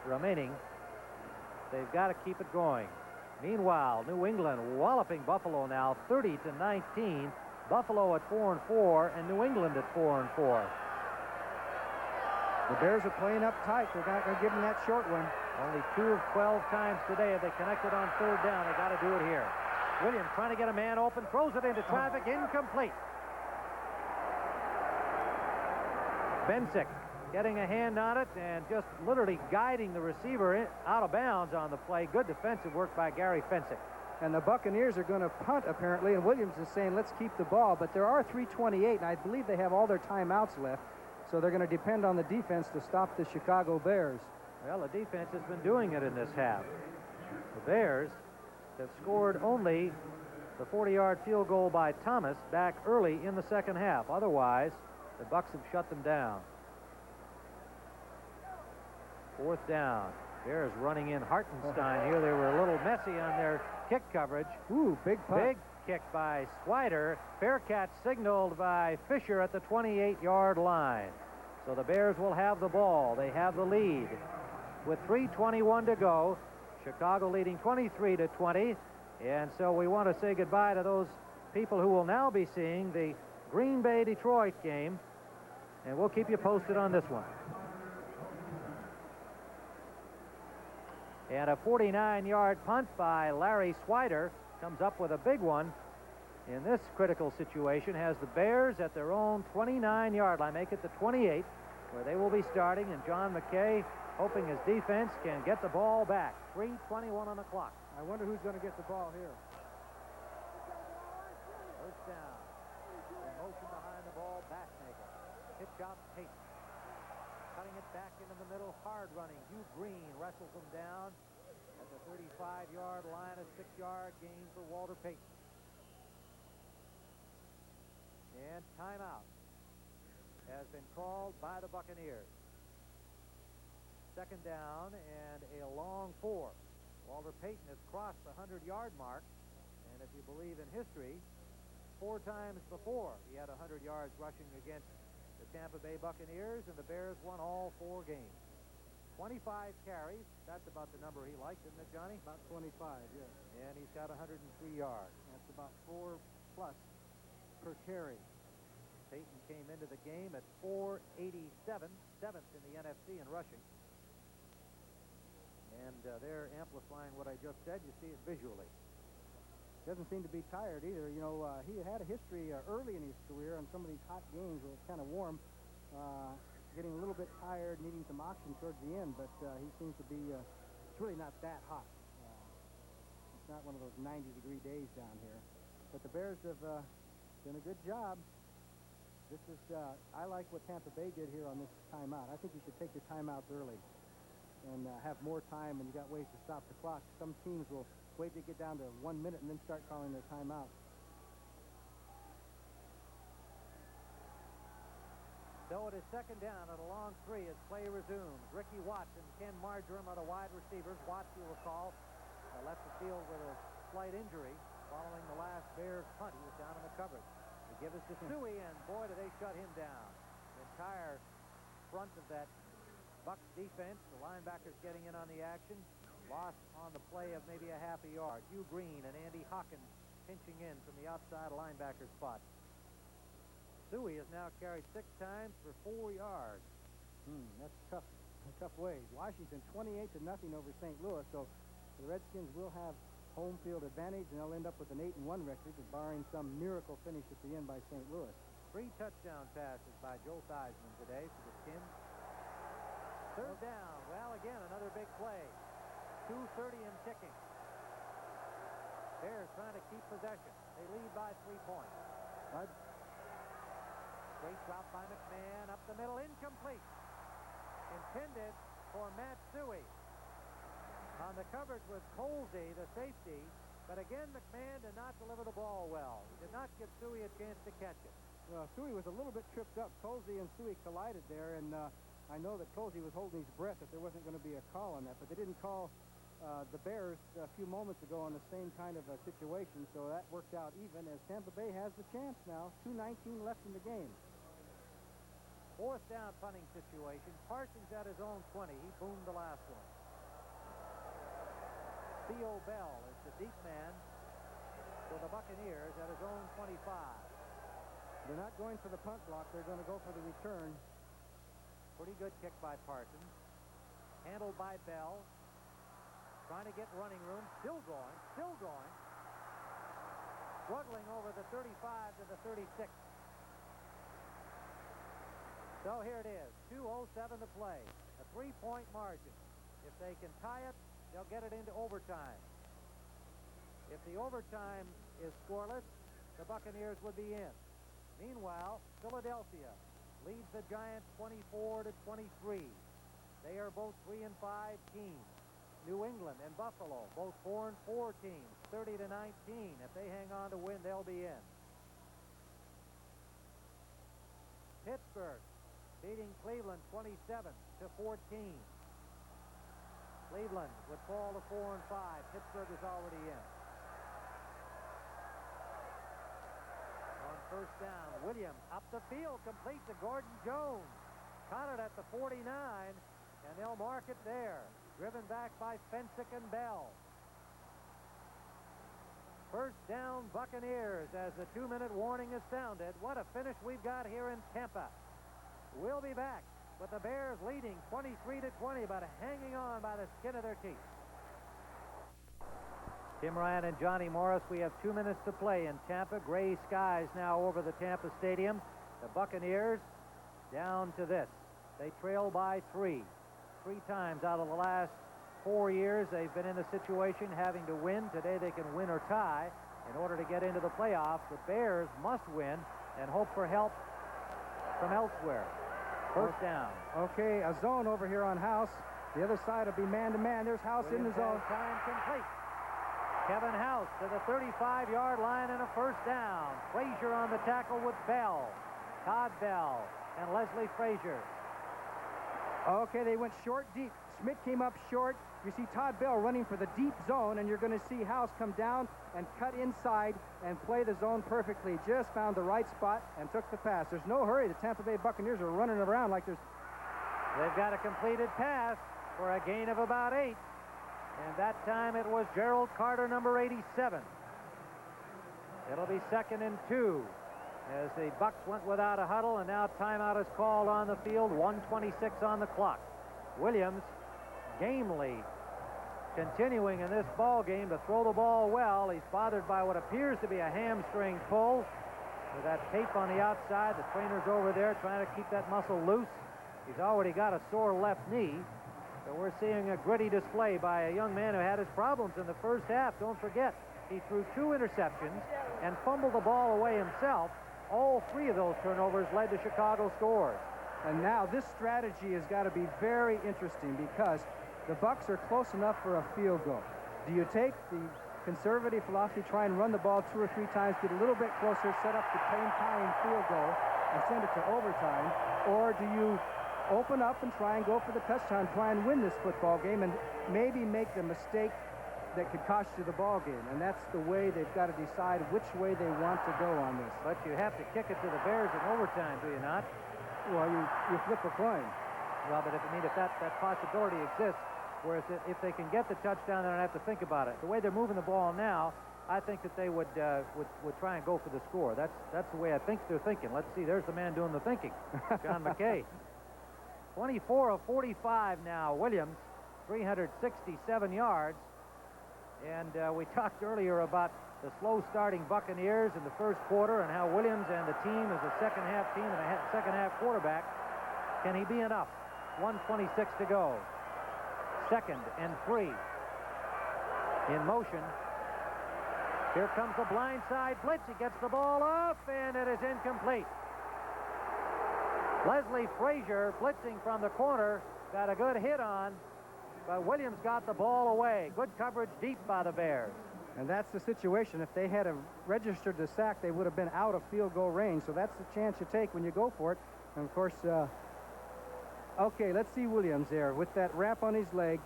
remaining. They've got to keep it going. Meanwhile, New England walloping Buffalo now 30-19. Buffalo at 4-4 and New England at 4-4. The Bears are playing up tight. They're not going to give them that short one. Only 2 of 12 times today have they connected on third down. They got to do it here. Williams trying to get a man open, throws it into traffic, incomplete. Bensick getting a hand on it and just literally guiding the receiver out of bounds on the play. Good defensive work by Gary Fensick. And the Buccaneers are going to punt, apparently, and Williams is saying, let's keep the ball. But there are 3:28, and I believe they have all their timeouts left, so they're going to depend on the defense to stop the Chicago Bears. Well, the defense has been doing it in this half. The Bears have scored only the 40-yard field goal by Thomas back early in the second half. Otherwise, the Bucs have shut them down. Fourth down. Bears running in Hartenstein here. They were a little messy on their kick coverage. Ooh, big punt. Big kick by Swider. Fair catch signaled by Fisher at the 28-yard line. So the Bears will have the ball. They have the lead. With 3:21 to go, Chicago leading 23-20. And so we want to say goodbye to those people who will now be seeing the Green Bay-Detroit game. And we'll keep you posted on this one. And a 49-yard punt by Larry Swider comes up with a big one in this critical situation. Has the Bears at their own 29-yard line, make it the 28, where they will be starting. And John McKay hoping his defense can get the ball back. 3:21 on the clock. I wonder who's going to get the ball here. First down. Pitch out Payton. Cutting it back into the middle, hard running. Hugh Green wrestles him down at the 35-yard line, a 6-yard gain for Walter Payton. And timeout has been called by the Buccaneers. Second down and a long 4. Walter Payton has crossed the 100-yard mark, and if you believe in history, 4 times before he had 100 yards rushing against the Tampa Bay Buccaneers, and the Bears won all 4 games. 25 carries. That's about the number he liked, isn't it, Johnny? About 25, yes. And he's got 103 yards. That's about 4+ per carry. Payton came into the game at 487, 7th in the NFC in rushing. And they're amplifying what I just said. You see it visually. Doesn't seem to be tired either. You know, he had a history early in his career on some of these hot games where it's kind of warm, getting a little bit tired, needing some oxygen towards the end, but he seems to be, it's really not that hot. It's not one of those 90-degree days down here. But the Bears have done a good job. This is, I like what Tampa Bay did here on this timeout. I think you should take your timeouts early and have more time, and you got ways to stop the clock. Some teams will wait to get down to 1 minute and then start calling their timeout. So it is second down at a long 3 as play resumes. Ricky Watts and Ken Marjoram are the wide receivers. Watts, you'll recall, left the field with a slight injury following the last Bears punt. He was down in the coverage. They give us to Suey, and boy, do they shut him down. The entire front of that Bucs defense, the linebackers getting in on the action. Lost on the play of maybe a half a yard. Hugh Green and Andy Hawkins pinching in from the outside linebacker spot. Suey has now carried 6 times for 4 yards. That's tough. Tough ways. Washington 28-0 over St. Louis, so the Redskins will have home field advantage, and they'll end up with an 8-1 record, barring some miracle finish at the end by St. Louis. 3 touchdown passes by Joe Theismann today for the Skins. Third down. Well, again, another big play. 2:30 and ticking. Bears trying to keep possession. They lead by 3 points. Great drop by McMahon up the middle, incomplete. Intended for Matt Suey. On the coverage was Colsey, the safety, but again McMahon did not deliver the ball well. He did not give Suey a chance to catch it. Well, Suey was a little bit tripped up. Colsey and Suey collided there, and I know that Colsey was holding his breath that there wasn't going to be a call on that, but they didn't call the Bears a few moments ago on the same kind of a situation, so that worked out even as Tampa Bay has the chance now. 2:19 left in the game. 4th down punting situation. Parsons at his own 20. He boomed the last one. Theo Bell is the deep man for the Buccaneers at his own 25. They're not going for the punt block. They're going to go for the return. Pretty good kick by Parsons. Handled by Bell. Trying to get running room. Still going. Struggling over the 35 to the 36. So here it is. 2:07 to play. A 3-point margin. If they can tie it, they'll get it into overtime. If the overtime is scoreless, the Buccaneers would be in. Meanwhile, Philadelphia leads the Giants 24-23. They are both 3-5 teams. New England and Buffalo, both 4-4 teams, 30-19. If they hang on to win, they'll be in. Pittsburgh beating Cleveland 27-14. Cleveland would fall to 4-5. Pittsburgh is already in. On first down, Williams up the field, complete to Gordon Jones. Caught it at the 49, and they'll mark it there. Driven back by Fensick and Bell. First down, Buccaneers, as the 2-minute warning is sounded. What a finish we've got here in Tampa. We'll be back with the Bears leading 23-20, but hanging on by the skin of their teeth. Tim Ryan and Johnny Morris, we have 2 minutes to play in Tampa. Gray skies now over the Tampa Stadium. The Buccaneers down to this. They trail by 3. 3 times out of the last 4 years they've been in a situation having to win. Today they can win or tie in order to get into the playoffs. The Bears must win and hope for help from elsewhere. First down. Okay, a zone over here on House. The other side will be man-to-man. There's House in the zone. Time complete. Kevin House to the 35-yard line and a first down. Frazier on the tackle with Bell. Todd Bell and Leslie Frazier. Okay, they went short, deep. Schmidt came up short. You see Todd Bell running for the deep zone, and you're going to see House come down and cut inside and play the zone perfectly. Just found the right spot and took the pass. There's no hurry. The Tampa Bay Buccaneers are running around like there's... They've got a completed pass for a gain of about 8. And that time it was Gerald Carter, number 87. It'll be 2nd and 2 as the Bucs went without a huddle, and now timeout is called on the field. 1:26 on the clock. Williams gamely continuing in this ball game to throw the ball well. He's bothered by what appears to be a hamstring pull with that tape on the outside. The trainer's over there trying to keep that muscle loose. He's already got a sore left knee. So we're seeing a gritty display by a young man who had his problems in the first half. Don't forget, he threw 2 interceptions and fumbled the ball away himself. All 3 of those turnovers led to Chicago scores. And now this strategy has got to be very interesting because the Bucs are close enough for a field goal. Do you take the conservative philosophy, try and run the ball 2 or 3 times, get a little bit closer, set up the tying field goal, and send it to overtime? Or do you open up and try and go for the touchdown, try and win this football game, and maybe make the mistake that could cost you the ball game? And that's the way they've got to decide which way they want to go on this. But you have to kick it to the Bears in overtime, do you not? Well, you flip a coin. Well, but if that possibility exists, whereas if they can get the touchdown, they don't have to think about it. The way they're moving the ball now, I think that they would try and go for the score. That's the way I think they're thinking. Let's see. There's the man doing the thinking, John McKay. 24 of 45 now. Williams, 367 yards. And we talked earlier about the slow-starting Buccaneers in the first quarter and how Williams and the team is a second-half team and a second-half quarterback. Can he be enough? 1:26 to go. 2nd and 3. In motion. Here comes the blindside blitz. He gets the ball off, and it is incomplete. Leslie Frazier blitzing from the corner. Got a good hit on, but Williams got the ball away. Good coverage deep by the Bears. And that's the situation. If they had registered the sack, they would have been out of field goal range. So that's the chance you take when you go for it. And, of course, okay, let's see Williams there with that wrap on his leg.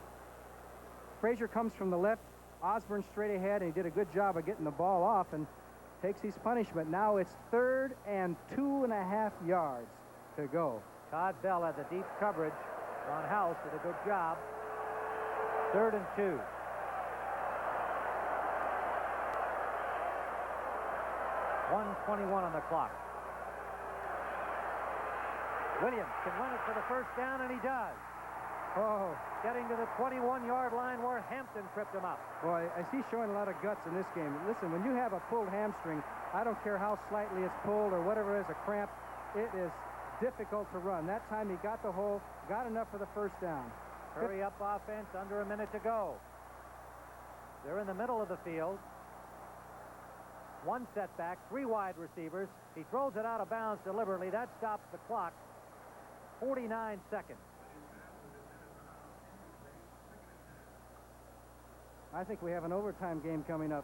Frazier comes from the left. Osborne straight ahead, and he did a good job of getting the ball off and takes his punishment. Now it's 3rd and 2.5 yards to go. Todd Bell had the deep coverage on House. Did a good job. 3rd and 2. .121 on the clock. Williams can run it for the first down, and he does. Oh, getting to the 21-yard line where Hampton tripped him up. Boy, I see showing a lot of guts in this game. Listen, when you have a pulled hamstring, I don't care how slightly it's pulled or whatever it is, a cramp, it is difficult to run. That time he got the hole, got enough for the first down. Hurry up offense, under a minute to go. They're in the middle of the field. 1 setback, 3 wide receivers. He throws it out of bounds deliberately. That stops the clock. 49 seconds. I think we have an overtime game coming up.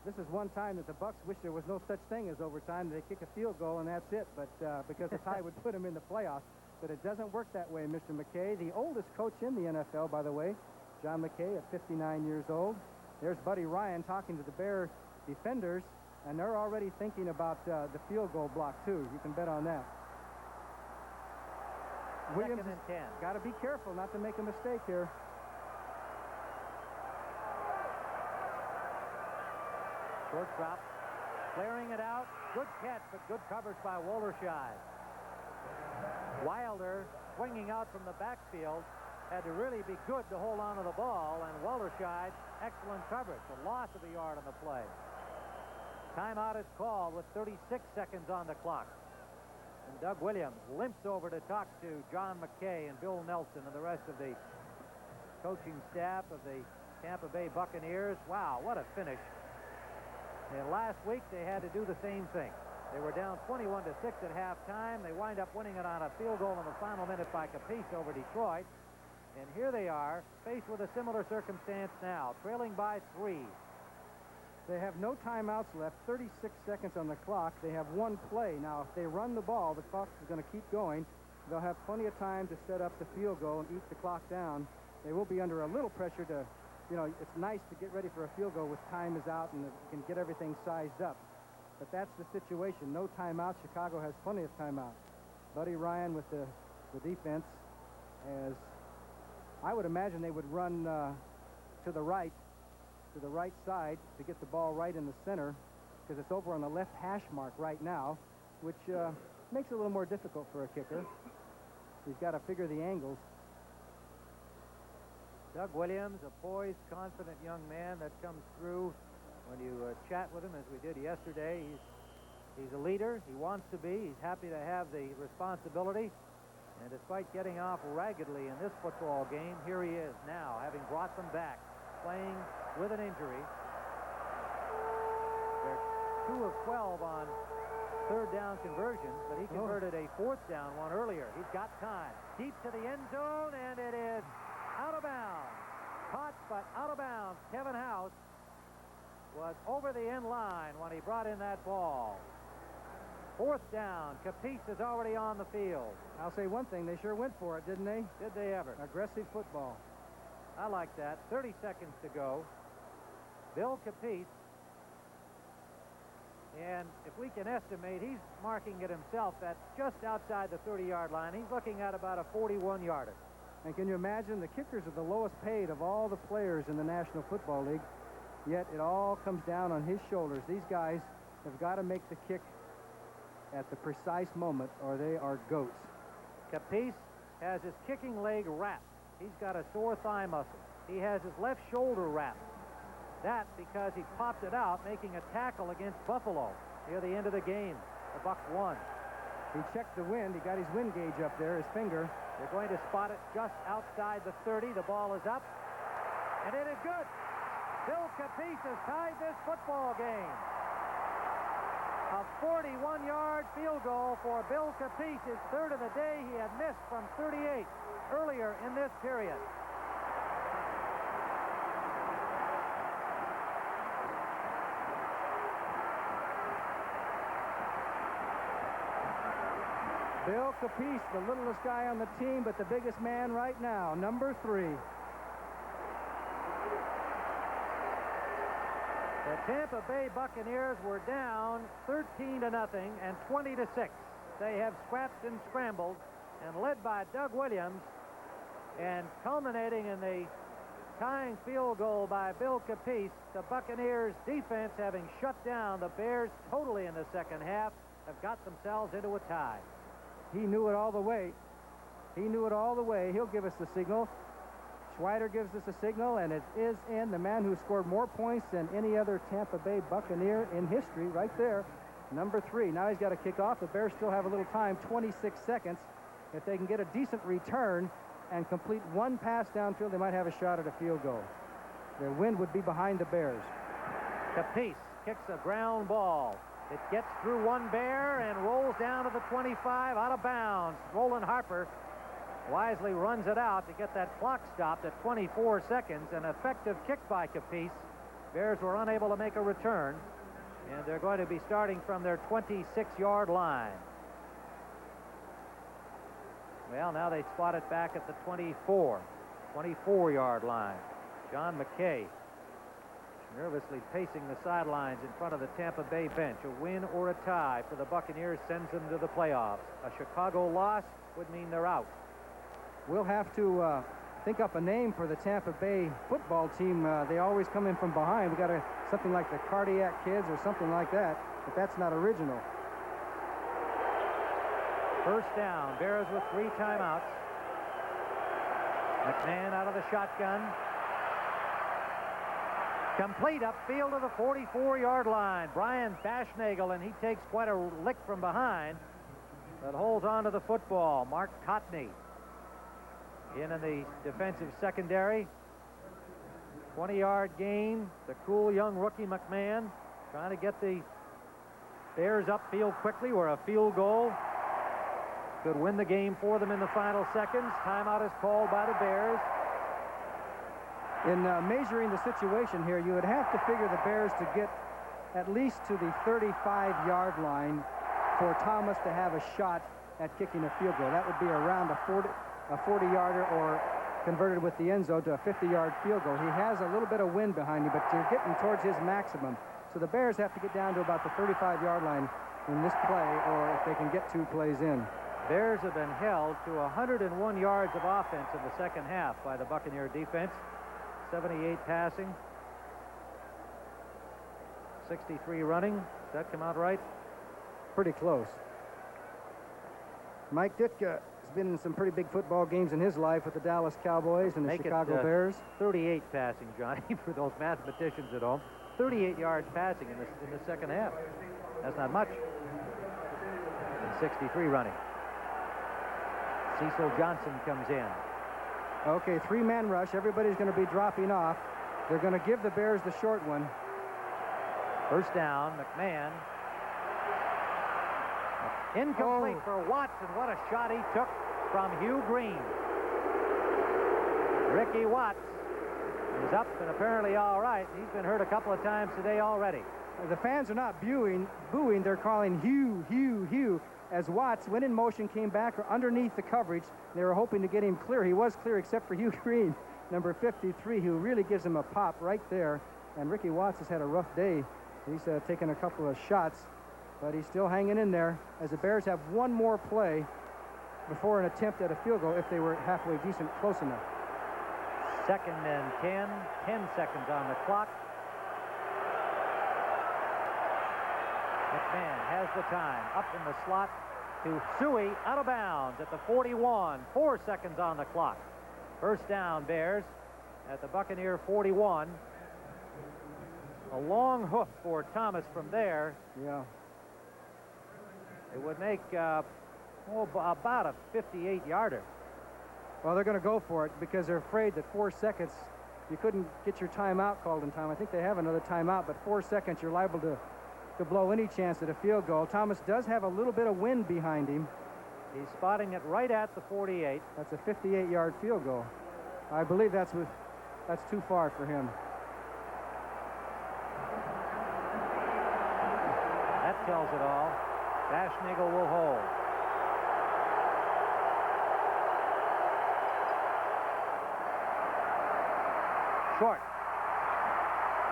This is one time that the Bucs wish there was no such thing as overtime. They kick a field goal and that's it, but because the tie would put them in the playoffs. But it doesn't work that way, Mr. McKay. The oldest coach in the NFL, by the way, John McKay, at 59 years old. There's Buddy Ryan talking to the Bear defenders, and they're already thinking about the field goal block, too. You can bet on that. Williams and 10. Got to be careful not to make a mistake here. Short drop. Clearing it out. Good catch, but good coverage by Walderscheid. Wilder swinging out from the backfield. Had to really be good to hold on to the ball, and Walderscheid, excellent coverage. A loss of a yard on the play. Timeout is called with 36 seconds on the clock. And Doug Williams limps over to talk to John McKay and Bill Nelson and the rest of the coaching staff of the Tampa Bay Buccaneers. Wow, what a finish. And last week they had to do the same thing. They were down 21-6 at halftime. They wind up winning it on a field goal in the final minute by Capice over Detroit. And here they are, faced with a similar circumstance now, trailing by 3. They have no timeouts left, 36 seconds on the clock. They have one play. Now, if they run the ball, the clock is going to keep going. They'll have plenty of time to set up the field goal and eat the clock down. They will be under a little pressure to, it's nice to get ready for a field goal with time is out and you can get everything sized up. But that's the situation. No timeouts. Chicago has plenty of timeouts. Buddy Ryan with the defense, as I would imagine they would run to the right side to get the ball right in the center, because it's over on the left hash mark right now, which makes it a little more difficult for a kicker. He's got to figure the angles. Doug Williams, a poised, confident young man that comes through when you chat with him, as we did yesterday. He's a leader. He wants to be. He's happy to have the responsibility. And despite getting off raggedly in this football game, here he is now, having brought them back, playing with an injury. They're 2 of 12 on third down conversions, but he converted a fourth down one earlier. He's got time. Deep to the end zone, and it is out of bounds. Caught, but out of bounds. Kevin House was over the end line when he brought in that ball. Fourth down. Capice is already on the field. I'll say one thing. They sure went for it, didn't they? Did they ever? Aggressive football. I like that. 30 seconds to go. Bill Capice. And if we can estimate, he's marking it himself at just outside the 30-yard line. He's looking at about a 41-yarder. And can you imagine, the kickers are the lowest paid of all the players in the National Football League, yet it all comes down on his shoulders. These guys have got to make the kick at the precise moment, or they are goats. Capice has his kicking leg wrapped. He's got a sore thigh muscle. He has his left shoulder wrapped. That because he popped it out, making a tackle against Buffalo near the end of the game. The Bucs won. He checked the wind. He got his wind gauge up there, his finger. They're going to spot it just outside the 30. The ball is up, and it is good. Bill Capice has tied this football game. A 41-yard field goal for Bill Capice, his third of the day. He had missed from 38 earlier in this period. Bill Capice, the littlest guy on the team, but the biggest man right now, number 3. The Tampa Bay Buccaneers were down 13-0 and 20-6. They have scrapped and scrambled, and led by Doug Williams, and culminating in the tying field goal by Bill Capice. The Buccaneers defense, having shut down the Bears totally in the second half, have got themselves into a tie. He knew it all the way. He knew it all the way. He'll give us the signal. Schweider gives us a signal, and it is in. The man who scored more points than any other Tampa Bay Buccaneer in history, right there, number 3. Now he's got to kick off. The Bears still have a little time, 26 seconds. If they can get a decent return and complete one pass downfield, they might have a shot at a field goal. The wind would be behind the Bears. Capice kicks a ground ball. It gets through one Bear and rolls down to the 25, out of bounds. Roland Harper wisely runs it out to get that clock stopped at 24 seconds. An effective kick by Capice. Bears were unable to make a return, and they're going to be starting from their 26-yard line. Well, now they spot it back at the 24-yard line. John McKay nervously pacing the sidelines in front of the Tampa Bay bench. A win or a tie for the Buccaneers sends them to the playoffs. A Chicago loss would mean they're out. We'll have to think up a name for the Tampa Bay football team. They always come in from behind. We got something like the Cardiac Kids or something like that, but that's not original. First down. Bears with 3 timeouts. McMahon out of the shotgun. Complete upfield to the 44-yard line. Brian Bashnagel, and he takes quite a lick from behind, but holds on to the football. Mark Cotney in the defensive secondary. 20-yard gain. The cool young rookie McMahon trying to get the Bears upfield quickly, where a field goal could win the game for them in the final seconds. Timeout is called by the Bears. In measuring the situation here, you would have to figure the Bears to get at least to the 35-yard line for Thomas to have a shot at kicking a field goal. That would be around a 40-yarder or converted with the end zone to a 50-yard field goal. He has a little bit of wind behind him, but they're getting towards his maximum. So the Bears have to get down to about the 35-yard line in this play, or if they can get 2 plays in. Bears have been held to 101 yards of offense in the second half by the Buccaneer defense. 78 passing, 63 running. Does that come out right? Pretty close. Mike Ditka has been in some pretty big football games in his life with the Dallas Cowboys and the Chicago Bears. 38 passing, Johnny, for those mathematicians at home. 38 yards passing in the second half. That's not much. And 63 running. Cecil Johnson comes in. Okay, 3-man rush. Everybody's going to be dropping off. They're going to give the Bears the short one. First down, McMahon. Incomplete for Watson. What a shot he took from Hugh Green. Ricky Watts is up and apparently all right. He's been hurt a couple of times today already. The fans are not booing. They're calling Hugh, Hugh, Hugh. As Watts went in motion, came back underneath the coverage. They were hoping to get him clear. He was clear except for Hugh Green, number 53, who really gives him a pop right there. And Ricky Watts has had a rough day. He's taken a couple of shots, but he's still hanging in there as the Bears have one more play before an attempt at a field goal if they were halfway decent, close enough. 2nd and 10, 10 seconds on the clock. McMahon has the time, up in the slot to Suey, out of bounds at the 41, 4 seconds on the clock. First down, Bears at the Buccaneer 41. A long hoof for Thomas from there. Yeah. It would make about a 58-yarder. Well, they're going to go for it because they're afraid that 4 seconds, you couldn't get your timeout called in time. I think they have another timeout, but 4 seconds, you're liable to blow any chance at a field goal. Thomas does have a little bit of wind behind him. He's spotting it right at the 48. That's a 58-yard field goal. I believe that's too far for him. That tells it all. Dashnagel will hold. Short.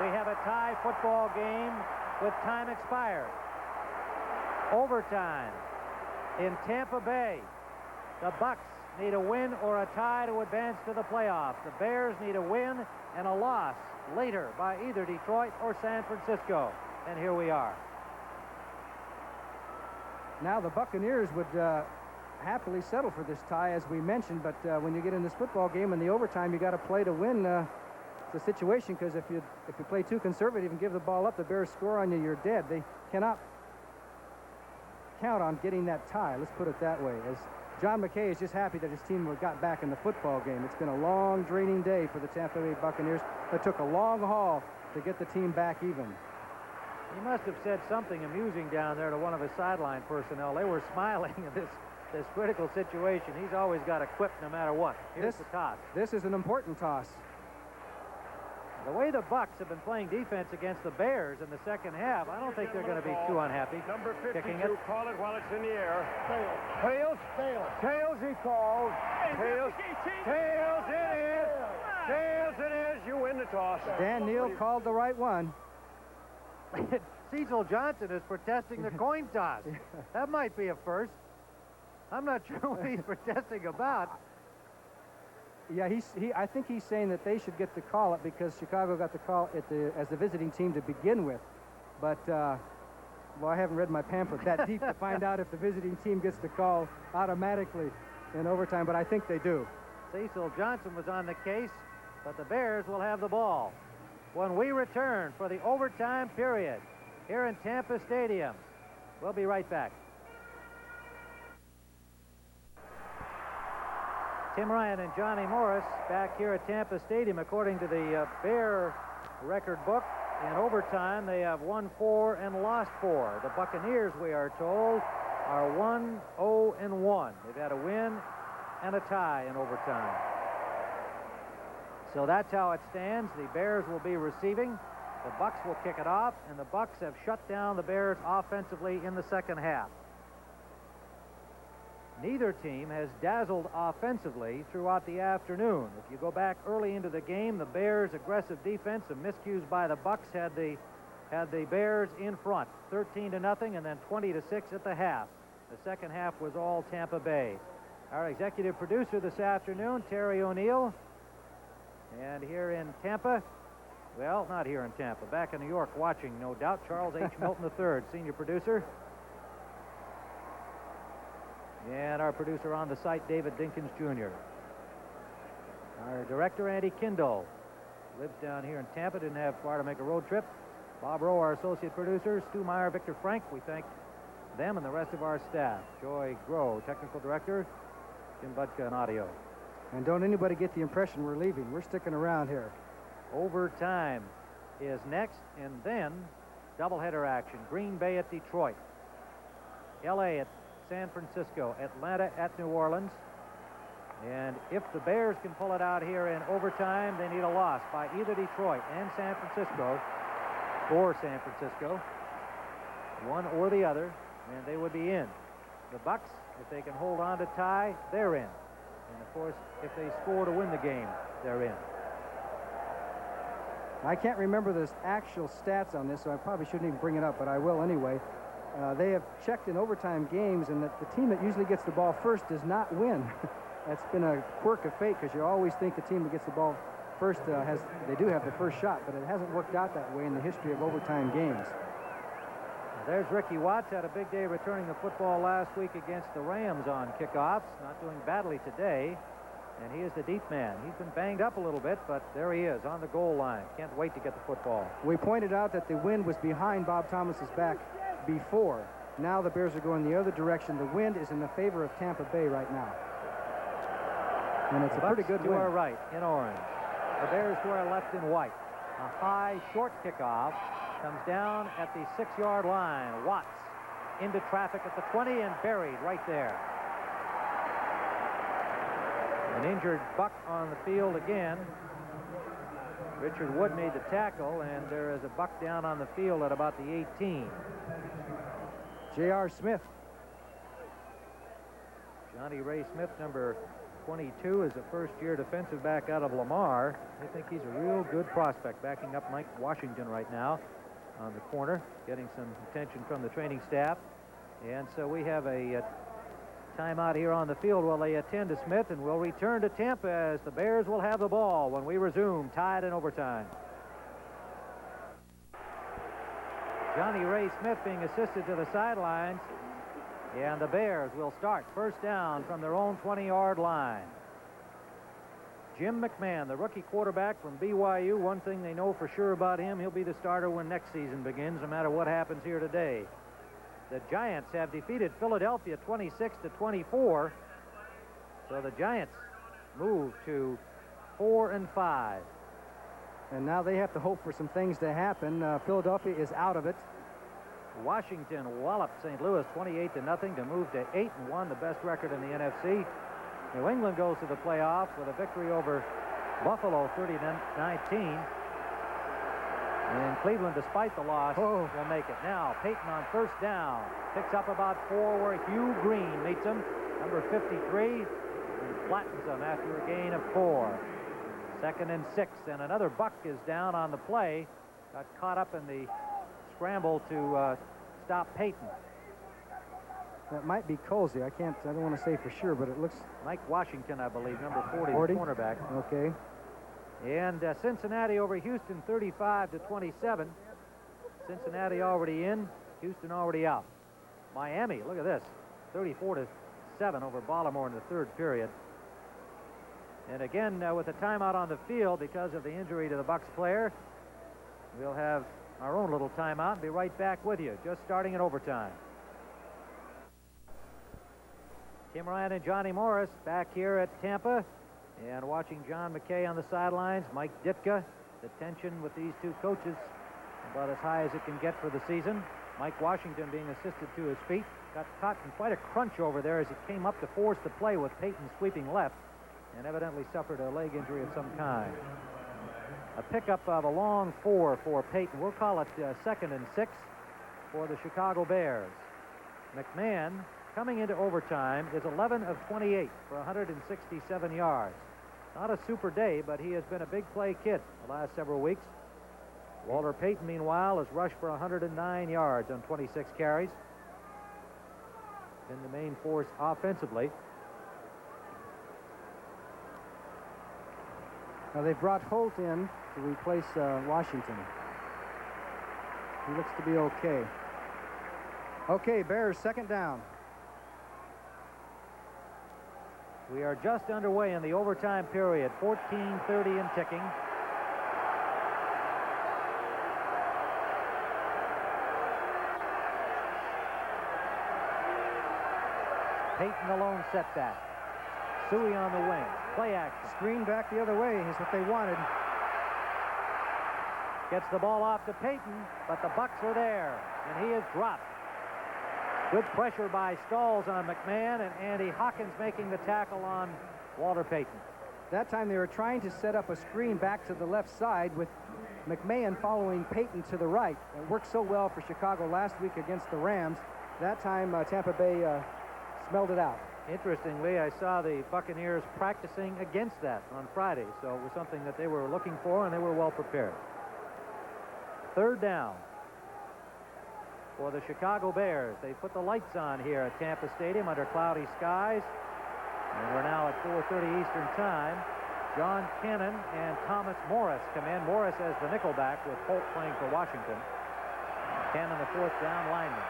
We have a tie football game with time expired. Overtime in Tampa Bay. The Bucs need a win or a tie to advance to the playoffs. The Bears need a win and a loss later by either Detroit or San Francisco. And here we are. Now the Buccaneers would happily settle for this tie, as we mentioned, but when you get in this football game in the overtime, you got to play to win. It's a situation because if you play too conservative and give the ball up, the Bears score on you, you're dead. They cannot count on getting that tie. Let's put it that way. As John McKay is just happy that his team got back in the football game. It's been a long, draining day for the Tampa Bay Buccaneers. It took a long haul to get the team back even. He must have said something amusing down there to one of his sideline personnel. They were smiling at this critical situation. He's always got a quip no matter what. Here's the toss. This is an important toss. The way the Bucs have been playing defense against the Bears in the second half, I don't think they're going to be too unhappy. Number 52, kicking it. call it while it's in the air. Tails. Tails he calls. Tails. Tails it is. Tails it is. You win the toss. Dan Neal called the right one. Cecil Johnson is protesting the coin toss. That might be a first. I'm not sure what he's protesting about. Yeah, I think he's saying that they should get to call it because Chicago got the call as the visiting team to begin with. But, well, I haven't read my pamphlet that deep to find out if the visiting team gets the call automatically in overtime, but I think they do. Cecil Johnson was on the case, but the Bears will have the ball when we return for the overtime period here in Tampa Stadium. We'll be right back. Tim Ryan and Johnny Morris back here at Tampa Stadium. According to the Bear record book, in overtime. They have won 4 and lost 4. The Buccaneers, we are told, are 1-0-1. They've had a win and a tie in overtime. So that's how it stands. The Bears will be receiving. The Bucs will kick it off, and the Bucs have shut down the Bears offensively in the second half. Neither team has dazzled offensively throughout the afternoon. If you go back early into the game, the Bears' aggressive defense, some miscues by the Bucs had the Bears in front, 13-0, and then 20-6 at the half. The second half was all Tampa Bay. Our executive producer this afternoon, Terry O'Neill, and here in Tampa, well, not here in Tampa, back in New York watching, no doubt, Charles H. Milton III, senior producer. And our producer on the site, David Dinkins Jr. Our director, Andy Kindle, lives down here in Tampa, didn't have far to make a road trip. Bob Rowe, our associate producer, Stu Meyer, Victor Frank, we thank them and the rest of our staff. Joy Groh, technical director, Jim Budka on audio. And don't anybody get the impression we're leaving. We're sticking around here. Overtime is next, and then doubleheader action. Green Bay at Detroit, L.A. at San Francisco, Atlanta at New Orleans. And if the Bears can pull it out here in overtime, they need a loss by either Detroit and San Francisco, or San Francisco, one or the other, and they would be in. The Bucs, if they can hold on to tie, they're in. And of course, if they score to win the game, they're in. I can't remember the actual stats on this, so I probably shouldn't even bring it up, but I will anyway. They have checked in overtime games, and that the team that usually gets the ball first does not win. That's been a quirk of fate, because you always think the team that gets the ball first they do have the first shot, but it hasn't worked out that way in the history of overtime games. There's Ricky Watts, had a big day returning the football last week against the Rams on kickoffs. Not doing badly today, and he is the deep man. He's been banged up a little bit, but there he is on the goal line. Can't wait to get the football. We pointed out that the wind was behind Bob Thomas's back before. Now the Bears are going the other direction. The wind is in the favor of Tampa Bay right now. And it's a pretty good to wind. our right in orange. The Bears to our left in white. A high, short kickoff comes down at the 6-yard line. Watts into traffic at the 20 and buried right there. An injured Buck on the field again. Richard Wood made the tackle, and there is a Buck down on the field at about the 18. J.R. Smith. Johnny Ray Smith, number 22, is a first-year defensive back out of Lamar. I think he's a real good prospect, backing up Mike Washington right now on the corner, getting some attention from the training staff. And so we have a timeout here on the field while they attend to Smith, and we'll return to Tampa as the Bears will have the ball when we resume, tied in overtime. Johnny Ray Smith being assisted to the sidelines, and the Bears will start first down from their own 20-yard line. Jim McMahon, the rookie quarterback from BYU, one thing they know for sure about him, he'll be the starter when next season begins, no matter what happens here today. The Giants have defeated Philadelphia 26-24, so the Giants move to 4-5. And now they have to hope for some things to happen. Philadelphia is out of it. Washington walloped St. Louis 28-0 to move to 8-1, the best record in the NFC. New England goes to the playoffs with a victory over Buffalo 30-19. And Cleveland, despite the loss, will make it. Now, Peyton on first down. Picks up about 4 where Hugh Green meets him, number 53, and flattens him after a gain of 4. 2nd and 6, and another Buck is down on the play. Got caught up in the scramble to stop Peyton. That might be Colsey. I don't want to say for sure, but it looks... Mike Washington, I believe, number 40, 40? the cornerback. Okay. And Cincinnati over Houston 35-27. Cincinnati already in, Houston already out. Miami, look at this, 34-7 over Baltimore in the third period. And again, with the timeout on the field because of the injury to the Bucs player, we'll have our own little timeout and be right back with you, just starting in overtime. Tim Ryan and Johnny Morris back here at Tampa, and watching John McKay on the sidelines, Mike Ditka. The tension with these two coaches about as high as it can get for the season. Mike Washington being assisted to his feet. Got caught in quite a crunch over there as he came up to force the play with Payton sweeping left, and evidently suffered a leg injury of some kind. A pickup of a long 4 for Payton. We'll call it 2nd and 6 for the Chicago Bears. McMahon, coming into overtime, is 11 of 28 for 167 yards. Not a super day, but he has been a big play kid the last several weeks. Walter Payton, meanwhile, has rushed for 109 yards on 26 carries. Been the main force offensively. Now they've brought Holt in to replace Washington. He looks to be okay. Okay, Bears 2nd down. We are just underway in the overtime period. 14:30 and ticking. Payton the lone setback. Suey on the wing. Play action. Screen back the other way is what they wanted. Gets the ball off to Payton, but the Bucs are there, and he is dropped. Good pressure by Stalls on McMahon, and Andy Hawkins making the tackle on Walter Payton. That time they were trying to set up a screen back to the left side with McMahon following Payton to the right. It worked so well for Chicago last week against the Rams. That time Tampa Bay smelled it out. Interestingly, I saw the Buccaneers practicing against that on Friday, so it was something that they were looking for, and they were well prepared. 3rd down for the Chicago Bears. They put the lights on here at Tampa Stadium under cloudy skies, and we're now at 4:30 Eastern Time. John Cannon and Thomas Morris come in. Morris as the nickelback with Holt playing for Washington. Cannon the 4th down lineman.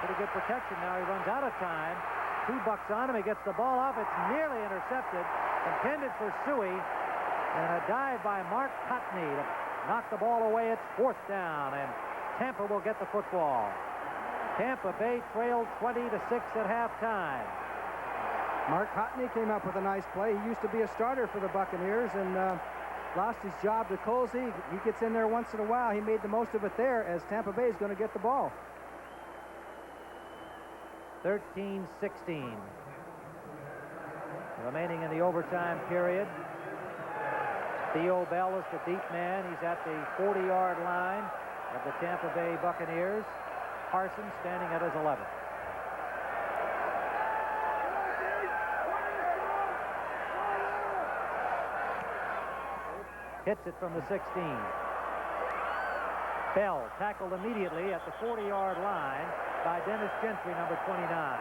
Pretty good protection now. He runs out of time. 2 Bucs on him. He gets the ball off. It's nearly intercepted. Intended for Suey. And a dive by Mark Cotney to knock the ball away. It's 4th down, and Tampa will get the football. Tampa Bay trailed 20-6 at halftime. Mark Cotney came up with a nice play. He used to be a starter for the Buccaneers and lost his job to Colsey. He gets in there once in a while. He made the most of it there as Tampa Bay is going to get the ball. 13-16. Remaining in the overtime period. Theo Bell is the deep man. He's at the 40-yard line of the Tampa Bay Buccaneers. Parsons standing at his 11th. Hits it from the 16. Bell tackled immediately at the 40-yard line by Dennis Gentry, number 29.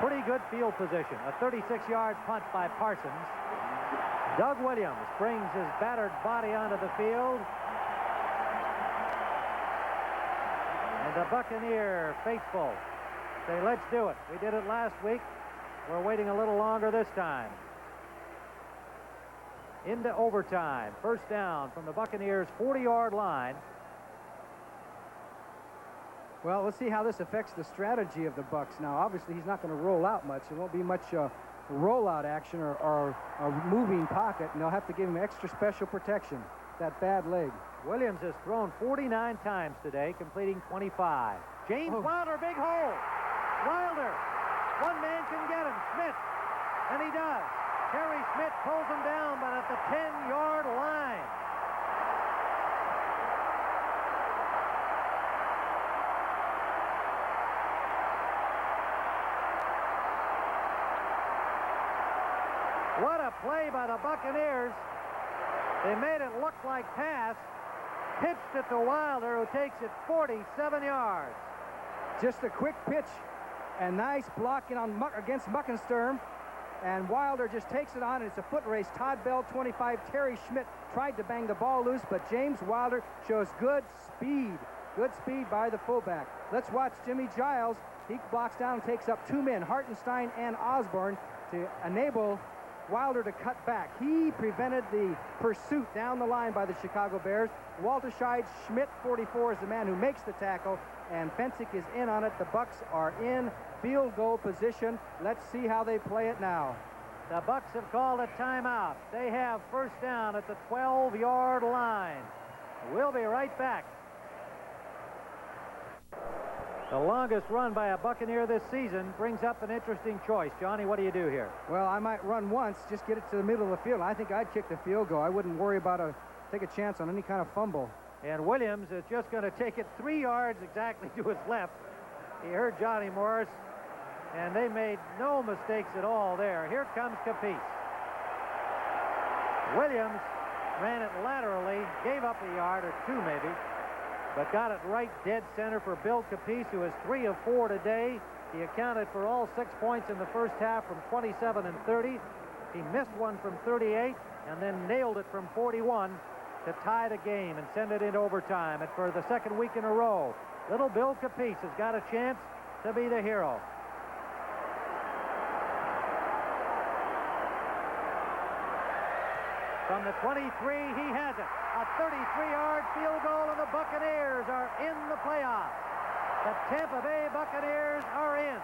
Pretty good field position. A 36-yard punt by Parsons. Doug Williams brings his battered body onto the field. And the Buccaneer faithful say, let's do it. We did it last week. We're waiting a little longer this time. Into overtime. 1st down from the Buccaneers' 40-yard line. Well, let's see how this affects the strategy of the Bucs. Now, obviously, he's not going to roll out much. There won't be much rollout action or a moving pocket, and they'll have to give him extra special protection. That bad leg. Williams has thrown 49 times today, completing 25. James Wilder, big hole. Wilder. One man can get him. Smith. And he does. Terry Smith pulls him down, but at the 10-yard line. What a play by the Buccaneers. They made it look like pass. Pitched it to Wilder, who takes it 47 yards. Just a quick pitch and nice blocking on against Muckensturm. And Wilder just takes it on, and it's a foot race. Todd Bell, 25. Terry Schmidt tried to bang the ball loose, but James Wilder shows good speed. Good speed by the fullback. Let's watch Jimmy Giles. He blocks down and takes up 2 men, Hartenstein and Osborne, to enable Wilder to cut back. He prevented the pursuit down the line by the Chicago Bears. Walter Scheid, Schmidt, 44, is the man who makes the tackle, and Fensick is in on it. The Bucs are in field goal position. Let's see how they play it now. The Bucs have called a timeout. They have 1st down at the 12-yard line. We'll be right back The longest run by a Buccaneer this season brings up an interesting choice. Johnny, what do you do here? Well, I might run once, just get it to the middle of the field. I think I'd kick the field goal. I wouldn't worry about take a chance on any kind of fumble. And Williams is just going to take it 3 yards exactly to his left. He heard Johnny Morris, and they made no mistakes at all there. Here comes Capice. Williams ran it laterally, gave up a yard or 2 maybe, but got it right dead center for Bill Capice, who is 3 of 4 today. He accounted for all 6 points in the first half from 27 and 30. He missed one from 38 and then nailed it from 41 to tie the game and send it into overtime. And for the second week in a row, little Bill Capice has got a chance to be the hero. From the 23, he has it. A 33-yard field goal, and the Buccaneers are in the playoffs. The Tampa Bay Buccaneers are in.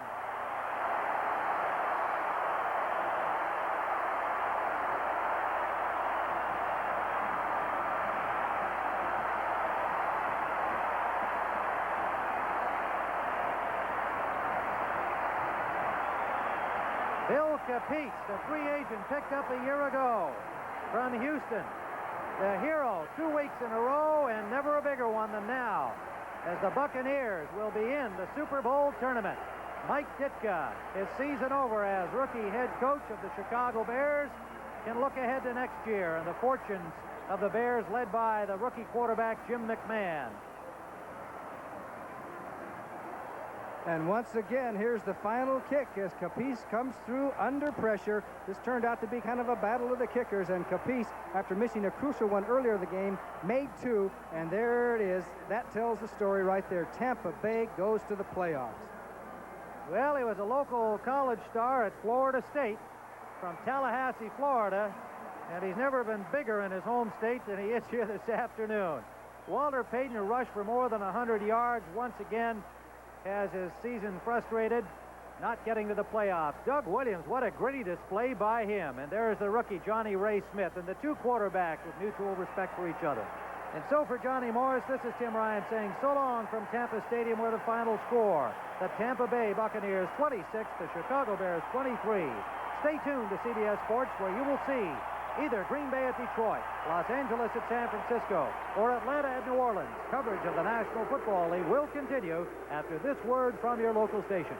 Bill Capice, the free agent picked up a year ago from Houston. The hero 2 weeks in a row, and never a bigger one than now, as the Buccaneers will be in the Super Bowl tournament. Mike Ditka, his season over as rookie head coach of the Chicago Bears, can look ahead to next year and the fortunes of the Bears led by the rookie quarterback Jim McMahon. And once again, here's the final kick as Capice comes through under pressure. This turned out to be kind of a battle of the kickers, and Capice, after missing a crucial one earlier in the game, made 2, and there it is. That tells the story right there. Tampa Bay goes to the playoffs. Well, he was a local college star at Florida State from Tallahassee, Florida, and he's never been bigger in his home state than he is here this afternoon. Walter Payton, who rushed for more than 100 yards, once again has his season frustrated, not getting to the playoffs. Doug Williams, what a gritty display by him. And there's the rookie, Johnny Ray Smith, and the 2 quarterbacks with mutual respect for each other. And so for Johnny Morris, this is Tim Ryan saying so long from Tampa Stadium, where the final score, the Tampa Bay Buccaneers 26, the Chicago Bears 23. Stay tuned to CBS Sports, where you will see either Green Bay at Detroit, Los Angeles at San Francisco, or Atlanta at New Orleans. Coverage of the National Football League will continue after this word from your local station.